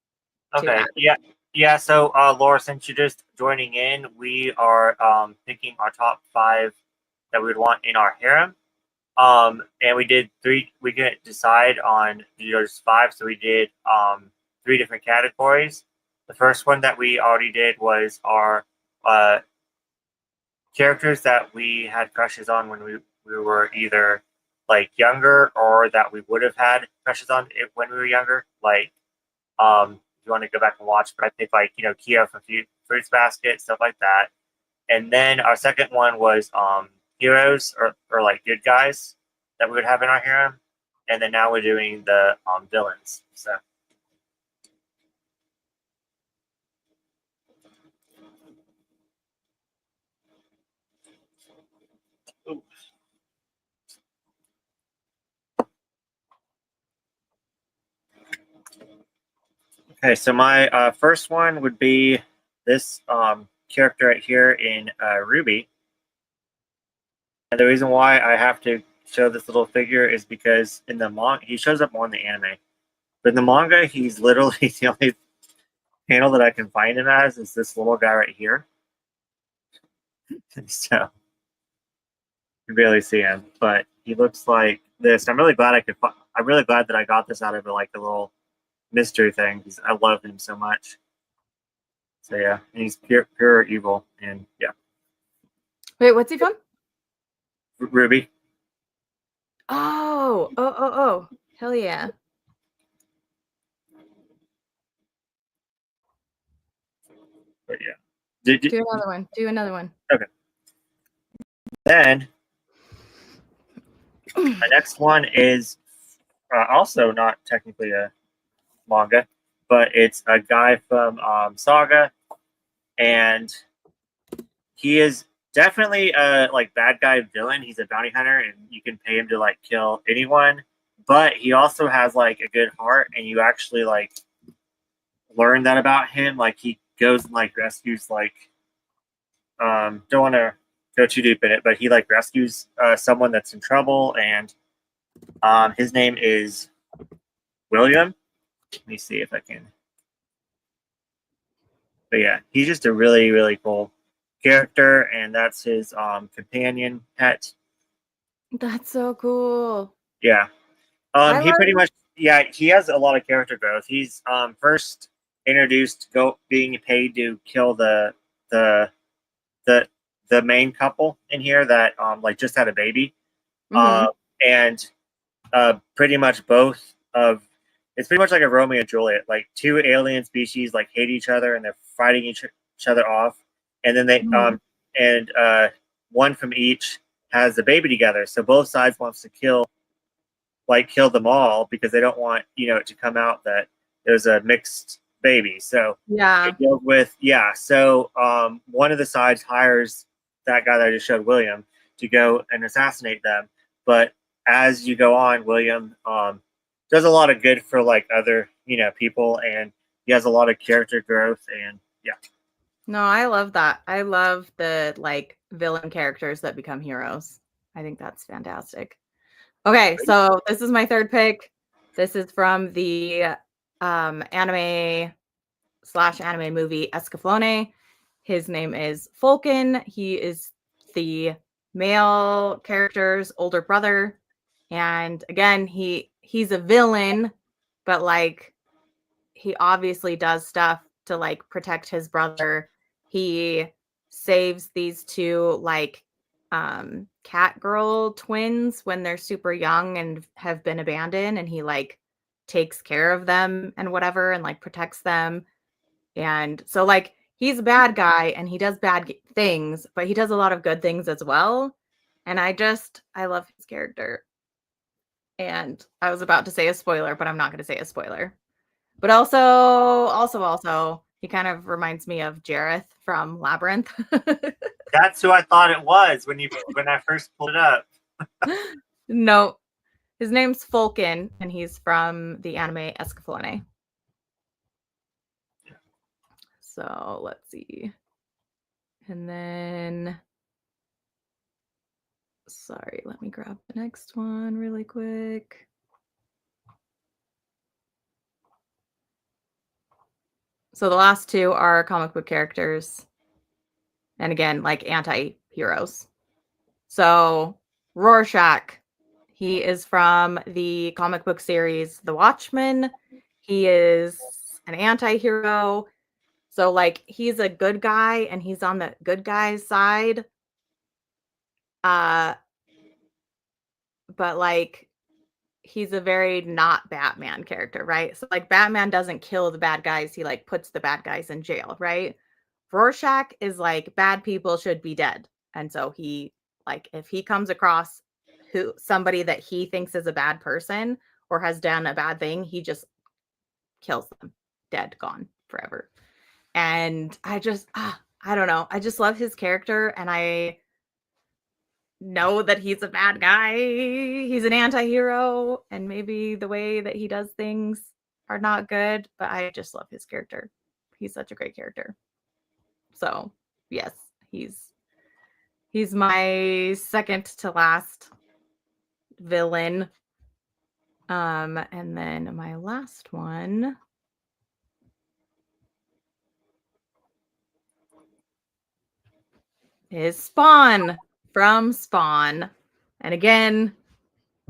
to Okay. add. Yeah. So, Laura, since you're just joining in, we are picking our top 5 that we would want in our harem. And we did 3. We couldn't decide on those 5, so we did 3 different categories. The first one that we already did was our characters that we had crushes on when we were either like younger or that we would have had crushes on when we were younger. Like, if you want to go back and watch, but I picked like Kia from Fruits Basket, stuff like that. And then our second one was heroes or like good guys that we would have in our harem. And then now we're doing the villains. So. Ooh. Okay, so my first one would be this character right here in Ruby. And the reason why I have to show this little figure is because in the manga, he shows up more in the anime. But in the manga, he's literally the only panel that I can find him as is this little guy right here. So you can barely see him, but he looks like this. I'm really glad I'm really glad that I got this out of like a little mystery thing because I love him so much. So yeah, and he's pure evil, and yeah. Wait, what's he from? Ruby. Oh. Hell yeah. But yeah. Do another one. Do another one. Okay. Then my next one is also not technically a manga, but it's a guy from Saga, and he is definitely a like bad guy villain. He's a bounty hunter, and you can pay him to like kill anyone. But he also has like a good heart, and you actually like learn that about him. Like he goes and like rescues like don't want to go too deep in it, but he like rescues someone that's in trouble, and his name is William. Let me see if I can. But yeah, he's just a really, really cool character, and that's his companion pet. That's so cool. Yeah. I He love pretty much he has a lot of character growth. He's first introduced being paid to kill the the the main couple in here that like just had a baby. And pretty much both of it's pretty much like a Romeo and Juliet. Like 2 alien species like hate each other and they're fighting each other off, and then they and one from each has a baby together. So both sides wants to kill them all because they don't want it to come out that there's a mixed baby. So yeah. it deals with So one of the sides hires that guy that I just showed, William, to go and assassinate them. But as you go on, William does a lot of good for like other people, and he has a lot of character growth, and yeah. No, I love that. I love the like villain characters that become heroes. I think that's fantastic. Okay, so this is my third pick. This is from the anime movie Escaflowne. His name is Falcon. He is the male character's older brother. And again, he's a villain, but like he obviously does stuff to like protect his brother. He saves these two like cat girl twins when they're super young and have been abandoned, and he like takes care of them and whatever and like protects them. And so like he's a bad guy and he does bad things, but he does a lot of good things as well. And I love his character. And I was about to say a spoiler, but I'm not going to say a spoiler. But also, he kind of reminds me of Jareth from Labyrinth. That's who I thought it was when I first pulled it up. No, his name's Falcon, and he's from the anime Escaflowne. So let's see. And then, sorry, let me grab the next one really quick. So the last two are comic book characters. And again, like anti-heroes. So Rorschach, he is from the comic book series The Watchmen. He is an anti-hero. So like he's a good guy and he's on the good guy's side. But like he's a very not Batman character, right? So like Batman doesn't kill the bad guys, he like puts the bad guys in jail, right? Rorschach is like bad people should be dead. And so he like if he comes across somebody that he thinks is a bad person or has done a bad thing, he just kills them. Dead, gone, forever. And I don't know. I just love his character, and I know that he's a bad guy. He's an anti-hero, and maybe the way that he does things are not good, but I just love his character. He's such a great character. So, yes, he's my second to last villain. And then my last one is Spawn from Spawn. And again,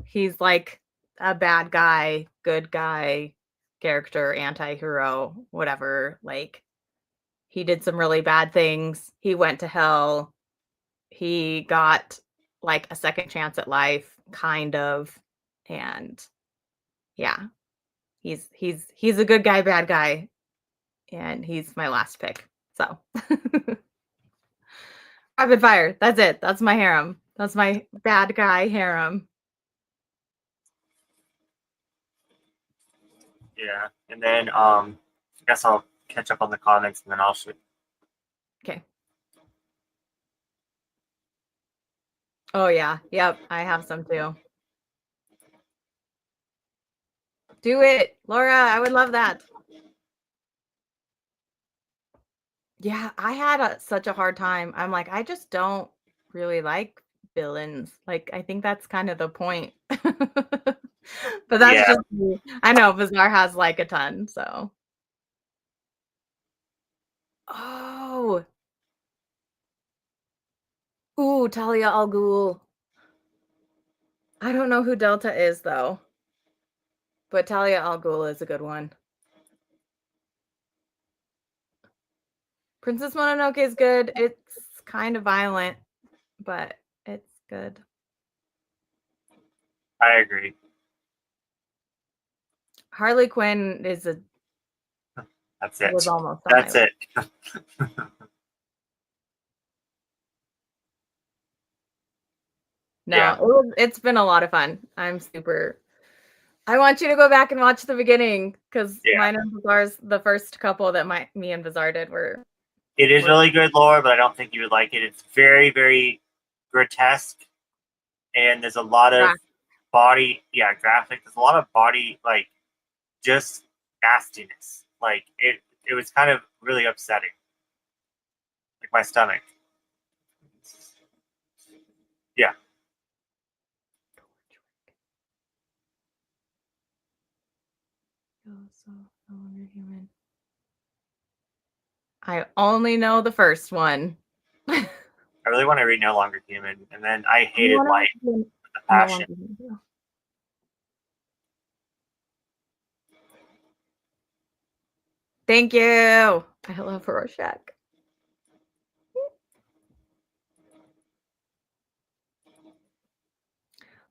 he's like a bad guy, good guy character, anti-hero, whatever. Like he did some really bad things. He went to hell. He got like a second chance at life, kind of. And yeah, he's a good guy, bad guy. And he's my last pick. So rapid fire. That's it. That's my harem. That's my bad guy harem. Yeah, and then I guess I'll catch up on the comments and then I'll shoot. Okay. Oh yeah. Yep. I have some too. Do it, Laura. I would love that. Yeah, I had such a hard time. I'm like, I just don't really like villains. Like, I think that's kind of the point. But that's Yeah. just me. I know Bizarre has like a ton, so. Oh. Ooh, Talia al Ghul. I don't know who Delta is though. But Talia al Ghul is a good one. Princess Mononoke is good. It's kind of violent, but it's good. I agree. Harley Quinn is a That's it. was almost on That's my it. No, Yeah. it's been a lot of fun. I want you to go back and watch the beginning because Yeah. mine and Bizarre's the first couple that me and Bizarre did were. It is really good lore, but I don't think you would like it. It's very, very grotesque, and there's a lot of graphic. There's a lot of body, like, just nastiness. Like, it was kind of really upsetting. Like, my stomach. Yeah. So no longer human. I only know the first one. I really want to read No Longer Human, and then I You hated wanna Light do with a No passion. Longer Human, yeah. Thank you. I love Rorschach.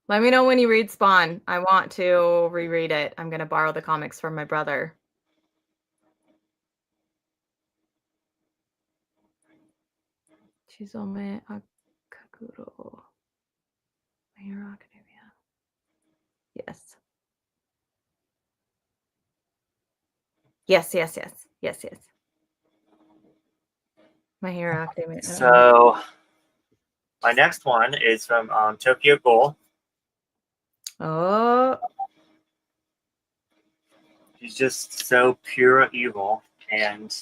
Let me know when you read Spawn. I want to reread it. I'm going to borrow the comics from my brother. Chizome Akaguro. My Hero Academia. Yes. Yes. My Hero Academia. So my next one is from Tokyo Ghoul. Oh. He's just so pure evil and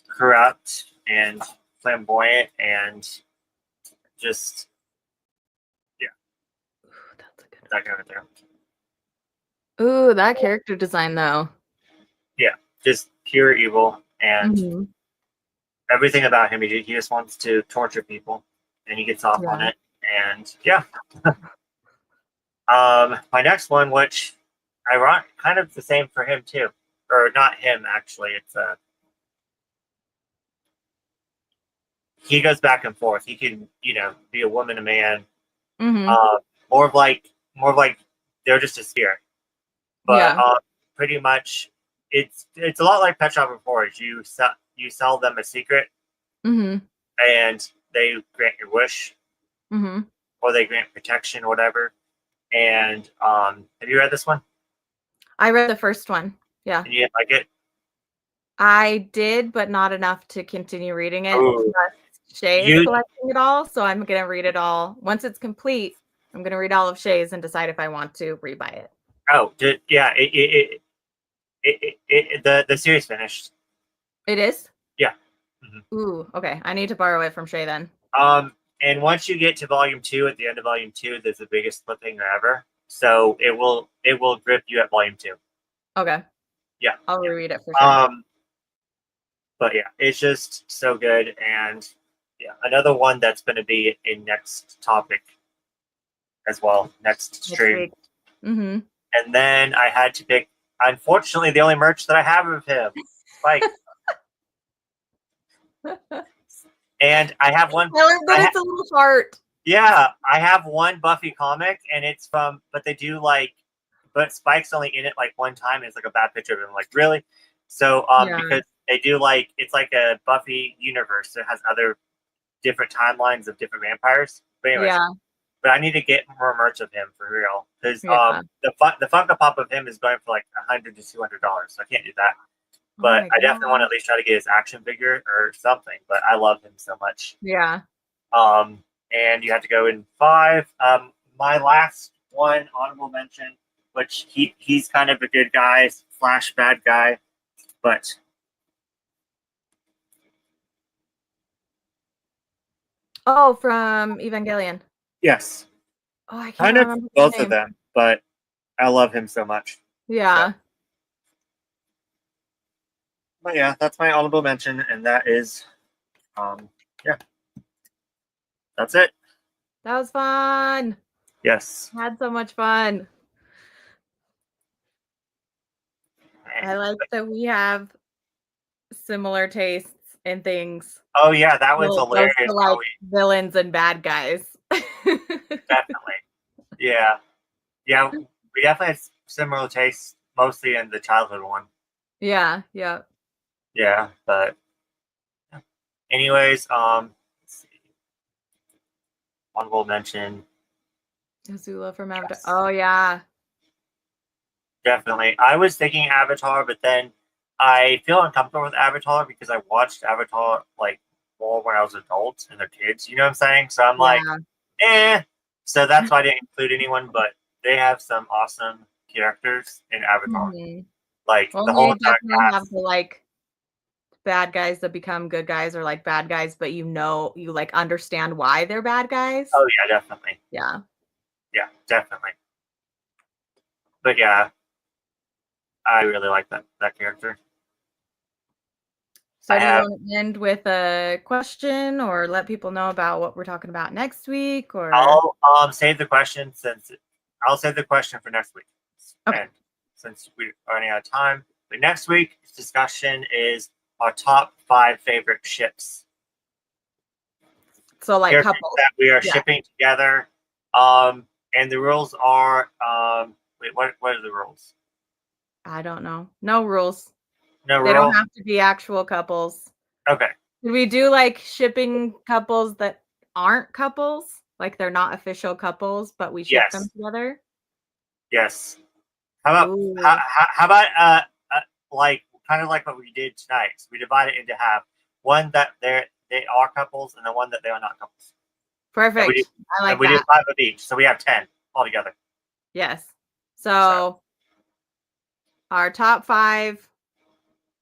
corrupt and flamboyant and just Ooh, that's a good that kind of thing. one. Ooh, that character design though. Yeah, just pure evil and Mhm. everything about him. He just wants to torture people, and he gets off on Yeah. it. And yeah, my next one, which ironic, kind of the same for him too, or not him actually. It's he goes back and forth. He can be a woman, a man, Mhm. more of like they're just a spirit. But Yeah. pretty much, it's a lot like Pet Shop Reports. You sell them a secret, Mhm. and they grant your wish, Mhm. or they grant protection, or whatever. And have you read this one? I read the first one. Yeah. And you didn't like it? I did, but not enough to continue reading it. Oh, Plus, Shay is you collecting it all, so I'm gonna read it all. Once it's complete, I'm gonna read all of Shay's and decide if I want to rebuy it. yeah. The series finished. It is? Yeah. Mhm. Ooh, okay. I need to borrow it from Shay then. And once you get to volume 2, at the end of volume 2, there's the biggest cliffhanger ever. So it will grip you at volume 2. Okay. Yeah. I'll Yeah. reread it for sure. But yeah, it's just so good. And yeah, another one that's going to be a next topic as well, next stream. Mm-hmm. And then I had to pick, unfortunately, the only merch that I have of him, Spike. And I have one. I like that it's a little heart. Yeah, I have one Buffy comic, and it's from, but they do but Spike's only in it like one time, and it's like a bad picture of him. Like, really? So, Yeah. because they do it's like a Buffy universe that has other different timelines of different vampires. But anyways, Yeah. but I need to get more merch of him for real, because Yeah. the Funko Pop of him is going for like $100 to $200, so I can't do that. Oh But my I definitely want to gosh. at least try to get his action figure or something. But I love him so much. Yeah. And you have to go in 5. My last one, honorable mention, which he's kind of a good guy / bad guy, but Oh, from Evangelion. yes, Oh, I can't kind of remember his both of name. them. But I love him so much. Yeah. So, but yeah, that's my honorable mention, and that is, yeah, that's it. That was fun. Yes. Had so much fun. I like that we have similar tastes in things. Oh yeah, that was Well, goes hilarious. to How like we villains and bad guys. definitely, yeah, yeah, we definitely had similar tastes, mostly in the childhood one. Yeah. Yeah, but anyways, let's see. Honorable mention. Azula from Avatar. Yes, Oh yeah. definitely. I was thinking Avatar, but then I feel uncomfortable with Avatar because I watched Avatar like more when I was an adult and they're kids. You know what I'm saying? So I'm like, Yeah. eh. So that's why I didn't include anyone, but they have some awesome characters in Avatar. Mhm. Like Well, the whole they entire definitely have cast. the like bad guys that become good guys or like bad guys, but you like understand why they're bad guys. Oh yeah, definitely. Yeah. Yeah, definitely. But yeah, I really like that character. So do you want to end with a question or let people know about what we're talking about next week? Or I'll save the question I'll save the question for next week. Okay. And since we're running out of time, but next week's discussion is our top 5 favorite ships. So like Characters couples that we are shipping together. And the rules are wait, what are the rules? I don't know. No rules. No They rules. don't have to be actual couples. Okay. Did we do like shipping couples that aren't couples? Like they're not official couples, but we ship them together? Yes. How about like kind of like what we did tonight? So we divide it into half. One that they are couples, and the one that they are not couples. Perfect. I like that. We do 5 of each, so we have 10 altogether. Yes. So our top 5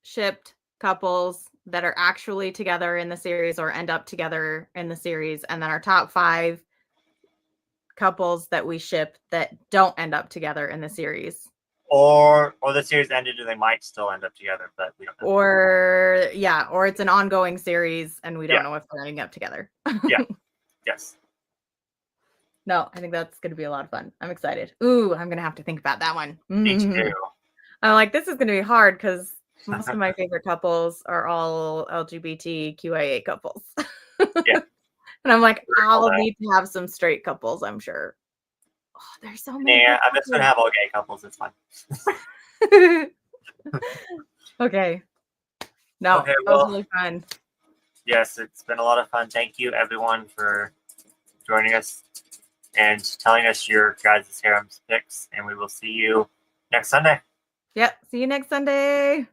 shipped couples that are actually together in the series or end up together in the series, and then our top 5 couples that we ship that don't end up together in the series. Or the series ended and they might still end up together, but we don't know. Or it's an ongoing series and we don't know if they're ending up together. Yes. No, I think that's going to be a lot of fun. I'm excited. Ooh, I'm going to have to think about that one. Me too. I'm like, this is going to be hard because most of my favorite couples are all LGBTQIA couples. Yeah. And I'm like, I'll need to have some straight couples, I'm sure. Oh, there's so many. Yeah, I'm just going to have all gay couples. It's fine. Okay. No, okay, that was really fun. Yes, it's been a lot of fun. Thank you, everyone, for joining us and telling us your guys' Harems picks. And we will see you next Sunday. Yep. See you next Sunday.